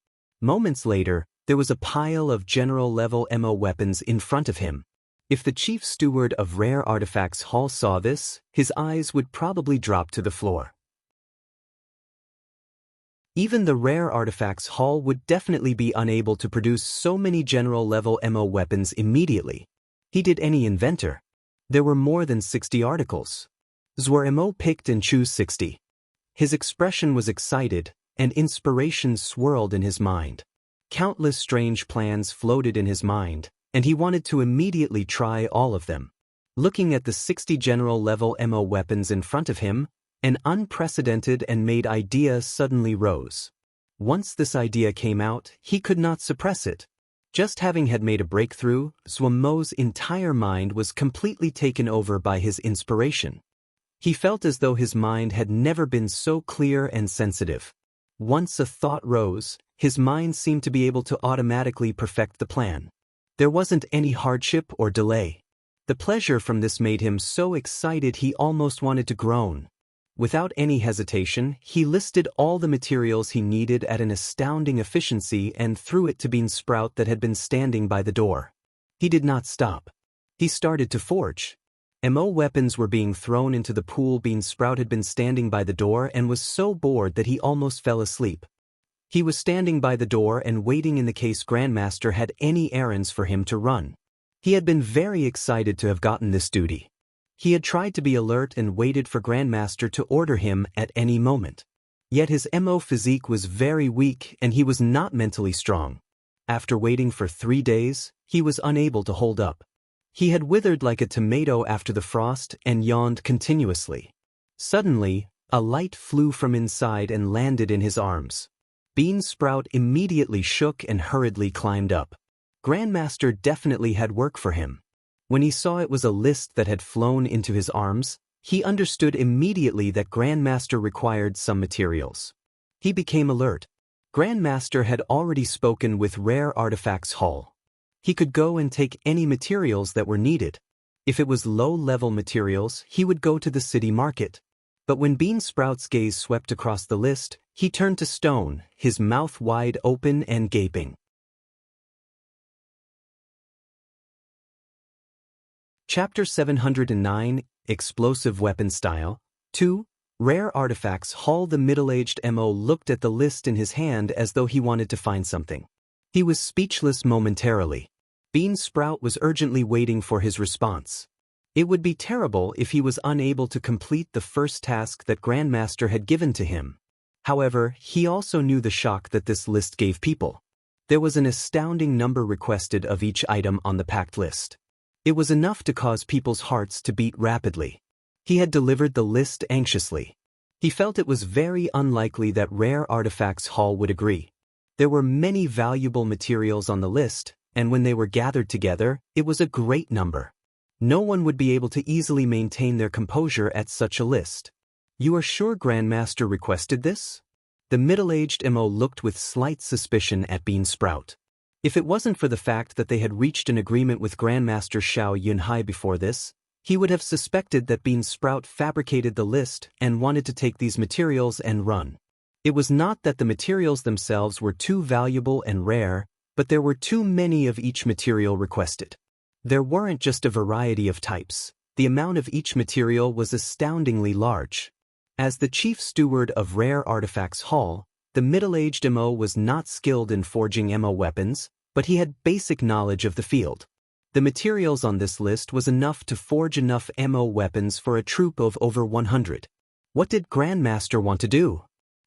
Moments later, there was a pile of general-level Mo weapons in front of him. If the chief steward of Rare Artifacts Hall saw this, his eyes would probably drop to the floor. Even the Rare Artifacts Hall would definitely be unable to produce so many general-level Mo weapons immediately. He did any inventor. There were more than 60 articles. Zwa-Mo picked and chose 60. His expression was excited, and inspiration swirled in his mind. Countless strange plans floated in his mind, and he wanted to immediately try all of them. Looking at the 60 general-level Mo weapons in front of him, an unprecedented and made idea suddenly rose. Once this idea came out, he could not suppress it. Just having had made a breakthrough, Zwa-Mo's entire mind was completely taken over by his inspiration. He felt as though his mind had never been so clear and sensitive. Once a thought rose, his mind seemed to be able to automatically perfect the plan. There wasn't any hardship or delay. The pleasure from this made him so excited he almost wanted to groan. Without any hesitation, he listed all the materials he needed at an astounding efficiency and threw it to Bean Sprout that had been standing by the door. He did not stop. He started to forge. MO weapons were being thrown into the pool. Bean Sprout had been standing by the door and was so bored that he almost fell asleep. He was standing by the door and waiting in the case Grandmaster had any errands for him to run. He had been very excited to have gotten this duty. He had tried to be alert and waited for Grandmaster to order him at any moment. Yet his MO physique was very weak and he was not mentally strong. After waiting for 3 days, he was unable to hold up. He had withered like a tomato after the frost and yawned continuously. Suddenly, a light flew from inside and landed in his arms. Bean Sprout immediately shook and hurriedly climbed up. Grandmaster definitely had work for him. When he saw it was a list that had flown into his arms, he understood immediately that Grandmaster required some materials. He became alert. Grandmaster had already spoken with Rare Artifacts Hall. He could go and take any materials that were needed. If it was low-level materials, he would go to the city market. But when Bean Sprout's gaze swept across the list, he turned to stone, his mouth wide open and gaping. Chapter 709, Explosive Weapon Style. 2. Rare Artifacts Hall. The middle-aged MO looked at the list in his hand as though he wanted to find something. He was speechless momentarily. Bean Sprout was urgently waiting for his response. It would be terrible if he was unable to complete the first task that Grandmaster had given to him. However, he also knew the shock that this list gave people. There was an astounding number requested of each item on the packed list. It was enough to cause people's hearts to beat rapidly. He had delivered the list anxiously. He felt it was very unlikely that Rare Artifacts Hall would agree. There were many valuable materials on the list, and when they were gathered together, it was a great number. No one would be able to easily maintain their composure at such a list. "You are sure Grandmaster requested this?" The middle-aged MO looked with slight suspicion at Bean Sprout. If it wasn't for the fact that they had reached an agreement with Grandmaster Xiao Yunhai before this, he would have suspected that Bean Sprout fabricated the list and wanted to take these materials and run. It was not that the materials themselves were too valuable and rare, but there were too many of each material requested. There weren't just a variety of types. The amount of each material was astoundingly large. As the chief steward of Rare Artifacts Hall, the middle-aged MO was not skilled in forging MO weapons, but he had basic knowledge of the field. The materials on this list was enough to forge enough MO weapons for a troop of over 100. What did Grandmaster want to do?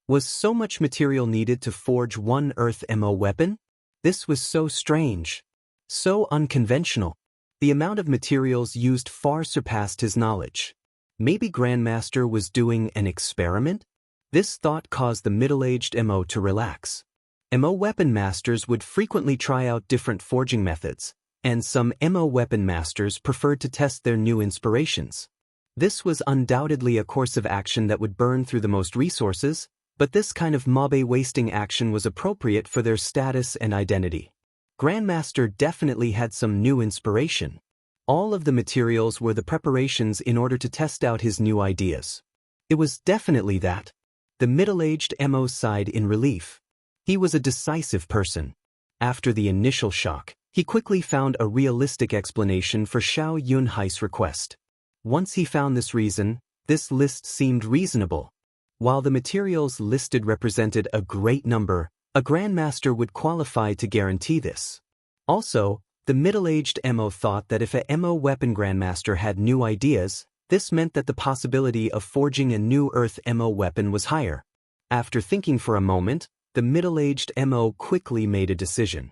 Was so much material needed to forge one Earth MO weapon? This was so strange. So unconventional. The amount of materials used far surpassed his knowledge. Maybe Grandmaster was doing an experiment? This thought caused the middle-aged MO to relax. MO weapon masters would frequently try out different forging methods, and some MO weapon masters preferred to test their new inspirations. This was undoubtedly a course of action that would burn through the most resources, but this kind of mobe-wasting action was appropriate for their status and identity. Grandmaster definitely had some new inspiration. All of the materials were the preparations in order to test out his new ideas. It was definitely that. The middle-aged MO sighed in relief. He was a decisive person. After the initial shock, he quickly found a realistic explanation for Xiao Yunhai's request. Once he found this reason, this list seemed reasonable. While the materials listed represented a great number, a Grandmaster would qualify to guarantee this. Also, the middle-aged MO thought that if a MO weapon Grandmaster had new ideas, this meant that the possibility of forging a new Earth MO weapon was higher. After thinking for a moment, the middle-aged MO quickly made a decision.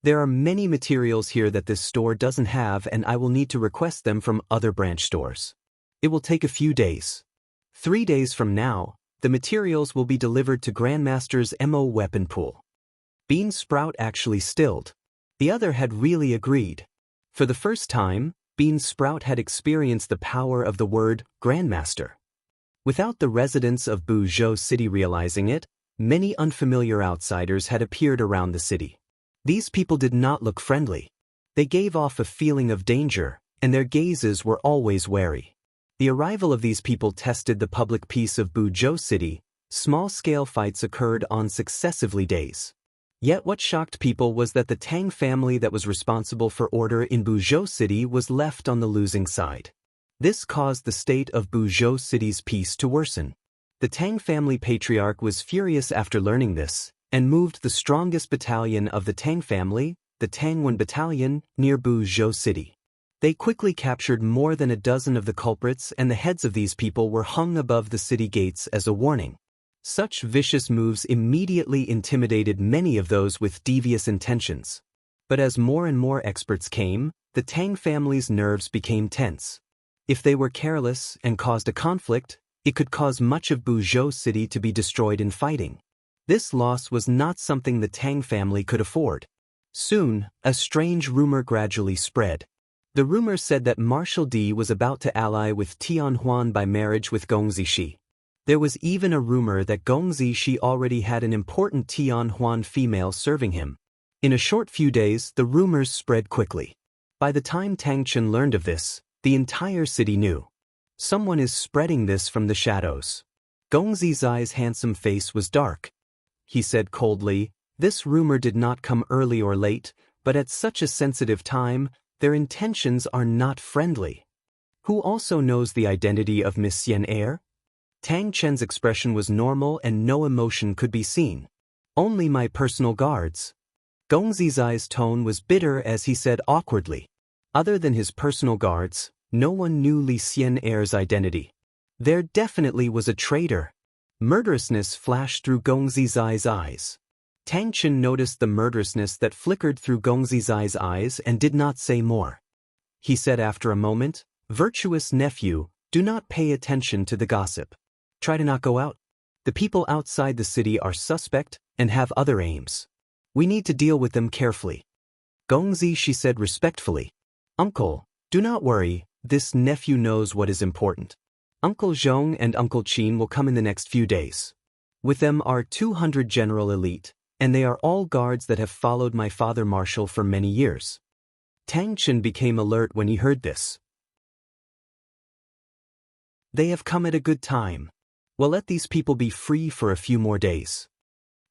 There are many materials here that this store doesn't have, and I will need to request them from other branch stores. It will take a few days. 3 days from now, the materials will be delivered to Grandmaster's MO weapon pool. Bean Sprout actually stilled. The other had really agreed. For the first time, Bean Sprout had experienced the power of the word Grandmaster. Without the residents of Buzhou City realizing it, many unfamiliar outsiders had appeared around the city. These people did not look friendly. They gave off a feeling of danger, and their gazes were always wary. The arrival of these people tested the public peace of Buzhou City. Small-scale fights occurred on successively days. Yet what shocked people was that the Tang family that was responsible for order in Buzhou City was left on the losing side. This caused the state of Buzhou City's peace to worsen. The Tang family patriarch was furious after learning this, and moved the strongest battalion of the Tang family, the Tangwan Battalion, near Buzhou City. They quickly captured more than a dozen of the culprits, and the heads of these people were hung above the city gates as a warning. Such vicious moves immediately intimidated many of those with devious intentions. But as more and more experts came, the Tang family's nerves became tense. If they were careless and caused a conflict, it could cause much of Buzhou City to be destroyed in fighting. This loss was not something the Tang family could afford. Soon, a strange rumor gradually spread. The rumor said that Marshal Di was about to ally with Tianhuan by marriage with Gong Zishi. There was even a rumor that Gong Zishi already had an important Tianhuan female serving him. In a short few days, the rumors spread quickly. By the time Tang Chen learned of this, the entire city knew. Someone is spreading this from the shadows. Gong Zizai's handsome face was dark. He said coldly, "This rumor did not come early or late, but at such a sensitive time, their intentions are not friendly. Who also knows the identity of Miss Xian Er?" Tang Chen's expression was normal and no emotion could be seen. "Only my personal guards." Gong Zizai's tone was bitter as he said awkwardly. Other than his personal guards, no one knew Li Xian Er's identity. There definitely was a traitor. Murderousness flashed through Gong Zizai's eyes. Tang Chen noticed the murderousness that flickered through Gong Zizai's eyes and did not say more. He said after a moment, "Virtuous nephew, do not pay attention to the gossip. Try to not go out. The people outside the city are suspect and have other aims. We need to deal with them carefully." Gong Zishi said respectfully, "Uncle, do not worry, this nephew knows what is important. Uncle Zhong and Uncle Qin will come in the next few days. With them are 200 general elite, and they are all guards that have followed my father Marshal for many years." Tang Chen became alert when he heard this. "They have come at a good time. Well, let these people be free for a few more days."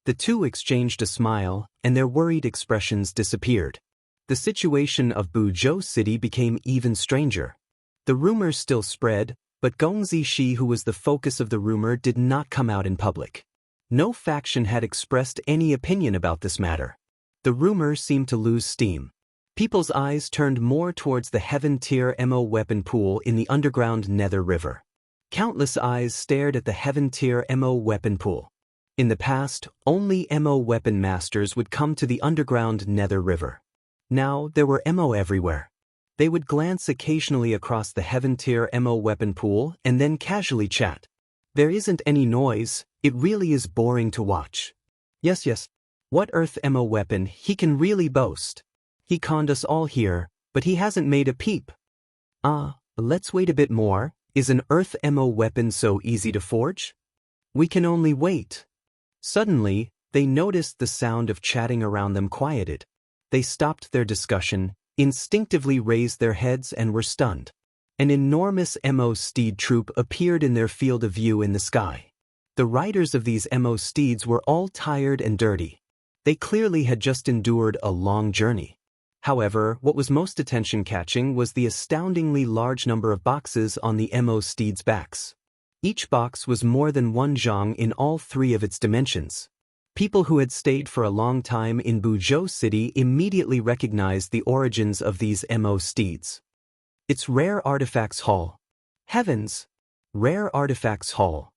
The two exchanged a smile, and their worried expressions disappeared. The situation of Buzhou City became even stranger. The rumors still spread, but Gong Zishi, who was the focus of the rumor, did not come out in public. No faction had expressed any opinion about this matter. The rumor seemed to lose steam. People's eyes turned more towards the Heaven Tier MO weapon pool in the underground Nether River. Countless eyes stared at the Heaven Tier MO weapon pool. In the past, only MO weapon masters would come to the underground Nether River. Now, there were MO everywhere. They would glance occasionally across the Heaven Tier MO weapon pool and then casually chat. "There isn't any noise, it really is boring to watch. Yes, what Earth MO weapon he can really boast. He conned us all here, but he hasn't made a peep. Let's wait a bit more. Is an Earth MO weapon so easy to forge? We can only wait." Suddenly, they noticed the sound of chatting around them quieted. They stopped their discussion, instinctively raised their heads and were stunned. An enormous MO steed troop appeared in their field of view in the sky. The riders of these MO steeds were all tired and dirty. They clearly had just endured a long journey. However, what was most attention-catching was the astoundingly large number of boxes on the MO steeds' backs. Each box was more than one zhang in all three of its dimensions. People who had stayed for a long time in Buzhou City immediately recognized the origins of these MO steeds. "It's Rare Artifacts Hall." "Heavens! Rare Artifacts Hall."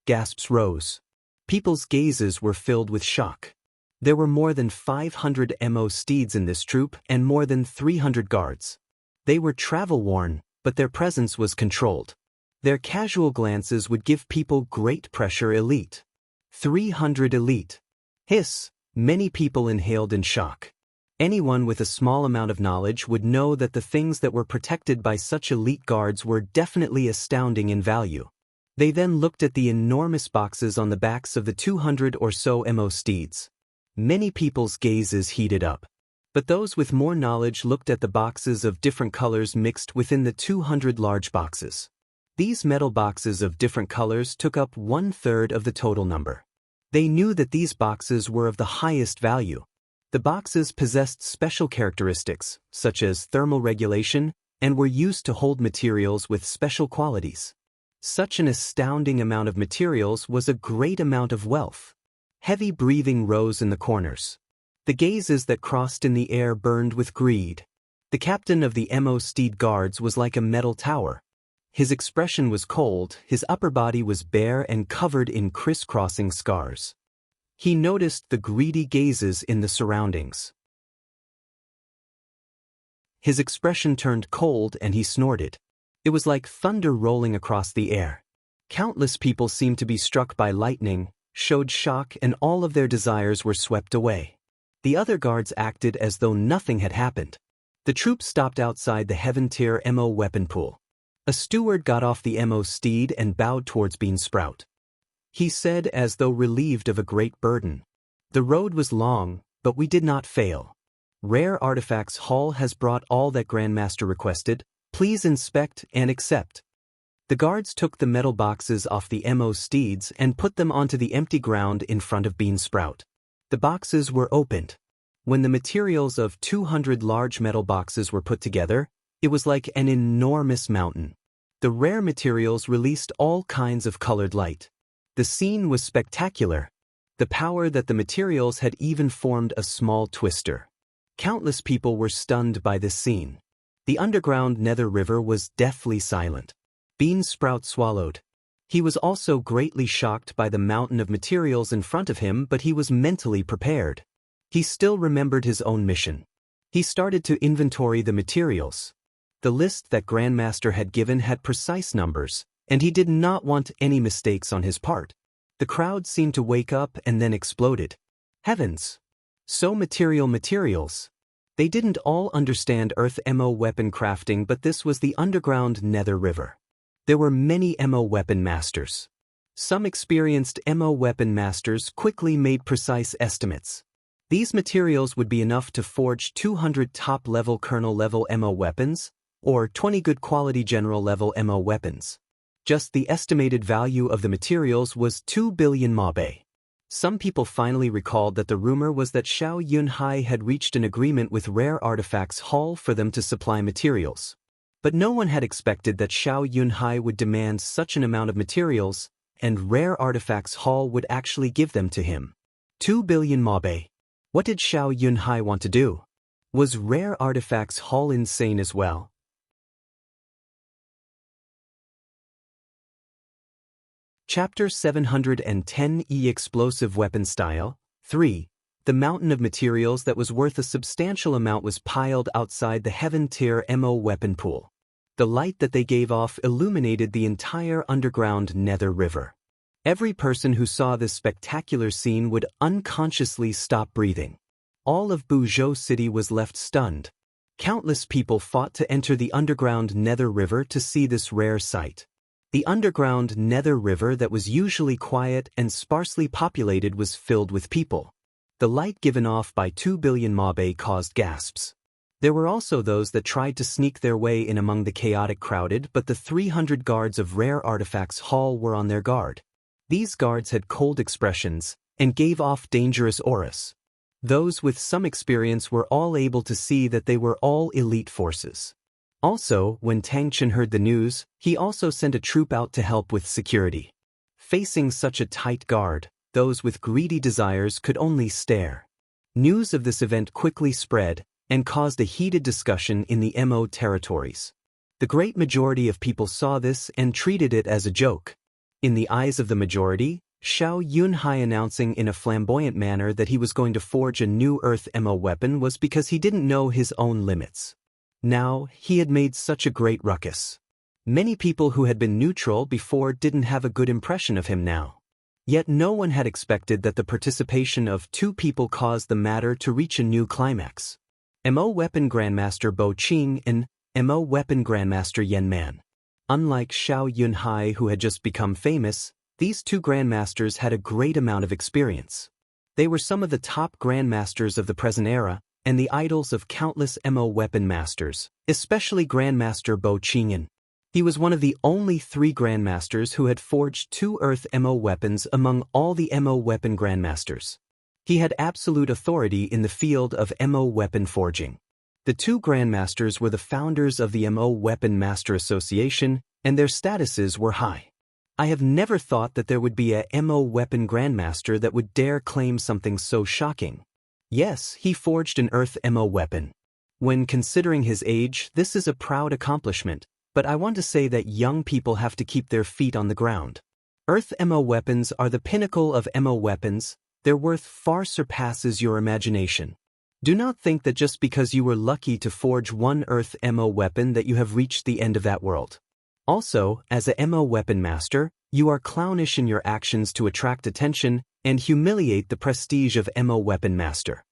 Gasps rose. People's gazes were filled with shock. There were more than 500 MO steeds in this troop and more than 300 guards. They were travel-worn, but their presence was controlled. Their casual glances would give people great pressure. Elite. 300 elite. Hiss! Many people inhaled in shock. Anyone with a small amount of knowledge would know that the things that were protected by such elite guards were definitely astounding in value. They then looked at the enormous boxes on the backs of the 200 or so MO steeds. Many people's gazes heated up. But those with more knowledge looked at the boxes of different colors mixed within the 200 large boxes. These metal boxes of different colors took up 1/3 of the total number. They knew that these boxes were of the highest value. The boxes possessed special characteristics, such as thermal regulation, and were used to hold materials with special qualities. Such an astounding amount of materials was a great amount of wealth. Heavy breathing rose in the corners. The gazes that crossed in the air burned with greed. The captain of the Mo Steed Guards was like a metal tower. His expression was cold, his upper body was bare and covered in crisscrossing scars. He noticed the greedy gazes in the surroundings. His expression turned cold and he snorted. It was like thunder rolling across the air. Countless people seemed to be struck by lightning, showed shock, and all of their desires were swept away. The other guards acted as though nothing had happened. The troops stopped outside the Heaven Tier Mo weapon pool. A steward got off the Mo steed and bowed towards Beansprout. He said as though relieved of a great burden. The road was long, but we did not fail. Rare Artifacts Hall has brought all that Grandmaster requested. Please inspect and accept. The guards took the metal boxes off the Mo steeds and put them onto the empty ground in front of Beansprout. The boxes were opened. When the materials of 200 large metal boxes were put together, it was like an enormous mountain. The rare materials released all kinds of colored light. The scene was spectacular. The power that the materials had even formed a small twister. Countless people were stunned by this scene. The underground Nether River was deathly silent. Beansprout swallowed. He was also greatly shocked by the mountain of materials in front of him, but he was mentally prepared. He still remembered his own mission. He started to inventory the materials. The list that Grandmaster had given had precise numbers, and he did not want any mistakes on his part. The crowd seemed to wake up and then exploded. Heavens! So materials. They didn't all understand Earth Mo weapon crafting, but this was the underground Nether River. There were many Mo weapon masters. Some experienced Mo weapon masters quickly made precise estimates. These materials would be enough to forge 200 top-level kernel-level Mo weapons, or 20 good quality general-level Mo weapons. Just the estimated value of the materials was 2 billion mabe. Some people finally recalled that the rumor was that Xiao Yunhai had reached an agreement with Rare Artifacts Hall for them to supply materials. But no one had expected that Xiao Yunhai would demand such an amount of materials, and Rare Artifacts Hall would actually give them to him. 2 billion mabe. What did Xiao Yunhai want to do? Was Rare Artifacts Hall insane as well? Chapter 710 Explosive Weapon Style 3. The mountain of materials that was worth a substantial amount was piled outside the Heaven Tier Mo weapon pool. The light that they gave off illuminated the entire underground Nether River. Every person who saw this spectacular scene would unconsciously stop breathing. All of Buzhou City was left stunned. Countless people fought to enter the underground Nether River to see this rare sight. The underground Nether River that was usually quiet and sparsely populated was filled with people. The light given off by 2 billion mabe caused gasps. There were also those that tried to sneak their way in among the chaotic crowded, but the 300 guards of Rare Artifacts Hall were on their guard. These guards had cold expressions and gave off dangerous auras. Those with some experience were all able to see that they were all elite forces. Also, when Tang Chen heard the news, he also sent a troop out to help with security. Facing such a tight guard, those with greedy desires could only stare. News of this event quickly spread and caused a heated discussion in the Mo territories. The great majority of people saw this and treated it as a joke. In the eyes of the majority, Xiao Yunhai announcing in a flamboyant manner that he was going to forge a new Earth Mo weapon was because he didn't know his own limits. Now, he had made such a great ruckus. Many people who had been neutral before didn't have a good impression of him now. Yet no one had expected that the participation of two people caused the matter to reach a new climax. Mo Weapon Grandmaster Bo Qing and Mo Weapon Grandmaster Yan Man. Unlike Xiao Yunhai, who had just become famous, these two grandmasters had a great amount of experience. They were some of the top grandmasters of the present era, and the idols of countless Mo weapon masters, especially Grandmaster Bo Qing. He was one of the only 3 grandmasters who had forged 2 Earth MO weapons among all the MO weapon grandmasters. He had absolute authority in the field of MO weapon forging. The 2 grandmasters were the founders of the MO Weapon Master Association, and their statuses were high. I have never thought that there would be a MO weapon grandmaster that would dare claim something so shocking. Yes, he forged an Earth MO weapon. When considering his age, this is a proud accomplishment, but I want to say that young people have to keep their feet on the ground. Earth MO weapons are the pinnacle of MO weapons. Their worth far surpasses your imagination. Do not think that just because you were lucky to forge one Earth MO weapon that you have reached the end of that world. Also, as a MO weapon master, you are clownish in your actions to attract attention and humiliate the prestige of MO weapon master.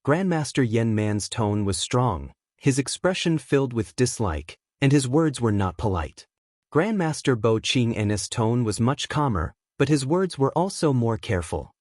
Grandmaster Yen Man's tone was strong, his expression filled with dislike, and his words were not polite. Grandmaster Bo Ching En's tone was much calmer, but his words were also more careful.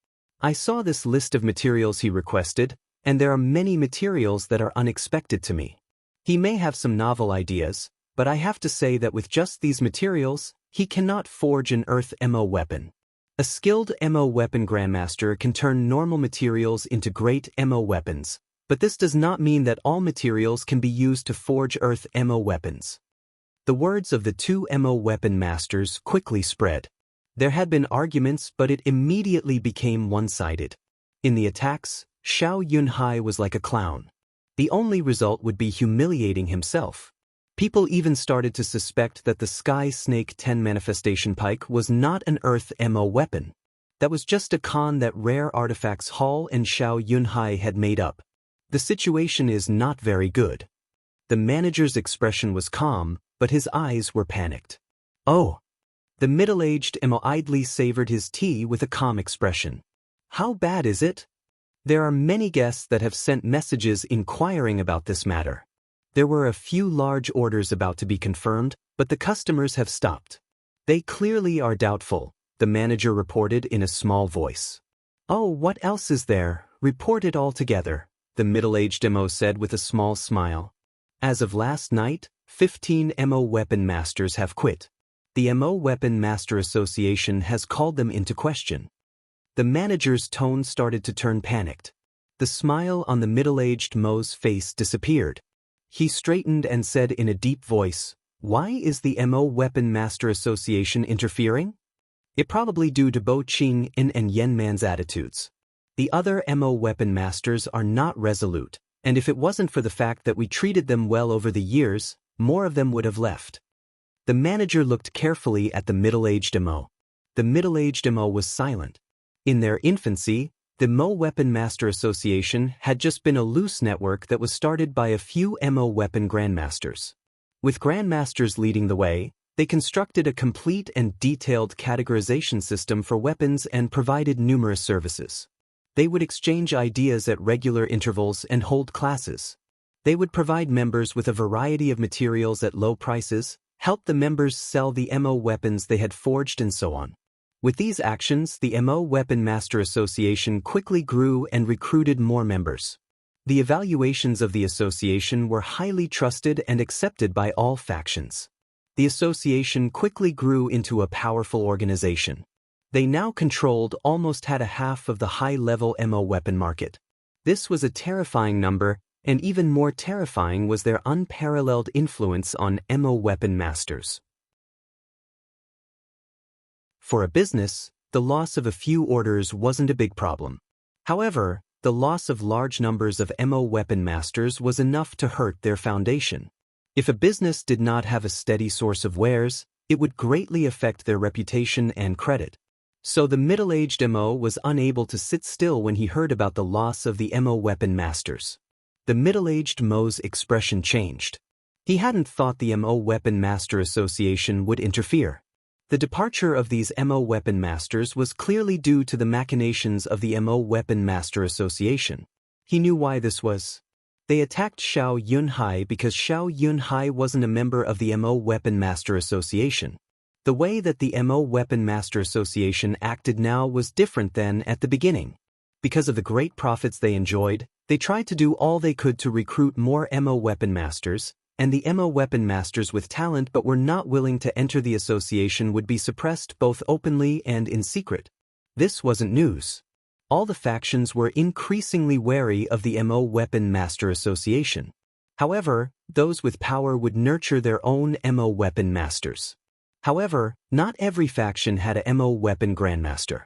I saw this list of materials he requested, and there are many materials that are unexpected to me. He may have some novel ideas, but I have to say that with just these materials, he cannot forge an Earth MO weapon. A skilled MO weapon grandmaster can turn normal materials into great MO weapons, but this does not mean that all materials can be used to forge Earth MO weapons. The words of the 2 MO weapon masters quickly spread. There had been arguments, but it immediately became one-sided. In the attacks, Xiao Yunhai was like a clown. The only result would be humiliating himself. People even started to suspect that the Sky Snake 10 manifestation pike was not an Earth MO weapon. That was just a con that Rare Artifacts Hall and Xiao Yunhai had made up. The situation is not very good. The manager's expression was calm, but his eyes were panicked. Oh! The middle-aged MO idly savored his tea with a calm expression. How bad is it? There are many guests that have sent messages inquiring about this matter. There were a few large orders about to be confirmed, but the customers have stopped. They clearly are doubtful, the manager reported in a small voice. Oh, what else is there? Report it all together, the middle-aged MO said with a small smile. As of last night, 15 MO weapon masters have quit. The MO Weapon Master Association has called them into question. The manager's tone started to turn panicked. The smile on the middle-aged MO's face disappeared. He straightened and said in a deep voice, "Why is the MO Weapon Master Association interfering?" It probably due to Bo Ching and Yen Man's attitudes. The other MO Weapon Masters are not resolute, and if it wasn't for the fact that we treated them well over the years, more of them would have left. The manager looked carefully at the middle-aged MO. The middle-aged MO was silent. In their infancy, the MO Weapon Master Association had just been a loose network that was started by a few MO weapon grandmasters. With grandmasters leading the way, they constructed a complete and detailed categorization system for weapons and provided numerous services. They would exchange ideas at regular intervals and hold classes. They would provide members with a variety of materials at low prices, help the members sell the MO weapons they had forged, and so on. With these actions, the MO Weapon Master Association quickly grew and recruited more members. The evaluations of the association were highly trusted and accepted by all factions. The association quickly grew into a powerful organization. They now controlled almost half of the high-level MO weapon market. This was a terrifying number, and even more terrifying was their unparalleled influence on MO weapon masters. For a business, the loss of a few orders wasn't a big problem. However, the loss of large numbers of MO weapon masters was enough to hurt their foundation. If a business did not have a steady source of wares, it would greatly affect their reputation and credit. So the middle-aged MO was unable to sit still when he heard about the loss of the MO weapon masters. The middle-aged MO's expression changed. He hadn't thought the MO Weapon Master Association would interfere. The departure of these MO weapon masters was clearly due to the machinations of the MO Weapon Master Association. He knew why this was. They attacked Xiao Yunhai because Xiao Yunhai wasn't a member of the MO Weapon Master Association. The way that the MO Weapon Master Association acted now was different than at the beginning. Because of the great profits they enjoyed, they tried to do all they could to recruit more MO weapon masters, and the MO weapon masters with talent but were not willing to enter the association would be suppressed both openly and in secret. This wasn't news. All the factions were increasingly wary of the MO Weapon Master Association. However, those with power would nurture their own MO Weapon Masters. However, not every faction had a MO Weapon Grandmaster.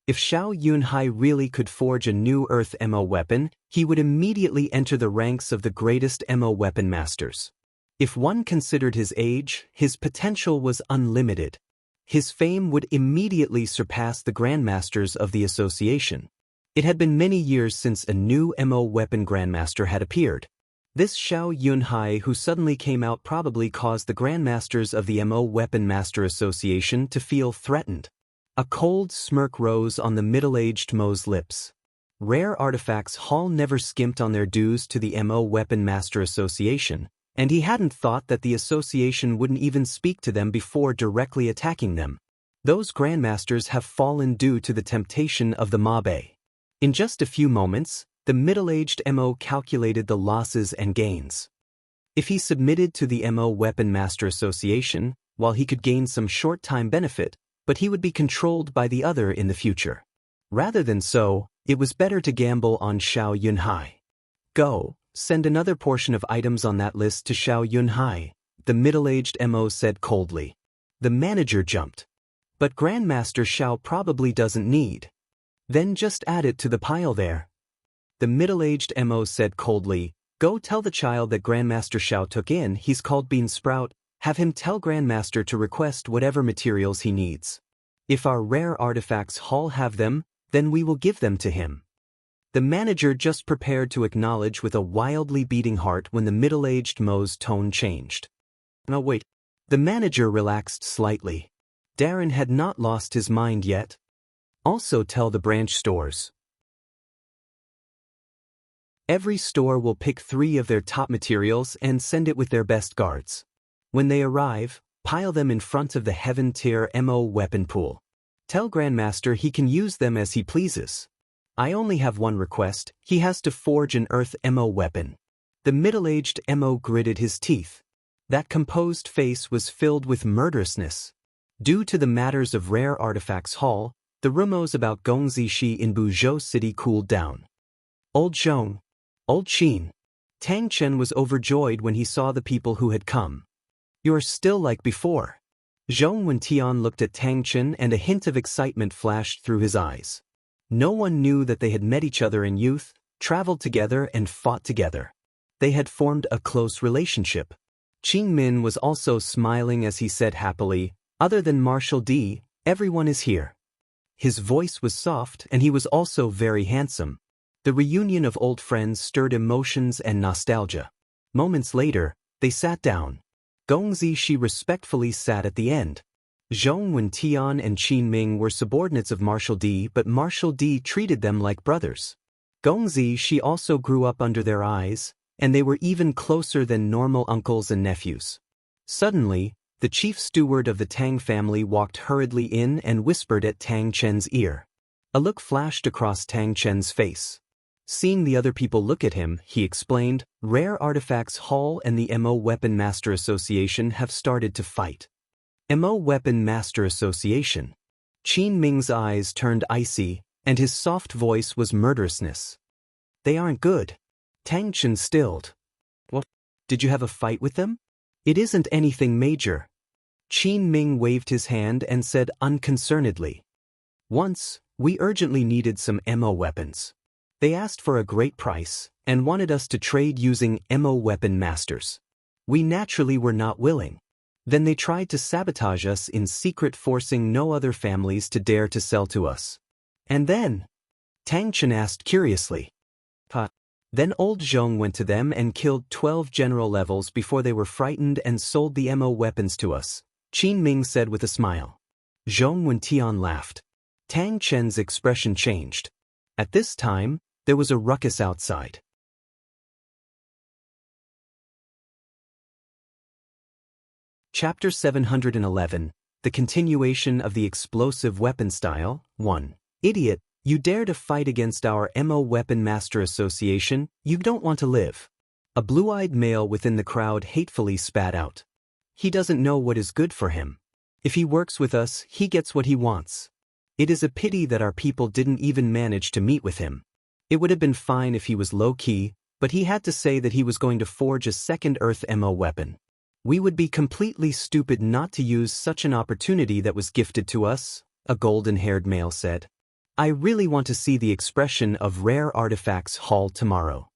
If Xiao Yunhai really could forge a new Earth MO weapon, he would immediately enter the ranks of the greatest MO Weapon Masters. If one considered his age, his potential was unlimited. His fame would immediately surpass the Grandmasters of the association. It had been many years since a new MO Weapon Grandmaster had appeared. This Xiao Yunhai who suddenly came out probably caused the Grandmasters of the MO Weapon Master Association to feel threatened. A cold smirk rose on the middle-aged Mo's lips. Rare Artifacts Hall never skimped on their dues to the MO Weapon Master Association, and he hadn't thought that the association wouldn't even speak to them before directly attacking them. Those Grandmasters have fallen due to the temptation of the Mabe. In just a few moments, the middle-aged MO calculated the losses and gains. If he submitted to the MO Weapon Master Association, while he could gain some short-time benefit, but he would be controlled by the other in the future. Rather than so, it was better to gamble on Xiao Yunhai. Go, send another portion of items on that list to Xiao Yunhai, the middle-aged MO said coldly. The manager jumped. But Grandmaster Xiao probably doesn't need. Then just add it to the pile there. The middle-aged MO said coldly, go tell the child that Grandmaster Xiao took in, he's called Bean Sprout, have him tell Grandmaster to request whatever materials he needs. If our Rare Artifacts Hall have them, then we will give them to him. The manager just prepared to acknowledge with a wildly beating heart when the middle-aged Mo's tone changed. No wait. The manager relaxed slightly. Darren had not lost his mind yet. Also tell the branch stores. Every store will pick 3 of their top materials and send it with their best guards. When they arrive, pile them in front of the Heaven Tier MO weapon pool. Tell Grandmaster he can use them as he pleases. I only have one request, he has to forge an Earth MO weapon. The middle-aged MO gritted his teeth. That composed face was filled with murderousness. Due to the matters of Rare Artifacts Hall, the rumors about Gong Zishi in Buzhou City cooled down. Old Zhong. Old Qin. Tang Chen was overjoyed when he saw the people who had come. You're still like before. Zhong Wentian looked at Tang Chen and a hint of excitement flashed through his eyes. No one knew that they had met each other in youth, traveled together and fought together. They had formed a close relationship. Qing Min was also smiling as he said happily, other than Marshal D, everyone is here. His voice was soft and he was also very handsome. The reunion of old friends stirred emotions and nostalgia. Moments later, they sat down. Gong Zishi respectfully sat at the end. Zhong Wentian and Qin Ming were subordinates of Marshal D, but Marshal D treated them like brothers. Gong Zishi also grew up under their eyes, and they were even closer than normal uncles and nephews. Suddenly, the chief steward of the Tang family walked hurriedly in and whispered at Tang Chen's ear. A look flashed across Tang Chen's face. Seeing the other people look at him, he explained, Rare Artifacts Hall and the MO Weapon Master Association have started to fight. MO Weapon Master Association. Qin Ming's eyes turned icy, and his soft voice was murderousness. They aren't good. Tang Chen stilled. What? Did you have a fight with them? It isn't anything major. Qin Ming waved his hand and said unconcernedly. Once, we urgently needed some MO weapons. They asked for a great price, and wanted us to trade using MO weapon masters. We naturally were not willing. Then they tried to sabotage us in secret, forcing no other families to dare to sell to us. And then? Tang Chen asked curiously. Then old Zhong went to them and killed 12 general levels before they were frightened and sold the MO weapons to us, Qin Ming said with a smile. Zhong Wentian laughed. Tang Chen's expression changed. At this time, there was a ruckus outside. Chapter 711, The Continuation of the Explosive Weapon Style, 1. Idiot, you dare to fight against our MO Weapon Master Association, you don't want to live. A blue-eyed male within the crowd hatefully spat out. He doesn't know what is good for him. If he works with us, he gets what he wants. It is a pity that our people didn't even manage to meet with him. It would have been fine if he was low-key, but he had to say that he was going to forge a second Earth MO weapon. We would be completely stupid not to use such an opportunity that was gifted to us, a golden-haired male said. I really want to see the expression of Rare Artifacts Hall tomorrow.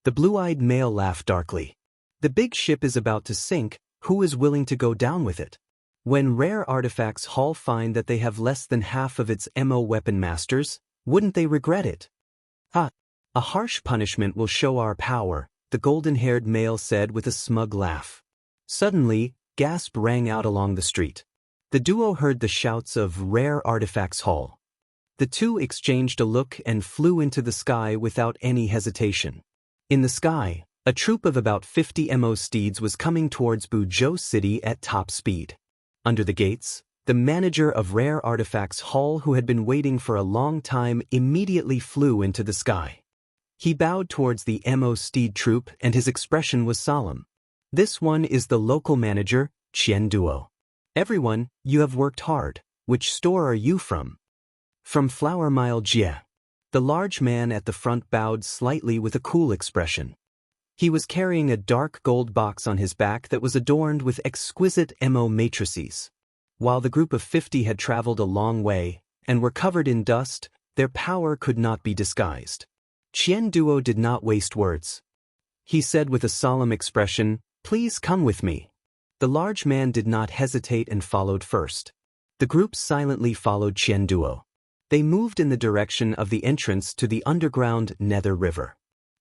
The blue-eyed male laughed darkly. The big ship is about to sink, who is willing to go down with it? When Rare Artifacts Hall find that they have less than half of its MO weapon masters, wouldn't they regret it? A harsh punishment will show our power, the golden-haired male said with a smug laugh. Suddenly, gasp rang out along the street. The duo heard the shouts of Rare Artifacts Hall. The two exchanged a look and flew into the sky without any hesitation. In the sky, a troop of about 50 MO steeds was coming towards Buzhou City at top speed. Under the gates, the manager of Rare Artifacts Hall, who had been waiting for a long time, immediately flew into the sky. He bowed towards the MO steed troop and his expression was solemn. This one is the local manager, Qian Duo. Everyone, you have worked hard. Which store are you from? From Flower Mile Jie. The large man at the front bowed slightly with a cool expression. He was carrying a dark gold box on his back that was adorned with exquisite MO matrices. While the group of 50 had traveled a long way and were covered in dust, their power could not be disguised. Qian Duo did not waste words. He said with a solemn expression, "Please come with me." The large man did not hesitate and followed first. The group silently followed Qian Duo. They moved in the direction of the entrance to the underground Nether River.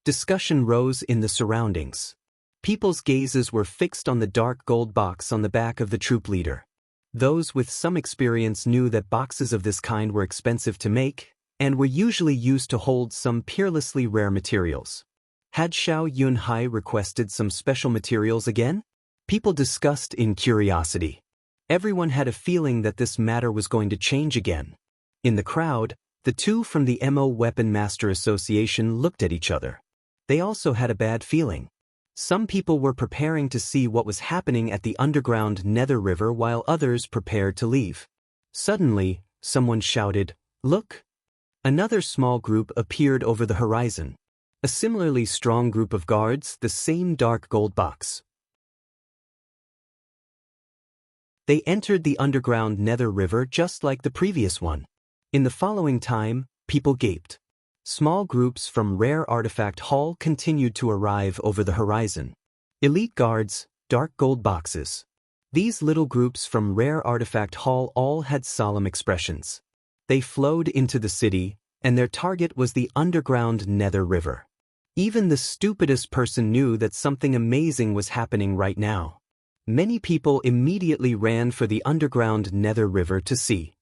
Discussion rose in the surroundings. People's gazes were fixed on the dark gold box on the back of the troop leader. Those with some experience knew that boxes of this kind were expensive to make, and were usually used to hold some peerlessly rare materials. Had Xiao Yunhai requested some special materials again? People discussed in curiosity. Everyone had a feeling that this matter was going to change again. In the crowd, the two from the MO Weapon Master Association looked at each other. They also had a bad feeling. Some people were preparing to see what was happening at the underground Nether River while others prepared to leave. Suddenly, someone shouted, "Look!" Another small group appeared over the horizon. A similarly strong group of guards, the same dark gold box. They entered the underground Nether River just like the previous one. In the following time, people gaped. Small groups from Rare Artifact Hall continued to arrive over the horizon. Elite guards, dark gold boxes. These little groups from Rare Artifact Hall all had solemn expressions. They flowed into the city, and their target was the underground Nether River. Even the stupidest person knew that something amazing was happening right now. Many people immediately ran for the underground Nether River to see.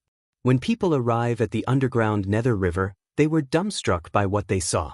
When people arrive at the underground Nether River, they were dumbstruck by what they saw.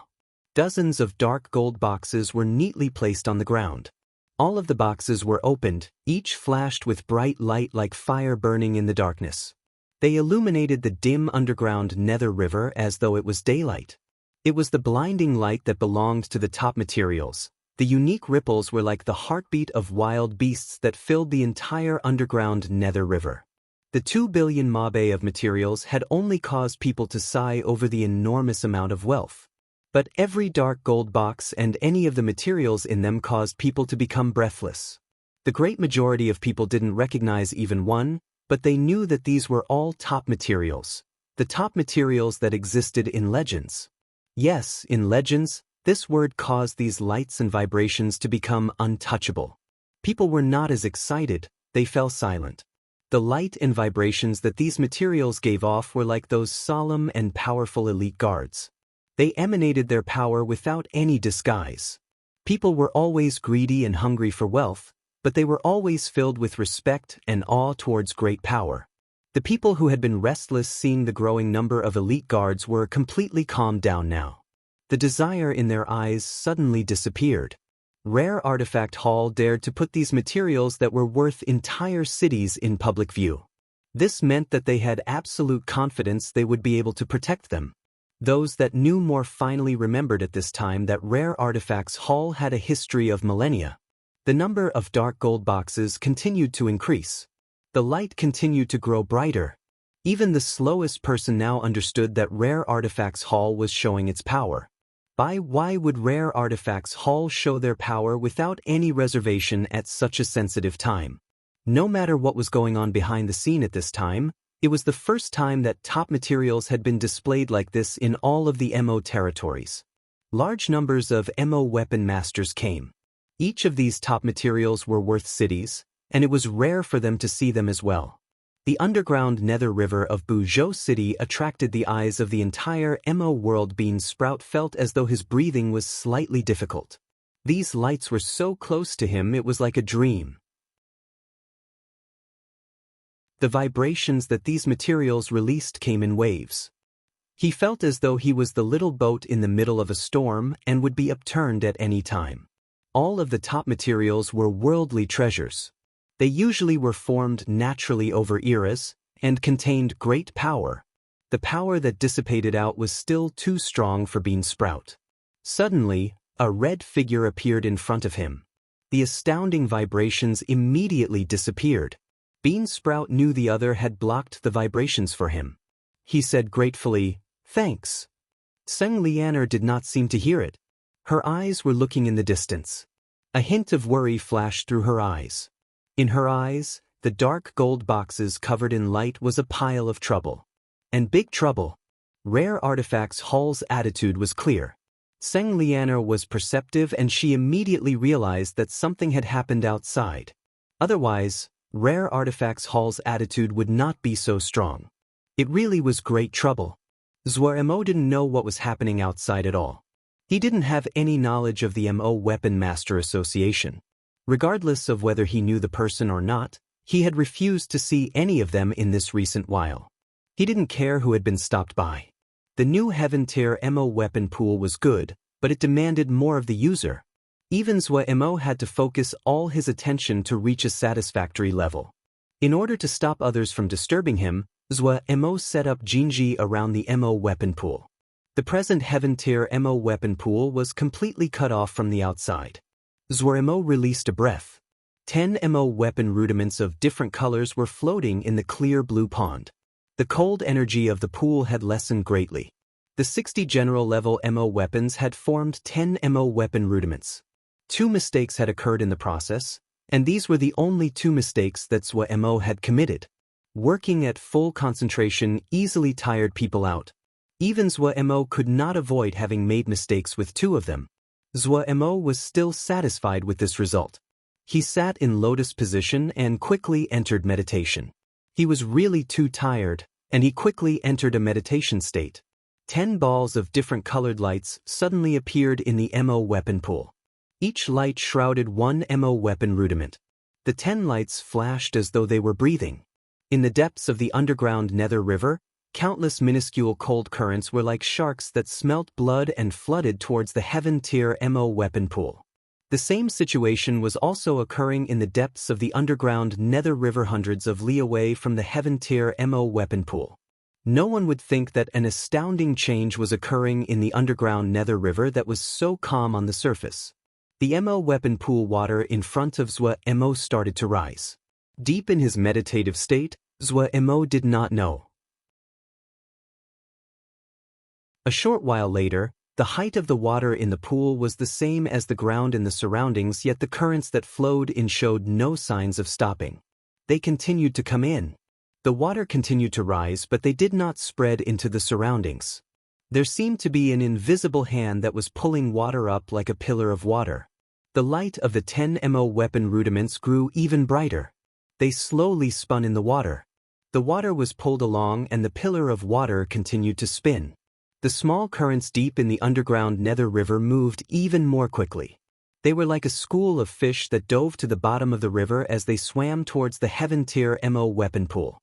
Dozens of dark gold boxes were neatly placed on the ground. All of the boxes were opened, each flashed with bright light like fire burning in the darkness. They illuminated the dim underground Nether River as though it was daylight. It was the blinding light that belonged to the top materials. The unique ripples were like the heartbeat of wild beasts that filled the entire underground Nether River. The 2 billion mabe of materials had only caused people to sigh over the enormous amount of wealth. But every dark gold box and any of the materials in them caused people to become breathless. The great majority of people didn't recognize even one, but they knew that these were all top materials. The top materials that existed in legends. Yes, in legends, this word caused these lights and vibrations to become untouchable. People were not as excited, they fell silent. The light and vibrations that these materials gave off were like those solemn and powerful elite guards. They emanated their power without any disguise. People were always greedy and hungry for wealth, but they were always filled with respect and awe towards great power. The people who had been restless seeing the growing number of elite guards were completely calmed down now. The desire in their eyes suddenly disappeared. Rare Artifact Hall dared to put these materials that were worth entire cities in public view. This meant that they had absolute confidence they would be able to protect them. Those that knew more finally remembered at this time that Rare Artifacts Hall had a history of millennia. The number of dark gold boxes continued to increase. The light continued to grow brighter. Even the slowest person now understood that Rare Artifacts Hall was showing its power. Why would Rare Artifacts Hall show their power without any reservation at such a sensitive time? No matter what was going on behind the scene at this time, it was the first time that top materials had been displayed like this in all of the MO territories. Large numbers of MO weapon masters came. Each of these top materials were worth cities, and it was rare for them to see them as well. The underground nether river of Buzhou City attracted the eyes of the entire MO world. Bean Sprout felt as though his breathing was slightly difficult. These lights were so close to him it was like a dream. The vibrations that these materials released came in waves. He felt as though he was the little boat in the middle of a storm and would be upturned at any time. All of the top materials were worldly treasures. They usually were formed naturally over eras and contained great power. The power that dissipated out was still too strong for Bean Sprout. Suddenly, a red figure appeared in front of him. The astounding vibrations immediately disappeared. Bean Sprout knew the other had blocked the vibrations for him. He said gratefully, "Thanks." Seng Lianer did not seem to hear it. Her eyes were looking in the distance. A hint of worry flashed through her eyes. In her eyes, the dark gold boxes covered in light was a pile of trouble. And big trouble. Rare Artifacts Hall's attitude was clear. Seng Lianer was perceptive and she immediately realized that something had happened outside. Otherwise, Rare Artifacts Hall's attitude would not be so strong. It really was great trouble. Zhuo didn't know what was happening outside at all. He didn't have any knowledge of the MO Weapon Master Association. Regardless of whether he knew the person or not, he had refused to see any of them in this recent while. He didn't care who had been stopped by. The new Heaven Tier MO weapon pool was good, but it demanded more of the user. Even Zhuo had to focus all his attention to reach a satisfactory level. In order to stop others from disturbing him, Zhuo set up Jinji around the MO weapon pool. The present Heaven Tier MO weapon pool was completely cut off from the outside. Zhuo released a breath. 10 MO weapon rudiments of different colors were floating in the clear blue pond. The cold energy of the pool had lessened greatly. The 60 general level MO weapons had formed 10 MO weapon rudiments. 2 mistakes had occurred in the process, and these were the only 2 mistakes that Zhuo had committed. Working at full concentration easily tired people out. Even Zhuo could not avoid having made mistakes with 2 of them. Zhuo was still satisfied with this result. He sat in lotus position and quickly entered meditation. He was really too tired, and he quickly entered a meditation state. 10 balls of different colored lights suddenly appeared in the MO weapon pool. Each light shrouded 1 MO weapon rudiment. The 10 lights flashed as though they were breathing. In the depths of the underground nether river, countless minuscule cold currents were like sharks that smelt blood and flooded towards the Heaven Tier MO weapon pool. The same situation was also occurring in the depths of the underground nether river hundreds of li away from the Heaven Tier MO weapon pool. No one would think that an astounding change was occurring in the underground nether river that was so calm on the surface. The MO weapon pool water in front of Zhuo started to rise. Deep in his meditative state, Zhuo did not know. A short while later, the height of the water in the pool was the same as the ground in the surroundings, yet the currents that flowed in showed no signs of stopping. They continued to come in. The water continued to rise, but they did not spread into the surroundings. There seemed to be an invisible hand that was pulling water up like a pillar of water. The light of the 10 MO weapon rudiments grew even brighter. They slowly spun in the water. The water was pulled along and the pillar of water continued to spin. The small currents deep in the underground nether river moved even more quickly. They were like a school of fish that dove to the bottom of the river as they swam towards the Heaven Tier MO weapon pool.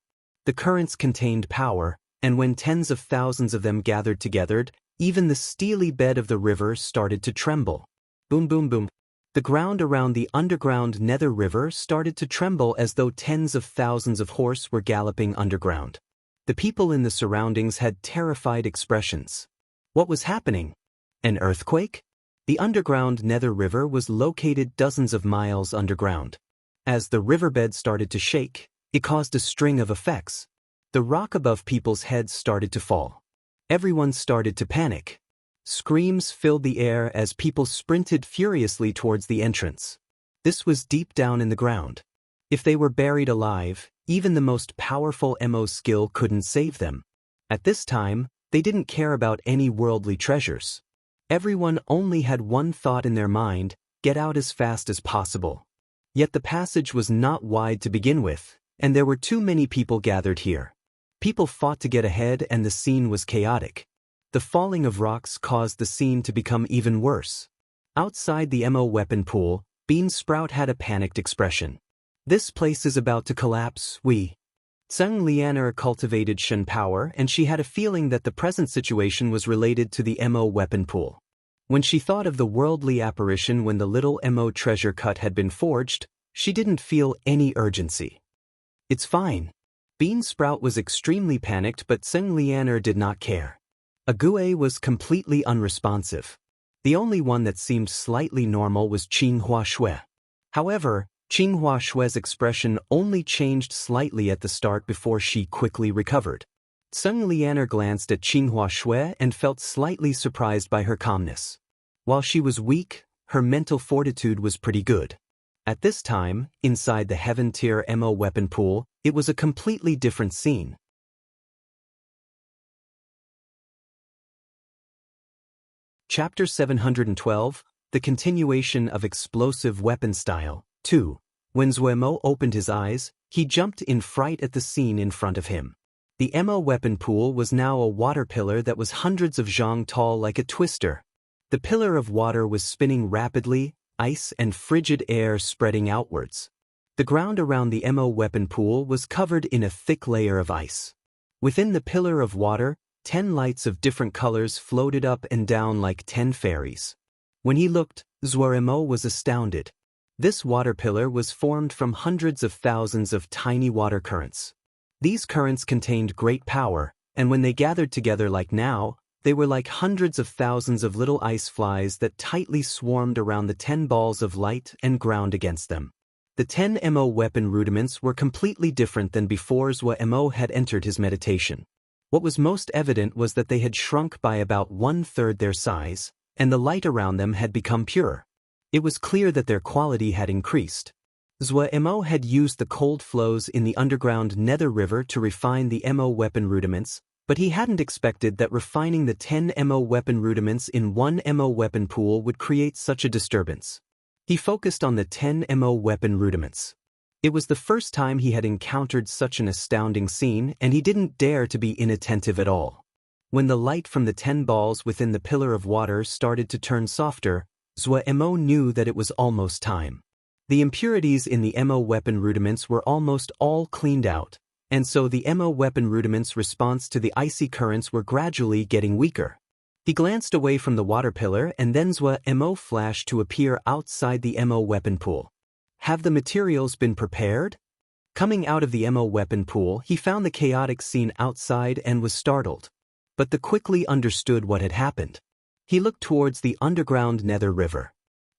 The currents contained power, and when tens of thousands of them gathered together, even the steely bed of the river started to tremble. Boom, boom, boom. The ground around the underground nether river started to tremble as though tens of thousands of horse were galloping underground. The people in the surroundings had terrified expressions. What was happening? An earthquake? The underground Nether River was located dozens of miles underground. As the riverbed started to shake, it caused a string of effects. The rock above people's heads started to fall. Everyone started to panic. Screams filled the air as people sprinted furiously towards the entrance. This was deep down in the ground. If they were buried alive, even the most powerful MO skill couldn't save them. At this time, they didn't care about any worldly treasures. Everyone only had one thought in their mind: get out as fast as possible. Yet the passage was not wide to begin with, and there were too many people gathered here. People fought to get ahead and the scene was chaotic. The falling of rocks caused the scene to become even worse. Outside the MO weapon pool, Bean Sprout had a panicked expression. This place is about to collapse, Tseng Lianer cultivated Shen power, and she had a feeling that the present situation was related to the MO weapon pool. When she thought of the worldly apparition when the little MO treasure cut had been forged, she didn't feel any urgency. It's fine. Bean Sprout was extremely panicked, but Tseng Lianer did not care. Ague was completely unresponsive. The only one that seemed slightly normal was Qinghua Shui. However, Qinghua Shui's expression only changed slightly at the start before she quickly recovered. Tseng Lianer glanced at Qinghua Shui and felt slightly surprised by her calmness. While she was weak, her mental fortitude was pretty good. At this time, inside the Heaven Tier MO weapon pool, it was a completely different scene. Chapter 712, The Continuation of Explosive Weapon Style, 2. When Zuemo opened his eyes, he jumped in fright at the scene in front of him. The MO weapon pool was now a water pillar that was hundreds of zhang tall like a twister. The pillar of water was spinning rapidly, ice and frigid air spreading outwards. The ground around the MO weapon pool was covered in a thick layer of ice. Within the pillar of water, 10 lights of different colors floated up and down like 10 fairies. When he looked, Zuemo was astounded. This water pillar was formed from hundreds of thousands of tiny water currents. These currents contained great power, and when they gathered together like now, they were like hundreds of thousands of little ice flies that tightly swarmed around the 10 balls of light and ground against them. The 10 MO weapon rudiments were completely different than before Zuemo had entered his meditation. What was most evident was that they had shrunk by about 1/3 their size, and the light around them had become pure. It was clear that their quality had increased. Zuemo had used the cold flows in the underground Nether River to refine the MO weapon rudiments, but he hadn't expected that refining the 10 MO weapon rudiments in one MO weapon pool would create such a disturbance. He focused on the 10 MO weapon rudiments. It was the first time he had encountered such an astounding scene, and he didn't dare to be inattentive at all. When the light from the 10 balls within the pillar of water started to turn softer, Zuemo knew that it was almost time. The impurities in the MO weapon rudiments were almost all cleaned out, and so the MO weapon rudiments' response to the icy currents were gradually getting weaker. He glanced away from the water pillar, and then Zuemo flashed to appear outside the MO weapon pool. Have the materials been prepared? Coming out of the MO weapon pool, he found the chaotic scene outside and was startled. But quickly understood what had happened. He looked towards the underground Nether River.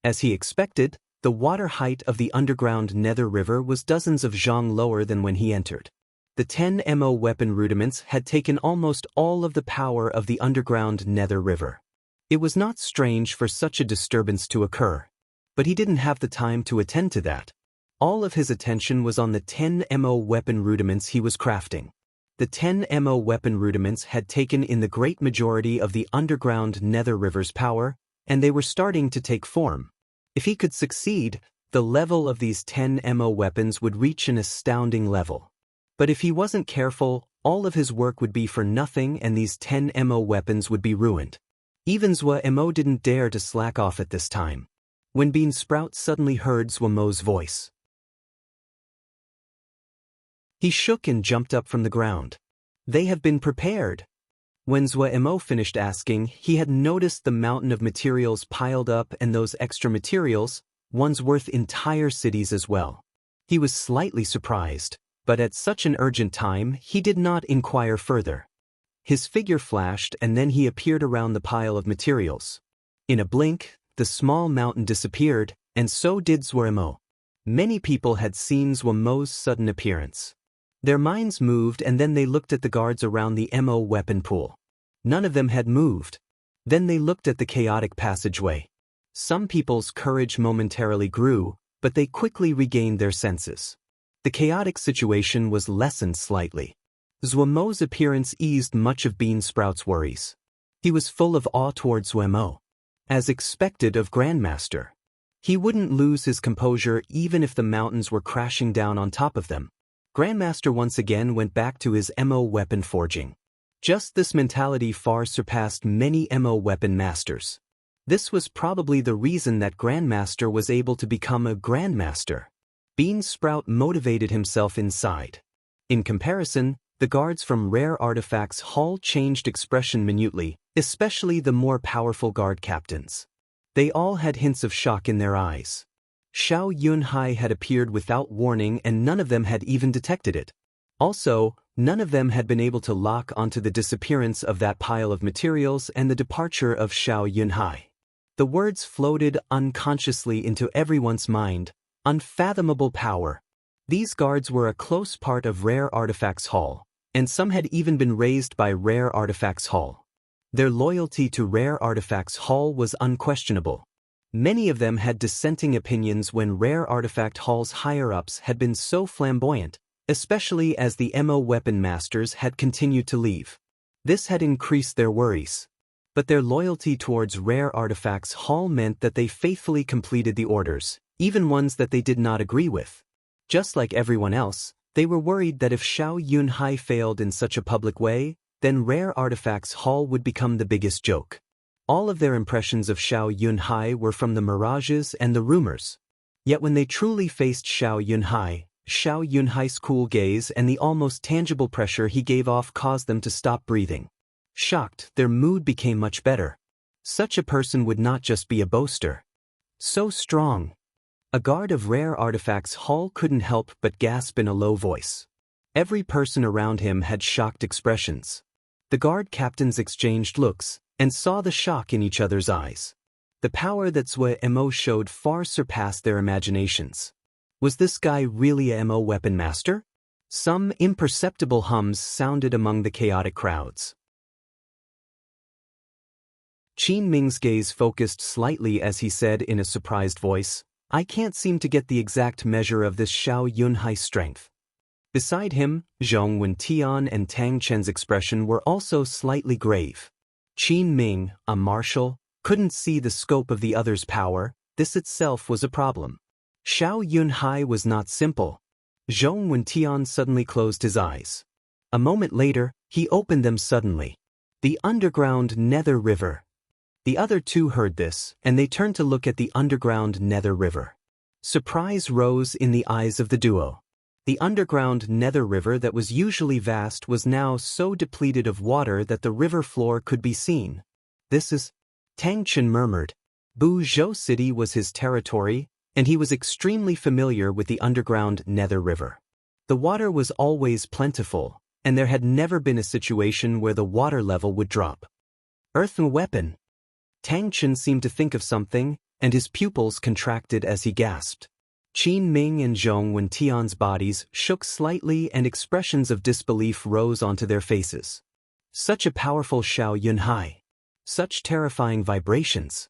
As he expected, the water height of the underground Nether River was dozens of zhang lower than when he entered. The 10 MO weapon rudiments had taken almost all of the power of the underground Nether River. It was not strange for such a disturbance to occur. But he didn't have the time to attend to that. All of his attention was on the 10 MO weapon rudiments he was crafting. The 10 MO weapon rudiments had taken in the great majority of the underground Nether River's power, and they were starting to take form. If he could succeed, the level of these 10 MO weapons would reach an astounding level. But if he wasn't careful, all of his work would be for nothing and these 10 MO weapons would be ruined. Even Zuemo didn't dare to slack off at this time. When Bean Sprout suddenly heard Zuemo's voice, he shook and jumped up from the ground. They have been prepared. When Zuemo finished asking, he had noticed the mountain of materials piled up, and those extra materials, one's worth entire cities as well. He was slightly surprised, but at such an urgent time, he did not inquire further. His figure flashed and then he appeared around the pile of materials. In a blink, the small mountain disappeared, and so did Zhuemo. Many people had seen Zhuemo's sudden appearance. Their minds moved and then they looked at the guards around the Mo weapon pool. None of them had moved. Then they looked at the chaotic passageway. Some people's courage momentarily grew, but they quickly regained their senses. The chaotic situation was lessened slightly. Zhuemo's appearance eased much of Bean Sprout's worries. He was full of awe toward Zhuemo. As expected of Grandmaster. He wouldn't lose his composure even if the mountains were crashing down on top of them. Grandmaster once again went back to his Mo weapon forging. Just this mentality far surpassed many Mo weapon masters. This was probably the reason that Grandmaster was able to become a Grandmaster. Bean Sprout motivated himself inside. In comparison, the guards from Rare Artifacts Hall changed expression minutely, especially the more powerful guard captains. They all had hints of shock in their eyes. Xiao Yunhai had appeared without warning and none of them had even detected it. Also, none of them had been able to lock onto the disappearance of that pile of materials and the departure of Xiao Yunhai. The words floated unconsciously into everyone's mind, unfathomable power. These guards were a close part of Rare Artifacts Hall, and some had even been raised by Rare Artifacts Hall. Their loyalty to Rare Artifacts Hall was unquestionable. Many of them had dissenting opinions when Rare Artifact Hall's higher-ups had been so flamboyant, especially as the Mo weapon masters had continued to leave. This had increased their worries. But their loyalty towards Rare Artifacts Hall meant that they faithfully completed the orders, even ones that they did not agree with. Just like everyone else, they were worried that if Xiao Yunhai failed in such a public way, then Rare Artifacts Hall would become the biggest joke. All of their impressions of Xiao Yunhai were from the mirages and the rumors. Yet when they truly faced Xiao Yunhai's cool gaze and the almost tangible pressure he gave off caused them to stop breathing. Shocked, their mood became much better. Such a person would not just be a boaster. So strong. A guard of Rare Artifacts Hall couldn't help but gasp in a low voice. Every person around him had shocked expressions. The guard captains exchanged looks, and saw the shock in each other's eyes. The power that Zhuemo showed far surpassed their imaginations. Was this guy really a Mo weapon master? Some imperceptible hums sounded among the chaotic crowds. Qin Ming's gaze focused slightly as he said in a surprised voice, "I can't seem to get the exact measure of this Xiao Yunhai's strength." Beside him, Zhong Wentian and Tang Chen's expression were also slightly grave. Qin Ming, a marshal, couldn't see the scope of the other's power. This itself was a problem. Xiao Yunhai was not simple. Zhong Wentian suddenly closed his eyes. A moment later, he opened them suddenly. The underground Nether River. The other two heard this, and they turned to look at the underground Nether River. Surprise rose in the eyes of the duo. The underground Nether River that was usually vast was now so depleted of water that the river floor could be seen. "This is..." Tang Chen murmured. Buzhou City was his territory, and he was extremely familiar with the underground Nether River. The water was always plentiful, and there had never been a situation where the water level would drop. Earthen weapon. Tang Chen seemed to think of something, and his pupils contracted as he gasped. Qin Ming and Zhong Wentian's bodies shook slightly and expressions of disbelief rose onto their faces. Such a powerful Xiao Yunhai. Such terrifying vibrations.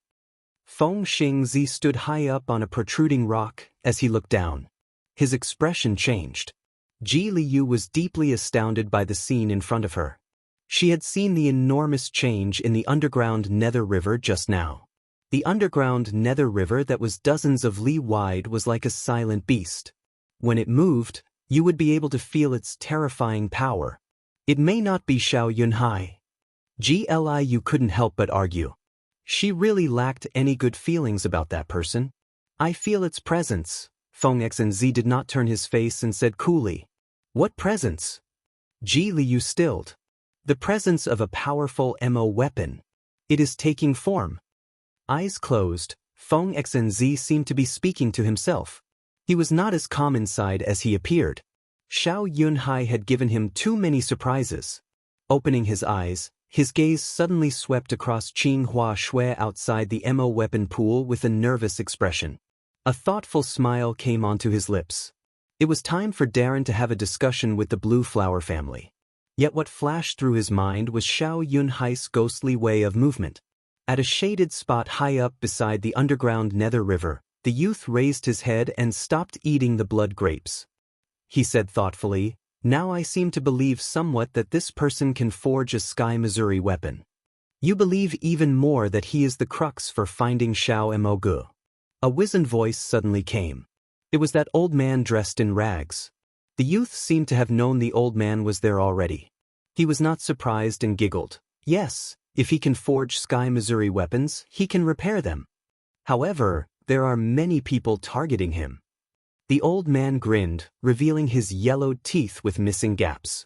Feng Xingzi stood high up on a protruding rock as he looked down. His expression changed. Ji Liu was deeply astounded by the scene in front of her. She had seen the enormous change in the underground Nether River just now. The underground Nether River that was dozens of li wide was like a silent beast. When it moved, you would be able to feel its terrifying power. It may not be Xiao Yunhai. Liu couldn't help but argue. She really lacked any good feelings about that person. "I feel its presence." Feng Xinzi did not turn his face and said coolly. "What presence?" Ji Liu stilled. "The presence of a powerful Mo weapon. It is taking form." Eyes closed, Feng Xinzi seemed to be speaking to himself. He was not as calm inside as he appeared. Xiao Yunhai had given him too many surprises. Opening his eyes, his gaze suddenly swept across Qing Hua Shui outside the MO weapon pool with a nervous expression. A thoughtful smile came onto his lips. It was time for Darren to have a discussion with the Blue Flower family. Yet what flashed through his mind was Xiao Yunhai's ghostly way of movement. At a shaded spot high up beside the underground Nether River, the youth raised his head and stopped eating the blood grapes. He said thoughtfully, "Now I seem to believe somewhat that this person can forge a Sky Missouri weapon." "You believe even more that he is the crux for finding Xiao Mogu." A wizened voice suddenly came. It was that old man dressed in rags. The youth seemed to have known the old man was there already. He was not surprised and giggled. "Yes, if he can forge Sky Missouri weapons, he can repair them. However, there are many people targeting him." The old man grinned, revealing his yellowed teeth with missing gaps.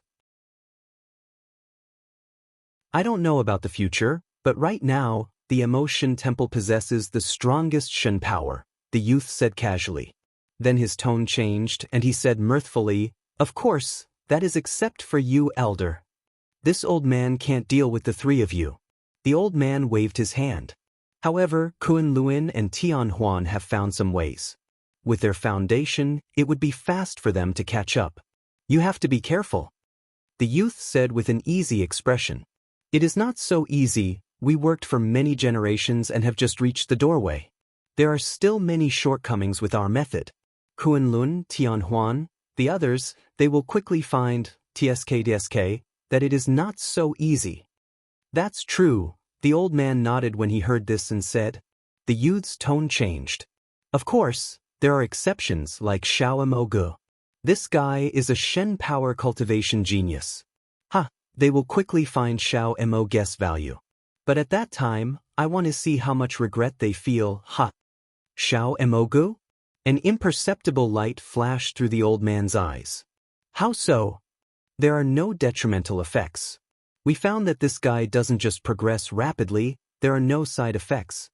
"I don't know about the future, but right now, the Emotion Temple possesses the strongest Shen power," the youth said casually. Then his tone changed and he said mirthfully, "Of course, that is except for you, elder. This old man can't deal with the three of you." The old man waved his hand. "However, Kun Luin and Tian Huan have found some ways. With their foundation, it would be fast for them to catch up. You have to be careful." The youth said with an easy expression. "It is not so easy. We worked for many generations and have just reached the doorway. There are still many shortcomings with our method. Kunlun, Tianhuan, the others, they will quickly find, TSK, that it is not so easy." "That's true," the old man nodded when he heard this and said. The youth's tone changed. "Of course, there are exceptions like Xiao Mogu. This guy is a Shen power cultivation genius. They will quickly find Xiao Mo guess value. But at that time, I want to see how much regret they feel. Xiao Mogu?" An imperceptible light flashed through the old man's eyes. "How so?" "There are no detrimental effects. We found that this guy doesn't just progress rapidly, there are no side effects."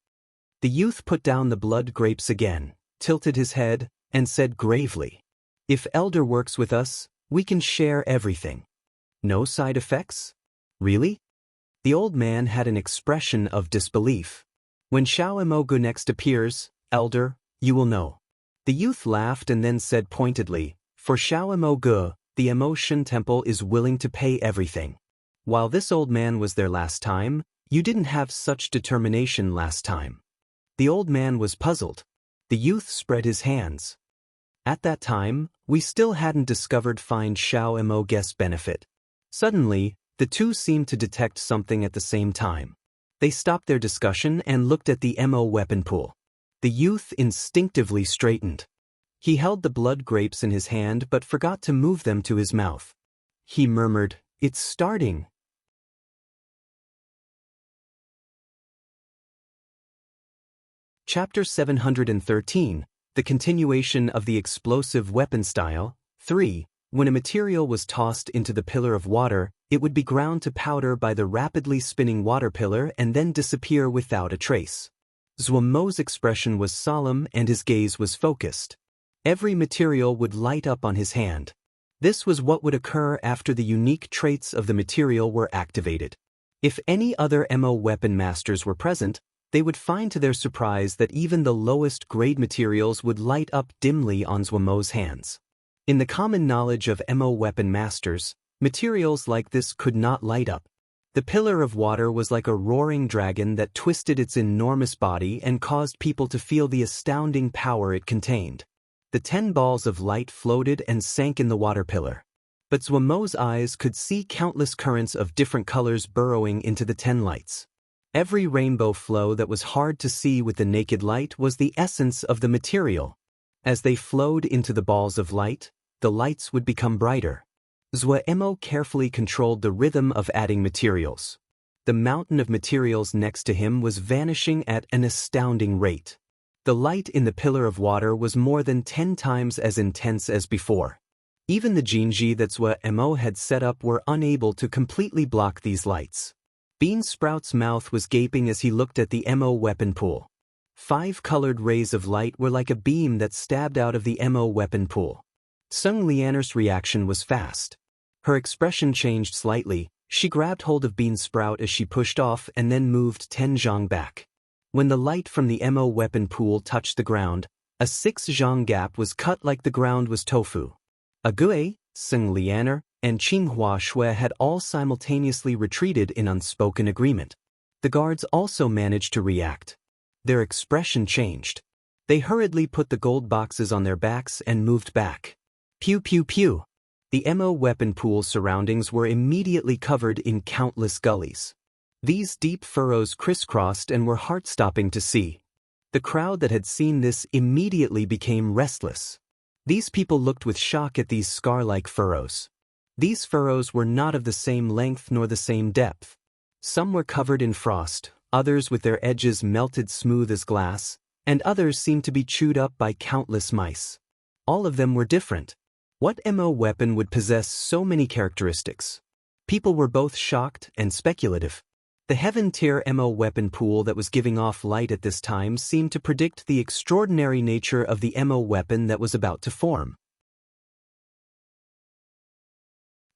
The youth put down the blood grapes again, tilted his head, and said gravely, "If Elder works with us, we can share everything." "No side effects? Really?" The old man had an expression of disbelief. "When Xiao Mogu next appears, Elder, you will know." The youth laughed and then said pointedly, "For Xiao Mogu, the Emotion Temple is willing to pay everything. While this old man was there last time, you didn't have such determination last time." The old man was puzzled. The youth spread his hands. "At that time, we still hadn't discovered find Xiao Mo guess benefit." Suddenly, the two seemed to detect something at the same time. They stopped their discussion and looked at the MO weapon pool. The youth instinctively straightened. He held the blood grapes in his hand but forgot to move them to his mouth. He murmured, "It's starting." Chapter 713, The Continuation of the Explosive Weapon Style, 3. When a material was tossed into the pillar of water, it would be ground to powder by the rapidly spinning water pillar and then disappear without a trace. Zhuomo's expression was solemn and his gaze was focused. Every material would light up on his hand. This was what would occur after the unique traits of the material were activated. If any other MO weapon masters were present, they would find to their surprise that even the lowest grade materials would light up dimly on Zhuomo's hands. In the common knowledge of MO weapon masters, materials like this could not light up. The pillar of water was like a roaring dragon that twisted its enormous body and caused people to feel the astounding power it contained. The 10 balls of light floated and sank in the water pillar. But Zhuomo's eyes could see countless currents of different colors burrowing into the 10 lights. Every rainbow flow that was hard to see with the naked light was the essence of the material. As they flowed into the balls of light, the lights would become brighter. Zhuomo carefully controlled the rhythm of adding materials. The mountain of materials next to him was vanishing at an astounding rate. The light in the pillar of water was more than 10 times as intense as before. Even the Jinji that Zhuomo had set up were unable to completely block these lights. Bean Sprout's mouth was gaping as he looked at the MO weapon pool. 5 colored rays of light were like a beam that stabbed out of the MO weapon pool. Sung Lianer's reaction was fast. Her expression changed slightly. She grabbed hold of Bean Sprout as she pushed off and then moved Ten Zhang back. When the light from the MO weapon pool touched the ground, a 6 zhang gap was cut like the ground was tofu. Ague, Seng Lianer, and Qinghua Shui had all simultaneously retreated in unspoken agreement. The guards also managed to react. Their expression changed. They hurriedly put the gold boxes on their backs and moved back. Pew pew pew. The MO weapon pool surroundings were immediately covered in countless gullies. These deep furrows crisscrossed and were heart-stopping to see. The crowd that had seen this immediately became restless. These people looked with shock at these scar-like furrows. These furrows were not of the same length nor the same depth. Some were covered in frost, others with their edges melted smooth as glass, and others seemed to be chewed up by countless mice. All of them were different. What MO weapon would possess so many characteristics? People were both shocked and speculative. The Heaven-tier MO weapon pool that was giving off light at this time seemed to predict the extraordinary nature of the MO weapon that was about to form.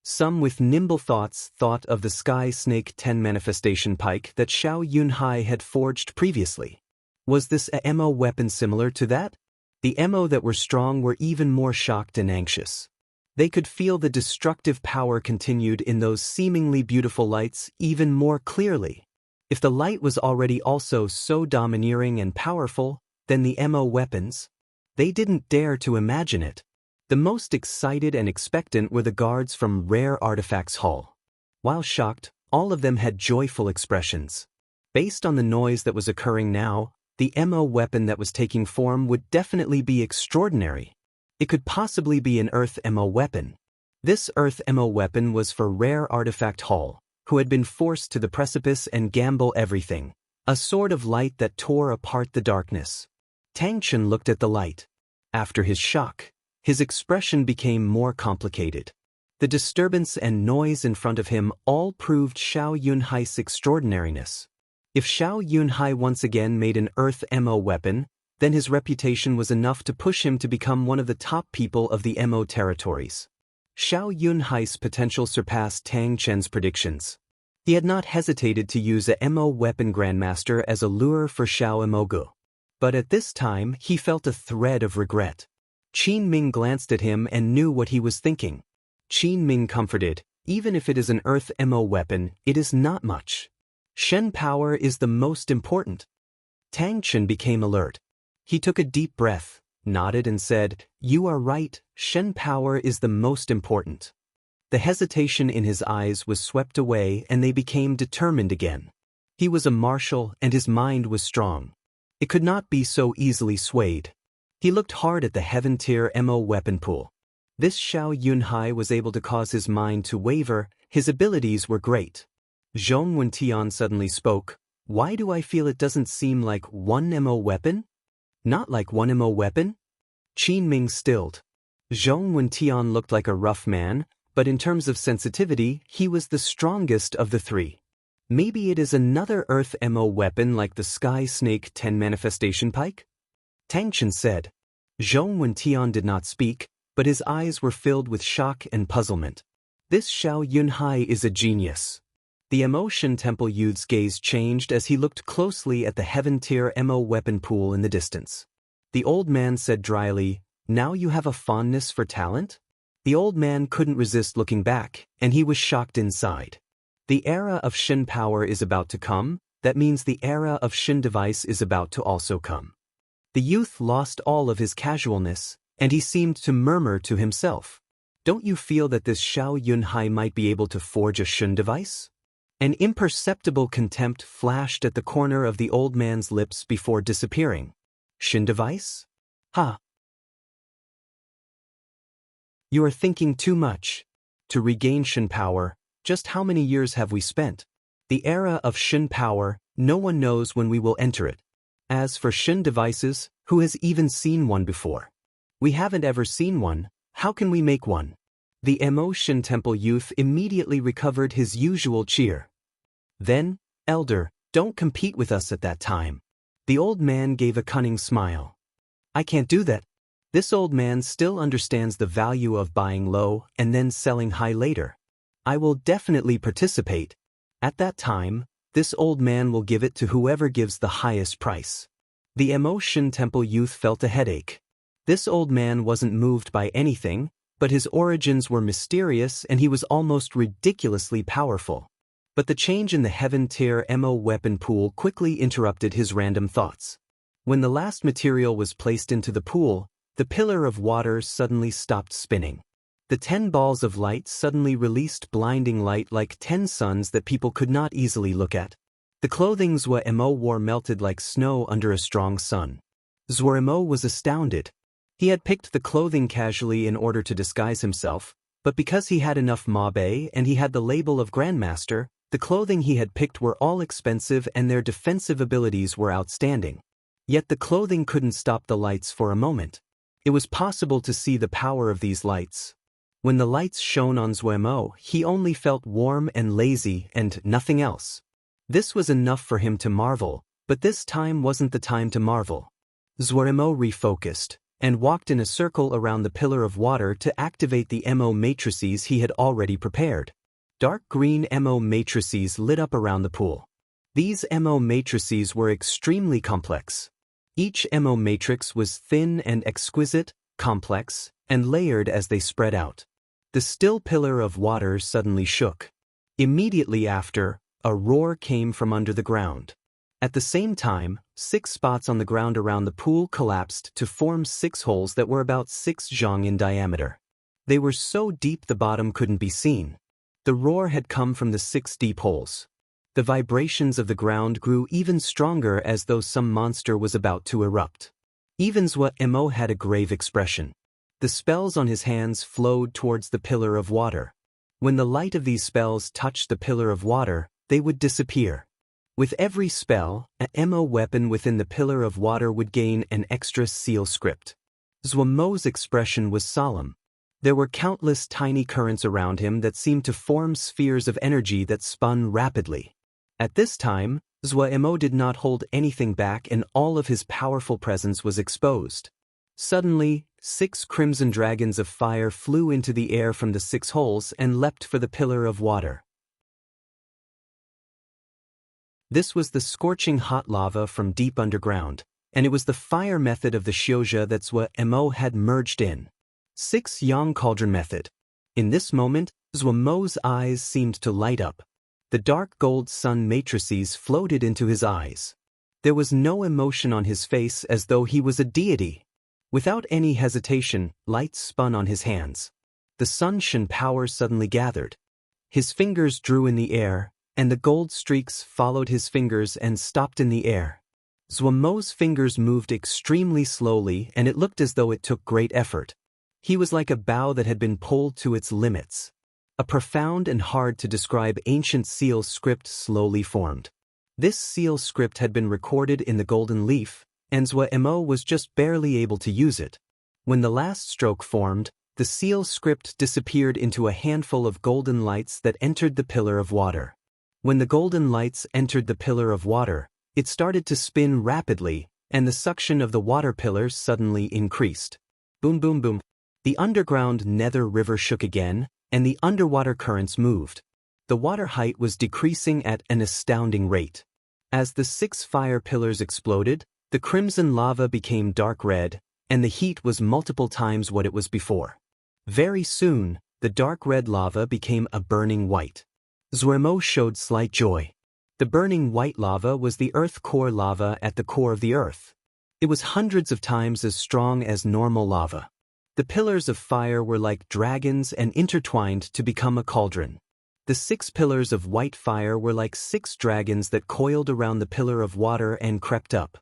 Some with nimble thoughts thought of the Sky Snake 10 manifestation pike that Xiao Yunhai had forged previously. Was this a MO weapon similar to that? The MO that were strong were even more shocked and anxious. They could feel the destructive power continued in those seemingly beautiful lights even more clearly. If the light was already also so domineering and powerful, then the MO weapons? They didn't dare to imagine it. The most excited and expectant were the guards from Rare Artifacts Hall. While shocked, all of them had joyful expressions. Based on the noise that was occurring now, the MO weapon that was taking form would definitely be extraordinary. It could possibly be an Earth MO weapon. This Earth MO weapon was for Rare Artifact Hall, who had been forced to the precipice and gamble everything. A sword of light that tore apart the darkness. Tang Chen looked at the light. After his shock, his expression became more complicated. The disturbance and noise in front of him all proved Xiao Yunhai's extraordinariness. If Xiao Yunhai once again made an Earth MO weapon, then his reputation was enough to push him to become one of the top people of the MO territories. Xiao Yunhai's potential surpassed Tang Chen's predictions. He had not hesitated to use a MO weapon grandmaster as a lure for Xiao Imogu. But at this time, he felt a thread of regret. Qin Ming glanced at him and knew what he was thinking. Qin Ming comforted, even if it is an Earth MO weapon, it is not much. Shen power is the most important. Tang Chen became alert. He took a deep breath, nodded and said, "You are right, Shen power is the most important." The hesitation in his eyes was swept away and they became determined again. He was a marshal and his mind was strong. It could not be so easily swayed. He looked hard at the Heaven-tier MO weapon pool. This Xiao Yunhai was able to cause his mind to waver. His abilities were great. Zhong Wentian suddenly spoke. "Why do I feel it doesn't seem like one MO weapon? Not like one MO weapon?" Qin Ming stilled. Zhong Wentian looked like a rough man, but in terms of sensitivity, he was the strongest of the three. Maybe it is another Earth MO weapon like the Sky Snake 10 manifestation pike? Tang Chen said. Zhong Wentian did not speak, but his eyes were filled with shock and puzzlement. This Xiao Yunhai is a genius. The Emotion Temple youth's gaze changed as he looked closely at the Heaven-tier MO weapon pool in the distance. The old man said dryly, "Now you have a fondness for talent?" The old man couldn't resist looking back, and he was shocked inside. The era of Shen power is about to come, that means the era of Shen device is about to also come. The youth lost all of his casualness, and he seemed to murmur to himself. "Don't you feel that this Xiao Yunhai might be able to forge a Shen device?" An imperceptible contempt flashed at the corner of the old man's lips before disappearing. "Shen device? Ha! You are thinking too much. To regain Shen power, just how many years have we spent? The era of Shen power, no one knows when we will enter it. As for Shen devices, who has even seen one before? We haven't ever seen one, how can we make one?" The Emotion Temple youth immediately recovered his usual cheer. "Then, elder, don't compete with us at that time." The old man gave a cunning smile. "I can't do that." This old man still understands the value of buying low and then selling high later. I will definitely participate. At that time, this old man will give it to whoever gives the highest price. The Emotion Temple youth felt a headache. This old man wasn't moved by anything, but his origins were mysterious and he was almost ridiculously powerful. But the change in the Heaven Tier MO weapon pool quickly interrupted his random thoughts. When the last material was placed into the pool, the pillar of water suddenly stopped spinning. The 10 balls of light suddenly released blinding light like 10 suns that people could not easily look at. The clothing Zwa-Mo wore melted like snow under a strong sun. Zwa-Mo was astounded. He had picked the clothing casually in order to disguise himself, but because he had enough Mabe and he had the label of Grandmaster, the clothing he had picked were all expensive and their defensive abilities were outstanding. Yet the clothing couldn't stop the lights for a moment. It was possible to see the power of these lights. When the lights shone on Zwa-Mo, he only felt warm and lazy and nothing else. This was enough for him to marvel, but this time wasn't the time to marvel. Zwa-Mo refocused and walked in a circle around the pillar of water to activate the MO matrices he had already prepared. Dark green MO matrices lit up around the pool. These MO matrices were extremely complex. Each MO matrix was thin and exquisite, complex, and layered as they spread out. The still pillar of water suddenly shook. Immediately after, a roar came from under the ground. At the same time, 6 spots on the ground around the pool collapsed to form 6 holes that were about 6 zhang in diameter. They were so deep the bottom couldn't be seen. The roar had come from the 6 deep holes. The vibrations of the ground grew even stronger as though some monster was about to erupt. Even Zwa-Mo had a grave expression. The spells on his hands flowed towards the pillar of water. When the light of these spells touched the pillar of water, they would disappear. With every spell, a MO weapon within the pillar of water would gain an extra seal script. Zwa-Mo's expression was solemn. There were countless tiny currents around him that seemed to form spheres of energy that spun rapidly. At this time, Zwa-Mo did not hold anything back and all of his powerful presence was exposed. Suddenly, 6 crimson dragons of fire flew into the air from the 6 holes and leapt for the pillar of water. This was the scorching hot lava from deep underground, and it was the fire method of the Xiuzhe that Zwa-Mo had merged in. 6 Yang Cauldron method. In this moment, Zwa-Mo's eyes seemed to light up. The dark gold sun matrices floated into his eyes. There was no emotion on his face as though he was a deity. Without any hesitation, lights spun on his hands. The Sunshin power suddenly gathered. His fingers drew in the air, and the gold streaks followed his fingers and stopped in the air. Zwa-Mo's fingers moved extremely slowly and it looked as though it took great effort. He was like a bow that had been pulled to its limits. A profound and hard to describe ancient seal script slowly formed. This seal script had been recorded in the golden leaf, and Zwa-Mo was just barely able to use it. When the last stroke formed, the seal script disappeared into a handful of golden lights that entered the pillar of water. When the golden lights entered the pillar of water, it started to spin rapidly, and the suction of the water pillar suddenly increased. Boom boom boom. The underground nether river shook again, and the underwater currents moved. The water height was decreasing at an astounding rate. As the 6 fire pillars exploded, the crimson lava became dark red, and the heat was multiple times what it was before. Very soon, the dark red lava became a burning white. Zwa-Mo showed slight joy. The burning white lava was the earth core lava at the core of the earth. It was hundreds of times as strong as normal lava. The pillars of fire were like dragons and intertwined to become a cauldron. The 6 pillars of white fire were like 6 dragons that coiled around the pillar of water and crept up.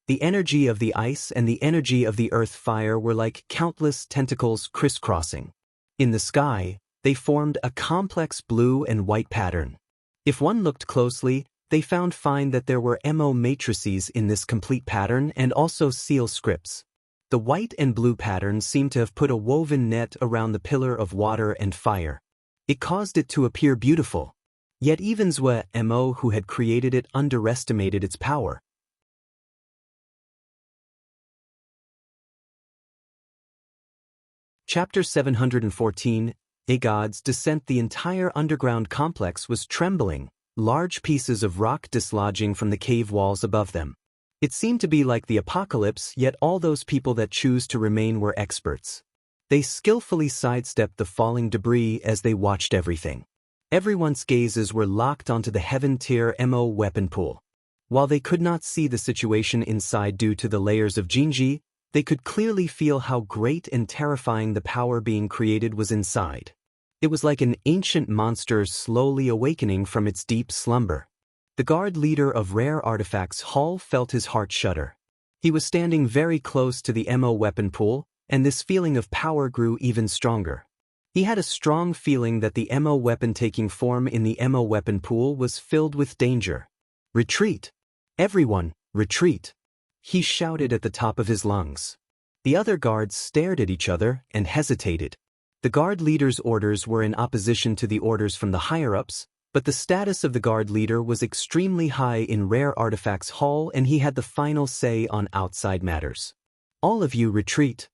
The energy of the ice and the energy of the earth fire were like countless tentacles crisscrossing. In the sky, they formed a complex blue and white pattern. If one looked closely, they found that there were MO matrices in this complete pattern and also seal scripts. The white and blue patterns seemed to have put a woven net around the pillar of water and fire. It caused it to appear beautiful. Yet even Zwa-Mo who had created it underestimated its power. Chapter 714, God's descent. The entire underground complex was trembling, large pieces of rock dislodging from the cave walls above them. It seemed to be like the apocalypse, yet all those people that choose to remain were experts. They skillfully sidestepped the falling debris as they watched everything. Everyone's gazes were locked onto the Heaven-tier MO weapon pool. While they could not see the situation inside due to the layers of Jinji, they could clearly feel how great and terrifying the power being created was inside. It was like an ancient monster slowly awakening from its deep slumber. The guard leader of Rare Artifacts Hall felt his heart shudder. He was standing very close to the MO weapon pool, and this feeling of power grew even stronger. He had a strong feeling that the MO weapon taking form in the MO weapon pool was filled with danger. Retreat! Everyone, retreat! He shouted at the top of his lungs. The other guards stared at each other and hesitated. The guard leader's orders were in opposition to the orders from the higher-ups, but the status of the guard leader was extremely high in Rare Artifacts Hall and he had the final say on outside matters. All of you retreat!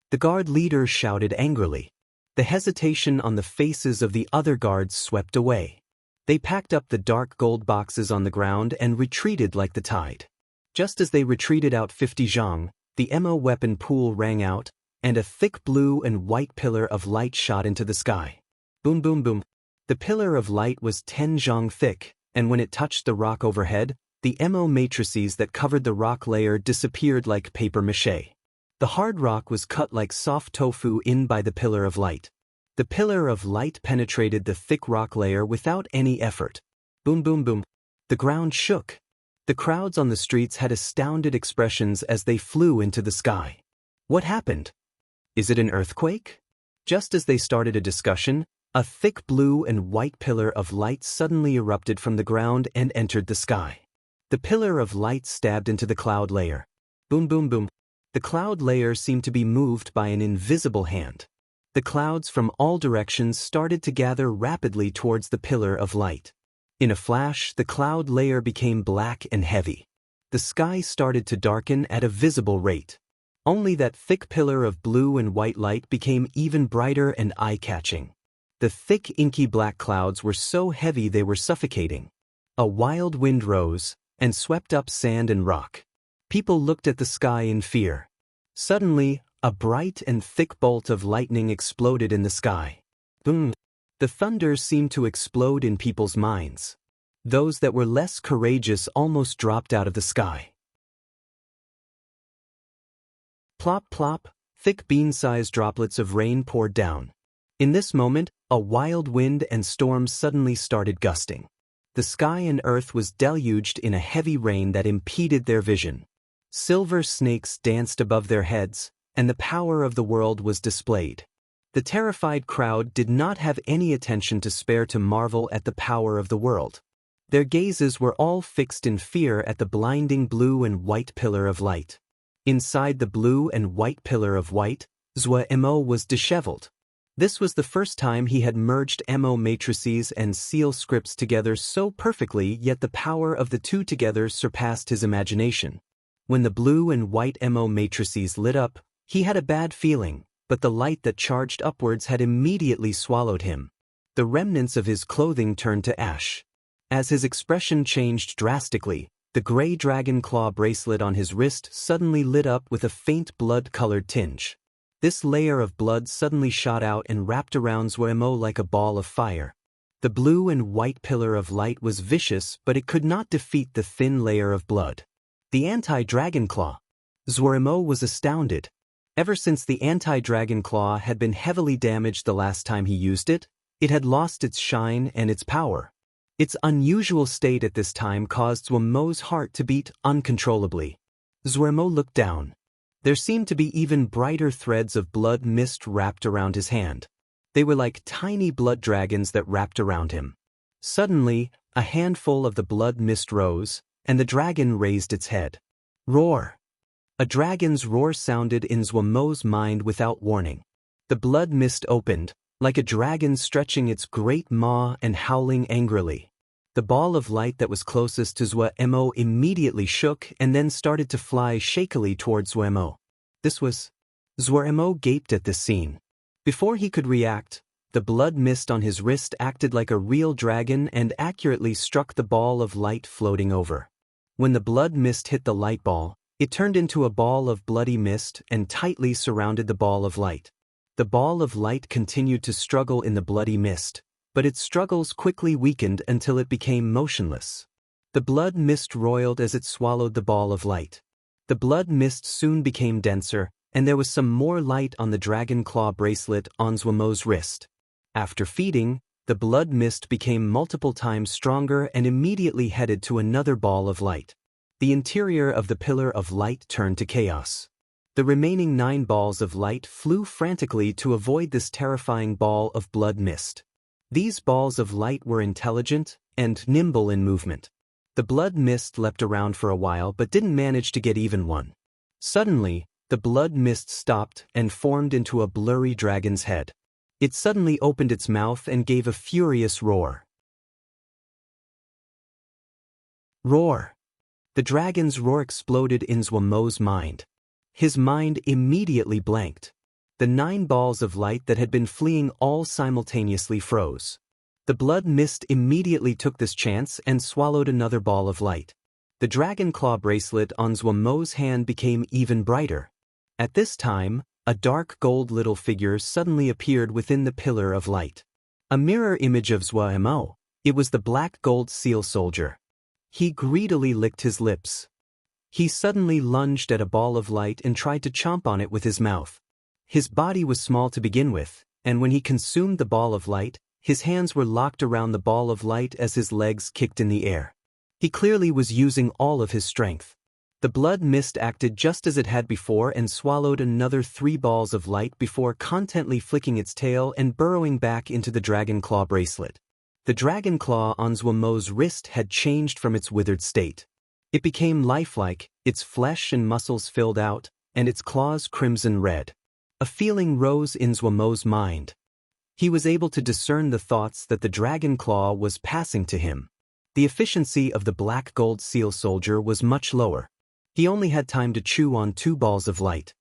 The guard leader shouted angrily. The hesitation on the faces of the other guards swept away. They packed up the dark gold boxes on the ground and retreated like the tide. Just as they retreated out 50 zhang, the MO weapon pool rang out, and a thick blue and white pillar of light shot into the sky. Boom boom boom. The pillar of light was 10 zhang thick, and when it touched the rock overhead, the MO matrices that covered the rock layer disappeared like paper mache. The hard rock was cut like soft tofu in by the pillar of light. The pillar of light penetrated the thick rock layer without any effort. Boom boom boom. The ground shook. The crowds on the streets had astounded expressions as they flew into the sky. What happened? Is it an earthquake? Just as they started a discussion, a thick blue and white pillar of light suddenly erupted from the ground and entered the sky. The pillar of light stabbed into the cloud layer. Boom boom boom. The cloud layer seemed to be moved by an invisible hand. The clouds from all directions started to gather rapidly towards the pillar of light. In a flash, the cloud layer became black and heavy. The sky started to darken at a visible rate. Only that thick pillar of blue and white light became even brighter and eye-catching. The thick inky black clouds were so heavy they were suffocating. A wild wind rose and swept up sand and rock. People looked at the sky in fear. Suddenly, a bright and thick bolt of lightning exploded in the sky. Boom! The thunder seemed to explode in people's minds. Those that were less courageous almost dropped out of the sky. Plop plop, thick bean-sized droplets of rain poured down. In this moment, a wild wind and storm suddenly started gusting. The sky and earth was deluged in a heavy rain that impeded their vision. Silver snakes danced above their heads, and the power of the world was displayed. The terrified crowd did not have any attention to spare to marvel at the power of the world. Their gazes were all fixed in fear at the blinding blue and white pillar of light. Inside the blue and white pillar of white, Zhou Mo was disheveled. This was the first time he had merged Mo matrices and seal scripts together so perfectly, yet the power of the two together surpassed his imagination. When the blue and white Mo matrices lit up, he had a bad feeling, but the light that charged upwards had immediately swallowed him. The remnants of his clothing turned to ash. As his expression changed drastically, the gray dragon claw bracelet on his wrist suddenly lit up with a faint blood-colored tinge. This layer of blood suddenly shot out and wrapped around Zhou Mo like a ball of fire. The blue and white pillar of light was vicious, but it could not defeat the thin layer of blood. The anti-dragon claw. Zhou Mo was astounded. Ever since the anti-dragon claw had been heavily damaged the last time he used it, it had lost its shine and its power. Its unusual state at this time caused Zhou Mo's heart to beat uncontrollably. Zhou Mo looked down. There seemed to be even brighter threads of blood mist wrapped around his hand. They were like tiny blood dragons that wrapped around him. Suddenly, a handful of the blood mist rose, and the dragon raised its head. Roar! A dragon's roar sounded in Zhou Mo's mind without warning. The blood mist opened, like a dragon stretching its great maw and howling angrily. The ball of light that was closest to Zhou Mo immediately shook and then started to fly shakily towards Zhou Mo. Zhou Mo gaped at this scene. Before he could react, The blood mist on his wrist acted like a real dragon and accurately struck the ball of light floating over. When the blood mist hit the light ball, it turned into a ball of bloody mist and tightly surrounded the ball of light. The ball of light continued to struggle in the bloody mist, but its struggles quickly weakened until it became motionless. The blood mist roiled as it swallowed the ball of light. The blood mist soon became denser, and there was some more light on the dragon claw bracelet on Zwamo's wrist. After feeding, the blood mist became multiple times stronger and immediately headed to another ball of light. The interior of the pillar of light turned to chaos. The remaining 9 balls of light flew frantically to avoid this terrifying ball of blood mist. These balls of light were intelligent and nimble in movement. The blood mist leapt around for a while but didn't manage to get even one. Suddenly, the blood mist stopped and formed into a blurry dragon's head. It suddenly opened its mouth and gave a furious roar. Roar! The dragon's roar exploded in Zwamo's mind. His mind immediately blanked. The 9 balls of light that had been fleeing all simultaneously froze. The blood mist immediately took this chance and swallowed another ball of light. The dragon claw bracelet on Zwamo's hand became even brighter. At this time, a dark gold little figure suddenly appeared within the pillar of light. A mirror image of Zwamo. It was the black gold seal soldier. He greedily licked his lips. He suddenly lunged at a ball of light and tried to chomp on it with his mouth. His body was small to begin with, and when he consumed the ball of light, his hands were locked around the ball of light as his legs kicked in the air. He clearly was using all of his strength. The blood mist acted just as it had before and swallowed another 3 balls of light before contentedly flicking its tail and burrowing back into the dragon claw bracelet. The dragon claw on Zwamo's wrist had changed from its withered state. It became lifelike, its flesh and muscles filled out, and its claws crimson red. A feeling rose in Zwamo's mind. He was able to discern the thoughts that the dragon claw was passing to him. The efficiency of the black gold seal soldier was much lower. He only had time to chew on 2 balls of light.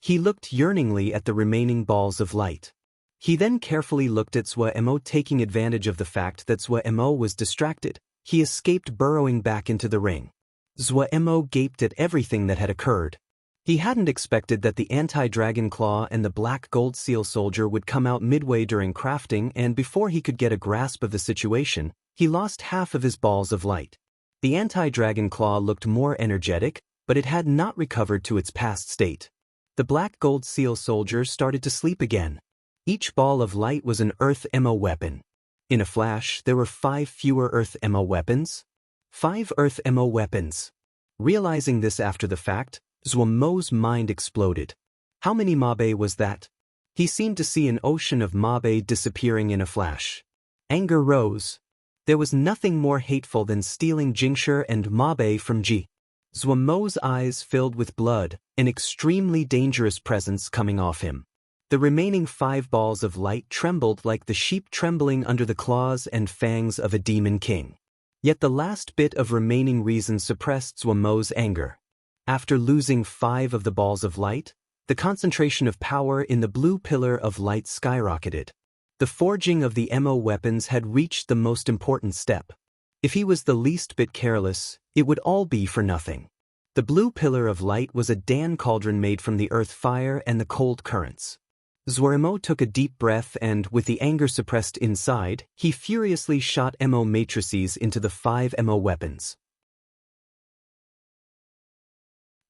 He looked yearningly at the remaining balls of light. He then carefully looked at Zwamo. Taking advantage of the fact that Zwamo was distracted, he escaped burrowing back into the ring. Zwamo gaped at everything that had occurred. He hadn't expected that the anti-dragon claw and the black gold seal soldier would come out midway during crafting, and before he could get a grasp of the situation, he lost half of his balls of light. The anti-dragon claw looked more energetic, but it had not recovered to its past state. The black gold seal soldier started to sleep again. Each ball of light was an Earth MO weapon. In a flash, there were 5 fewer Earth MO weapons. 5 Earth MO weapons. Realizing this after the fact, Zwamo's mind exploded. How many Mabe was that? He seemed to see an ocean of Mabe disappearing in a flash. Anger rose. There was nothing more hateful than stealing Jingshi and Mabe from Ji. Zwamo's eyes filled with blood, an extremely dangerous presence coming off him. The remaining 5 balls of light trembled like the sheep trembling under the claws and fangs of a demon king. Yet the last bit of remaining reason suppressed Zwamo's anger. After losing 5 of the balls of light, the concentration of power in the blue pillar of light skyrocketed. The forging of the MO weapons had reached the most important step. If he was the least bit careless, it would all be for nothing. The blue pillar of light was a Dan cauldron made from the earth fire and the cold currents. Zwamo took a deep breath and, with the anger suppressed inside, he furiously shot MO matrices into the 5 MO weapons.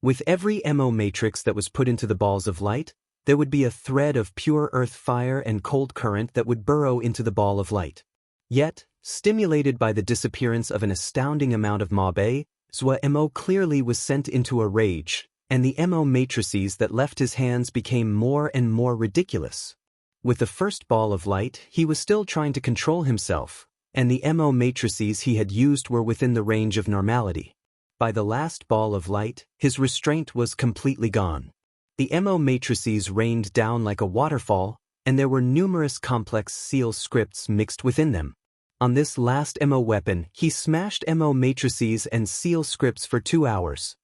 With every MO matrix that was put into the balls of light, there would be a thread of pure earth fire and cold current that would burrow into the ball of light. Yet, stimulated by the disappearance of an astounding amount of Mabe, Zwamo clearly was sent into a rage, and the MO matrices that left his hands became more and more ridiculous. With the first ball of light, he was still trying to control himself, and the MO matrices he had used were within the range of normality. By the last ball of light, his restraint was completely gone. The MO matrices rained down like a waterfall, and there were numerous complex seal scripts mixed within them. On this last MO weapon, he smashed MO matrices and seal scripts for 2 hours.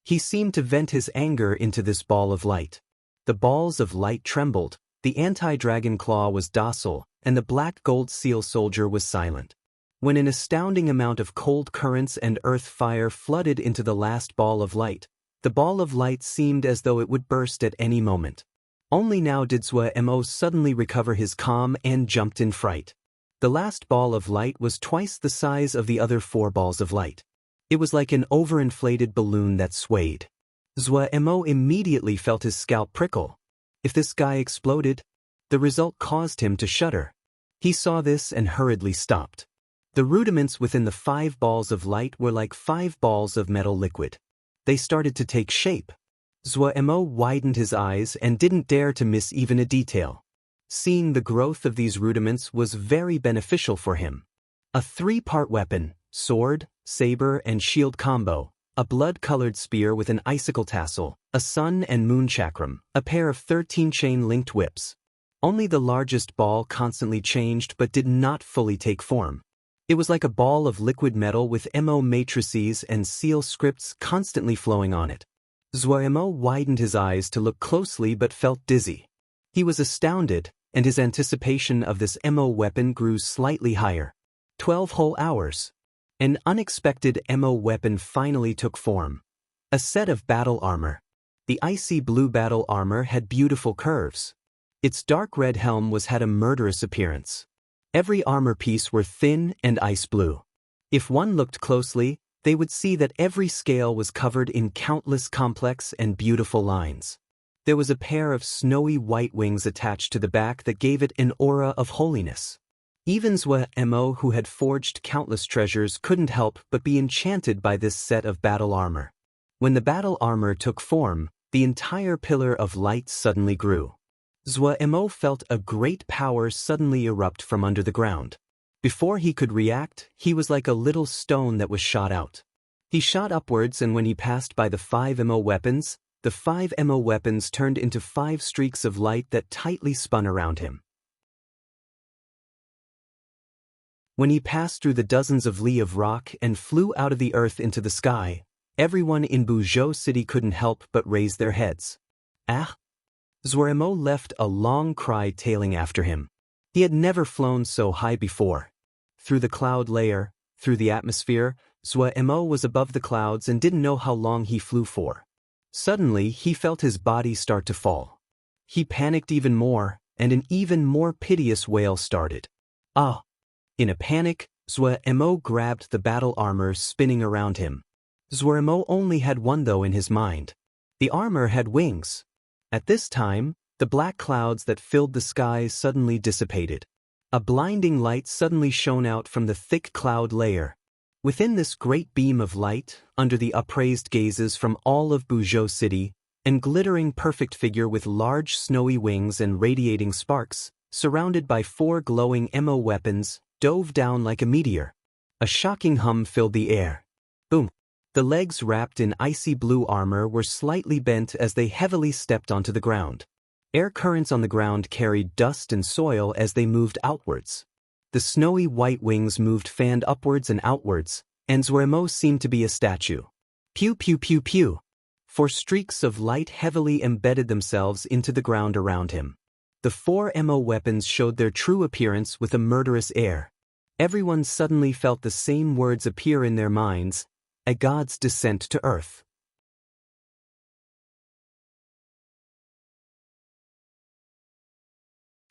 He seemed to vent his anger into this ball of light. The balls of light trembled, The anti-dragon claw was docile, and the black gold seal soldier was silent. When an astounding amount of cold currents and earth fire flooded into the last ball of light, the ball of light seemed as though it would burst at any moment. Only now did Zhuo suddenly recover his calm and jumped in fright. The last ball of light was twice the size of the other 4 balls of light. It was like an overinflated balloon that swayed. Zhuo immediately felt his scalp prickle. If this guy exploded, the result caused him to shudder. He saw this and hurriedly stopped. The rudiments within the 5 balls of light were like 5 balls of metal liquid. They started to take shape. Zhuo widened his eyes and didn't dare to miss even a detail. Seeing the growth of these rudiments was very beneficial for him. A 3-part weapon, sword, saber and shield combo, a blood-colored spear with an icicle tassel, a sun and moon chakram, a pair of 13 chain-linked whips. Only the largest ball constantly changed but did not fully take form. It was like a ball of liquid metal with MO matrices and seal scripts constantly flowing on it. Zhuo widened his eyes to look closely but felt dizzy. He was astounded, and his anticipation of this MO weapon grew slightly higher. 12 whole hours. An unexpected MO weapon finally took form. A set of battle armor. The icy blue battle armor had beautiful curves. Its dark red helm had a murderous appearance. Every armor piece were thin and ice blue. If one looked closely, they would see that every scale was covered in countless complex and beautiful lines. There was a pair of snowy white wings attached to the back that gave it an aura of holiness. Even Zhuo, who had forged countless treasures, couldn't help but be enchanted by this set of battle armor. When the battle armor took form, the entire pillar of light suddenly grew. Zhuo felt a great power suddenly erupt from under the ground. Before he could react, he was like a little stone that was shot out. He shot upwards, and when he passed by the 5 MO weapons, the 5 MO weapons turned into 5 streaks of light that tightly spun around him. When he passed through the dozens of li of rock and flew out of the earth into the sky, everyone in Buzhou City couldn't help but raise their heads. Ah! Zhuo left a long cry tailing after him. He had never flown so high before. Through the cloud layer, through the atmosphere, Zhuo was above the clouds and didn't know how long he flew for. Suddenly, he felt his body start to fall. He panicked even more, and an even more piteous wail started. Ah! In a panic, Zhuo grabbed the battle armor spinning around him. Zhuo only had one though in his mind. The armor had wings. At this time, the black clouds that filled the sky suddenly dissipated. A blinding light suddenly shone out from the thick cloud layer. Within this great beam of light, under the upraised gazes from all of Buzhou City, an glittering perfect figure with large snowy wings and radiating sparks, surrounded by 4 glowing MO weapons, dove down like a meteor. A shocking hum filled the air. Boom! The legs wrapped in icy blue armor were slightly bent as they heavily stepped onto the ground. Air currents on the ground carried dust and soil as they moved outwards. The snowy white wings moved fanned upwards and outwards, and Zhuo seemed to be a statue. Pew pew pew pew! 4 streaks of light heavily embedded themselves into the ground around him. The 4 MO weapons showed their true appearance with a murderous air. Everyone suddenly felt the same words appear in their minds: a god's descent to earth.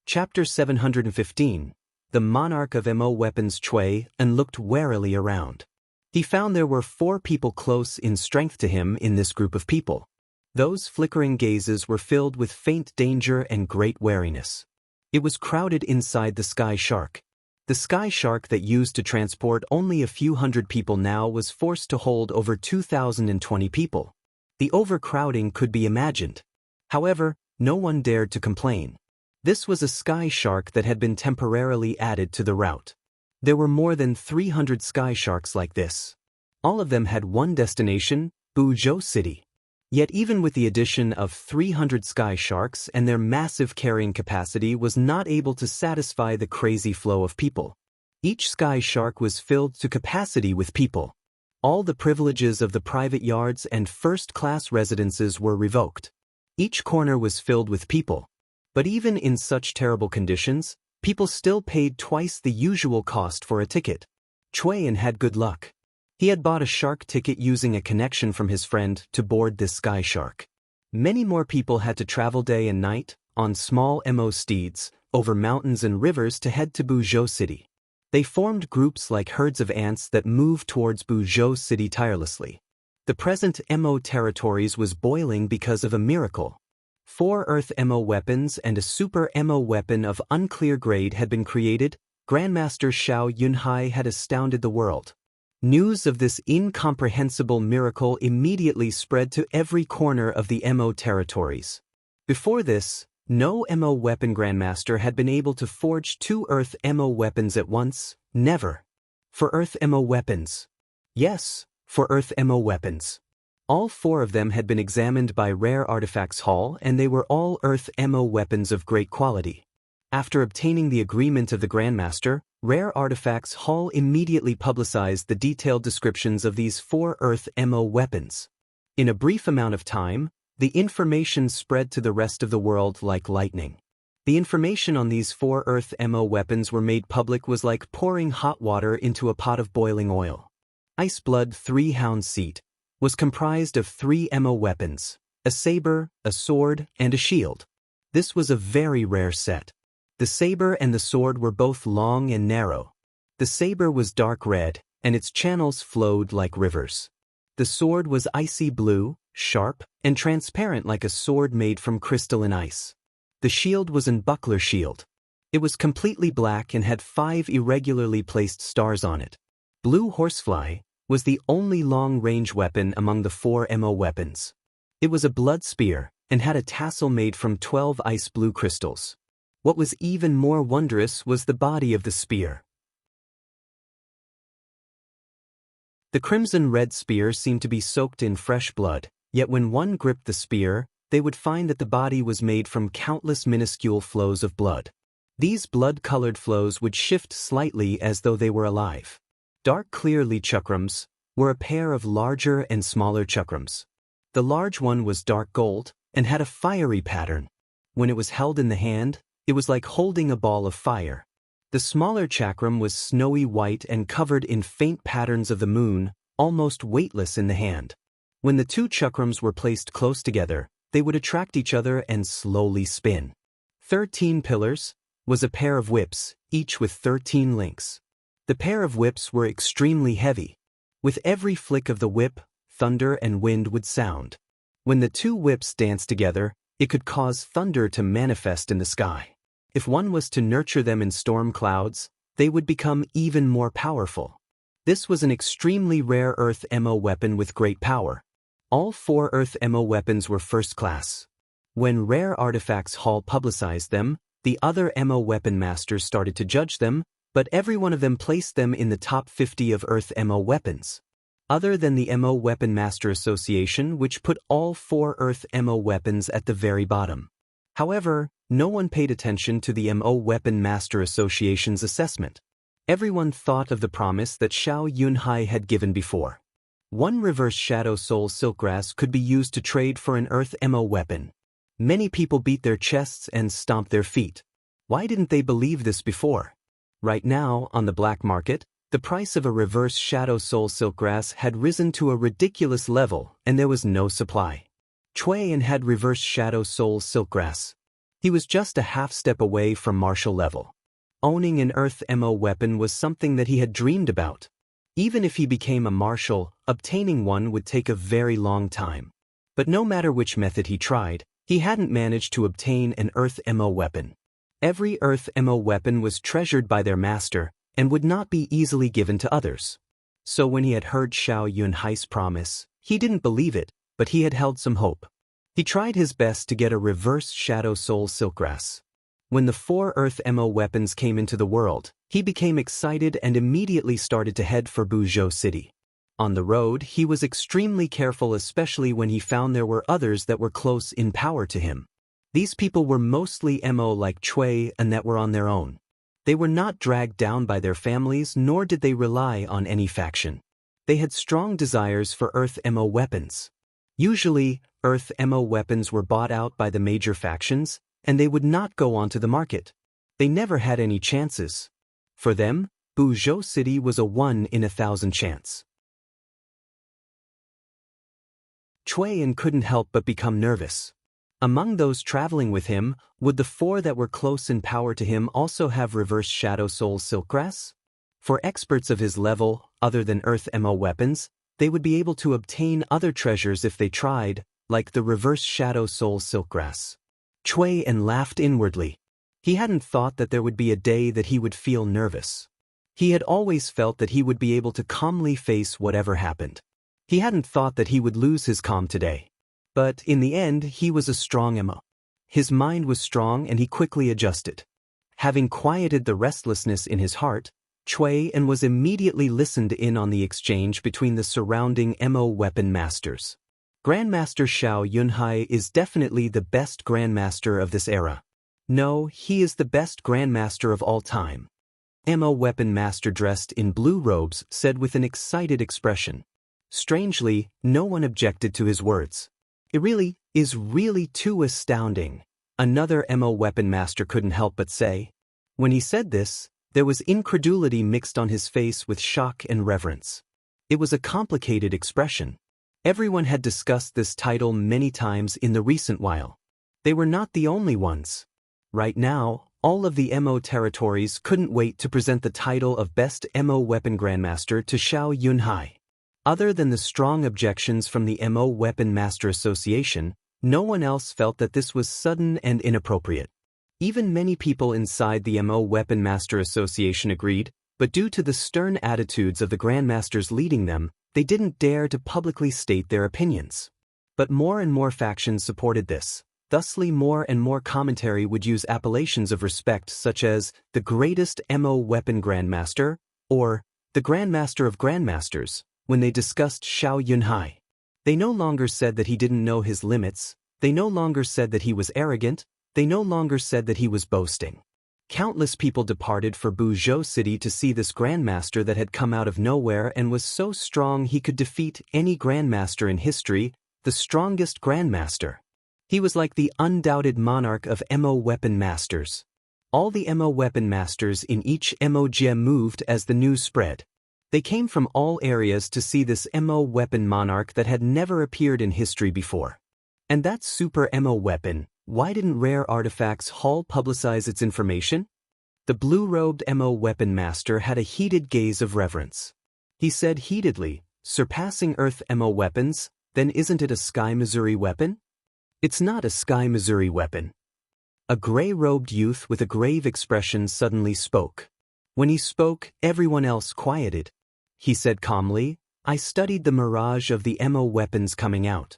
Chapter 715. The monarch of MO weapons Chui and looked warily around. He found there were 4 people close in strength to him in this group of people. Those flickering gazes were filled with faint danger and great wariness. It was crowded inside the Sky Shark. The Sky Shark that used to transport only a few hundred people now was forced to hold over 2,020 people. The overcrowding could be imagined. However, no one dared to complain. This was a Sky Shark that had been temporarily added to the route. There were more than 300 Sky Sharks like this. All of them had one destination: Buzhou City. Yet even with the addition of 300 Sky Sharks and their massive carrying capacity was not able to satisfy the crazy flow of people. Each Sky Shark was filled to capacity with people. All the privileges of the private yards and first-class residences were revoked. Each corner was filled with people. But even in such terrible conditions, people still paid twice the usual cost for a ticket. Chuan had good luck. He had bought a shark ticket using a connection from his friend to board this sky shark. Many more people had to travel day and night, on small mo steeds, over mountains and rivers to head to Buzhou City. They formed groups like herds of ants that moved towards Buzhou City tirelessly. The present mo territories was boiling because of a miracle. 4 Earth mo weapons and a super mo weapon of unclear grade had been created. Grandmaster Xiao Yunhai had astounded the world. News of this incomprehensible miracle immediately spread to every corner of the mo territories. Before this, no mo weapon grandmaster had been able to forge 2 Earth mo weapons at once, never. For Earth mo weapons. Yes, for Earth mo weapons. All 4 of them had been examined by Rare Artifacts Hall and they were all Earth mo weapons of great quality. After obtaining the agreement of the Grandmaster, Rare Artifacts Hall immediately publicized the detailed descriptions of these 4 Earth mo weapons. In a brief amount of time, the information spread to the rest of the world like lightning. The information on these 4 Earth mo weapons were made public was like pouring hot water into a pot of boiling oil. Ice Blood 3 Hound Seat was comprised of 3 mo weapons, a saber, a sword, and a shield. This was a very rare set. The saber and the sword were both long and narrow. The saber was dark red, and its channels flowed like rivers. The sword was icy blue, sharp, and transparent like a sword made from crystalline ice. The shield was an buckler shield. It was completely black and had 5 irregularly placed stars on it. Blue Horsefly was the only long-range weapon among the 4 mo weapons. It was a blood spear and had a tassel made from 12 ice blue crystals. What was even more wondrous was the body of the spear. The crimson-red spear seemed to be soaked in fresh blood, yet when one gripped the spear, they would find that the body was made from countless minuscule flows of blood. These blood-colored flows would shift slightly as though they were alive. Dark clear Li chakrams were a pair of larger and smaller chakrams. The large one was dark gold and had a fiery pattern. When it was held in the hand, it was like holding a ball of fire. The smaller chakram was snowy white and covered in faint patterns of the moon, almost weightless in the hand. When the 2 chakrams were placed close together, they would attract each other and slowly spin. 13 Pillars was a pair of whips, each with 13 links. The pair of whips were extremely heavy. With every flick of the whip, thunder and wind would sound. When the 2 whips danced together, it could cause thunder to manifest in the sky. If one was to nurture them in storm clouds, they would become even more powerful. This was an extremely rare Earth mo weapon with great power. All 4 Earth mo weapons were first class. When Rare Artifacts Hall publicized them, the other mo weapon masters started to judge them, but every one of them placed them in the top 50 of Earth mo weapons. Other than the mo Weapon Master Association, which put all 4 Earth mo weapons at the very bottom. However, no one paid attention to the mo Weapon Master Association's assessment. Everyone thought of the promise that Xiao Yunhai had given before. 1 Reverse Shadow Soul Silkgrass could be used to trade for an Earth mo weapon. Many people beat their chests and stomped their feet. Why didn't they believe this before? Right now, on the black market, the price of a Reverse Shadow Soul Silkgrass had risen to a ridiculous level and there was no supply. Chuan had Reverse Shadow Soul Silkgrass. He was just a half step away from martial level. Owning an Earth mo weapon was something that he had dreamed about. Even if he became a marshal, obtaining one would take a very long time. But no matter which method he tried, he hadn't managed to obtain an Earth mo weapon. Every Earth mo weapon was treasured by their master and would not be easily given to others. So when he had heard Xiao Yunhai's promise, he didn't believe it, but he had held some hope. He tried his best to get a Reverse Shadow Soul Silkgrass. When the 4 Earth mo weapons came into the world, he became excited and immediately started to head for Buzhou City. On the road, he was extremely careful, especially when he found there were others that were close in power to him. These people were mostly mo like Cui and that were on their own. They were not dragged down by their families, nor did they rely on any faction. They had strong desires for Earth mo weapons. Usually, Earth mo weapons were bought out by the major factions, and they would not go onto the market. They never had any chances. For them, Buzhou City was a 1 in 1,000 chance. Chuan couldn't help but become nervous. Among those traveling with him, would the 4 that were close in power to him also have reverse shadow soul silkgrass? For experts of his level, other than Earth MO weapons, they would be able to obtain other treasures if they tried, like the reverse shadow soul silkgrass. Chuan laughed inwardly. He hadn't thought that there would be a day that he would feel nervous. He had always felt that he would be able to calmly face whatever happened. He hadn't thought that he would lose his calm today. But in the end, he was a strong MO. His mind was strong and he quickly adjusted. Having quieted the restlessness in his heart, Chuan was immediately listened in on the exchange between the surrounding MO weapon masters. Grandmaster Xiao Yunhai is definitely the best grandmaster of this era. No, he is the best grandmaster of all time. MO weapon master dressed in blue robes said with an excited expression. Strangely, no one objected to his words. It is really too astounding, another MO weapon master couldn't help but say. When he said this, there was incredulity mixed on his face with shock and reverence. It was a complicated expression. Everyone had discussed this title many times in the recent while. They were not the only ones. Right now, all of the MO territories couldn't wait to present the title of Best MO Weapon Grandmaster to Xiao Yunhai. Other than the strong objections from the MO Weapon Master Association, no one else felt that this was sudden and inappropriate. Even many people inside the MO Weapon Master Association agreed, but due to the stern attitudes of the Grandmasters leading them, they didn't dare to publicly state their opinions. But more and more factions supported this. Thusly, more and more commentary would use appellations of respect such as the greatest MO Weapon Grandmaster or the Grandmaster of Grandmasters when they discussed Xiao Yunhai. They no longer said that he didn't know his limits, they no longer said that he was arrogant, they no longer said that he was boasting. Countless people departed for Buzhou City to see this Grandmaster that had come out of nowhere and was so strong he could defeat any Grandmaster in history, the strongest Grandmaster. He was like the undoubted monarch of MO Weapon Masters. All the MO Weapon Masters in each MO gem moved as the news spread. They came from all areas to see this MO Weapon Monarch that had never appeared in history before. And that super MO Weapon, why didn't Rare Artifacts Hall publicize its information? The blue-robed MO Weapon Master had a heated gaze of reverence. He said heatedly, surpassing Earth MO weapons, then isn't it a Sky Missouri weapon? It's not a Sky Missouri weapon. A gray-robed youth with a grave expression suddenly spoke. When he spoke, everyone else quieted. He said calmly, I studied the mirage of the MO weapons coming out.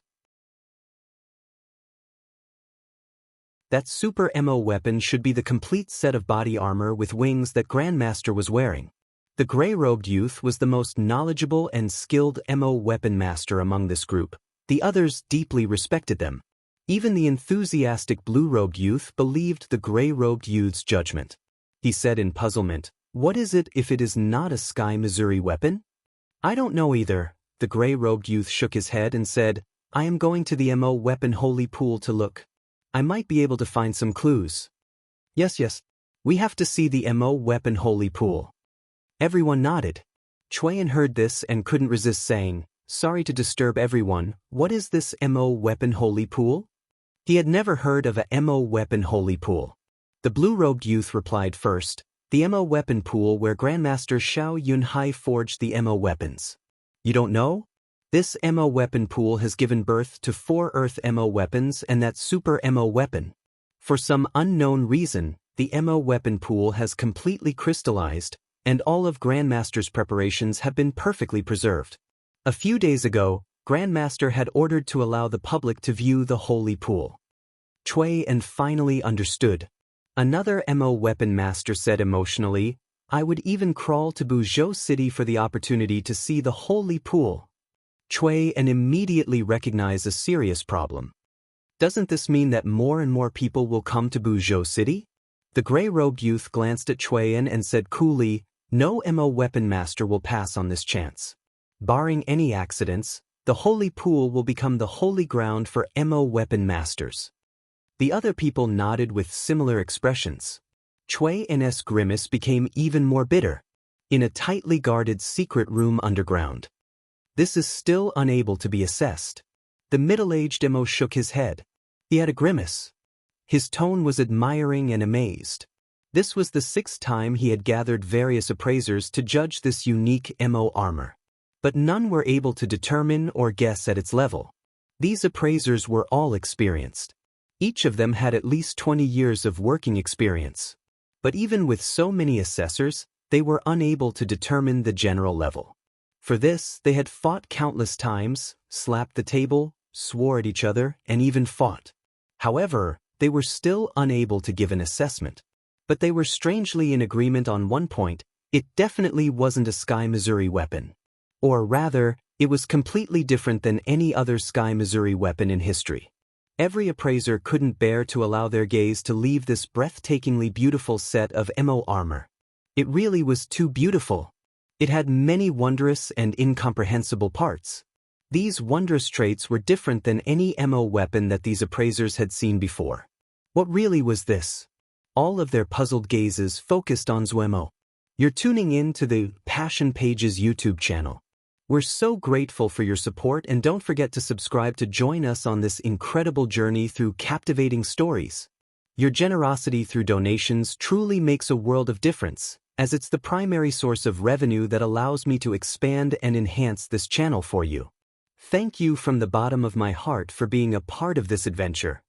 That super MO weapon should be the complete set of body armor with wings that Grandmaster was wearing. The gray-robed youth was the most knowledgeable and skilled MO weapon master among this group. The others deeply respected them. Even the enthusiastic blue-robed youth believed the gray-robed youth's judgment. He said in puzzlement, what is it if it is not a Sky Missouri weapon? I don't know either. The gray-robed youth shook his head and said, I am going to the MO Weapon Holy Pool to look. I might be able to find some clues. Yes. We have to see the MO Weapon Holy Pool. Everyone nodded. Chuan heard this and couldn't resist saying, sorry to disturb everyone, what is this MO Weapon Holy Pool? He had never heard of a MO Weapon Holy Pool. The blue-robed youth replied first, the MO Weapon Pool where Grandmaster Xiao Yunhai forged the MO weapons. You don't know? This MO Weapon Pool has given birth to 4 Earth MO weapons and that super MO weapon. For some unknown reason, the MO Weapon Pool has completely crystallized, and all of Grandmaster's preparations have been perfectly preserved. A few days ago, Grandmaster had ordered to allow the public to view the Holy Pool. Chuan finally understood. Another MO Weapon Master said emotionally, I would even crawl to Buzhou City for the opportunity to see the Holy Pool. Chuan immediately recognized a serious problem. Doesn't this mean that more and more people will come to Buzhou City? The gray-robed youth glanced at Chuan and said coolly, no MO Weapon Master will pass on this chance. Barring any accidents, the Holy Pool will become the holy ground for MO Weapon Masters. The other people nodded with similar expressions. Chui N's grimace became even more bitter. In a tightly guarded secret room underground. This is still unable to be assessed. The middle-aged Emo shook his head. He had a grimace. His tone was admiring and amazed. This was the 6th time he had gathered various appraisers to judge this unique Emo armor. But none were able to determine or guess at its level. These appraisers were all experienced. Each of them had at least 20 years of working experience. But even with so many assessors, they were unable to determine the general level. For this, they had fought countless times, slapped the table, swore at each other, and even fought. However, they were still unable to give an assessment. But they were strangely in agreement on one point: it definitely wasn't a Sky Missouri weapon. Or rather, it was completely different than any other Sky Missouri weapon in history. Every appraiser couldn't bear to allow their gaze to leave this breathtakingly beautiful set of MO armor. It really was too beautiful. It had many wondrous and incomprehensible parts. These wondrous traits were different than any MO weapon that these appraisers had seen before. What really was this? All of their puzzled gazes focused on Zuemo. You're tuning in to the Passion Pages YouTube channel. We're so grateful for your support, and don't forget to subscribe to join us on this incredible journey through captivating stories. Your generosity through donations truly makes a world of difference, as it's the primary source of revenue that allows me to expand and enhance this channel for you. Thank you from the bottom of my heart for being a part of this adventure.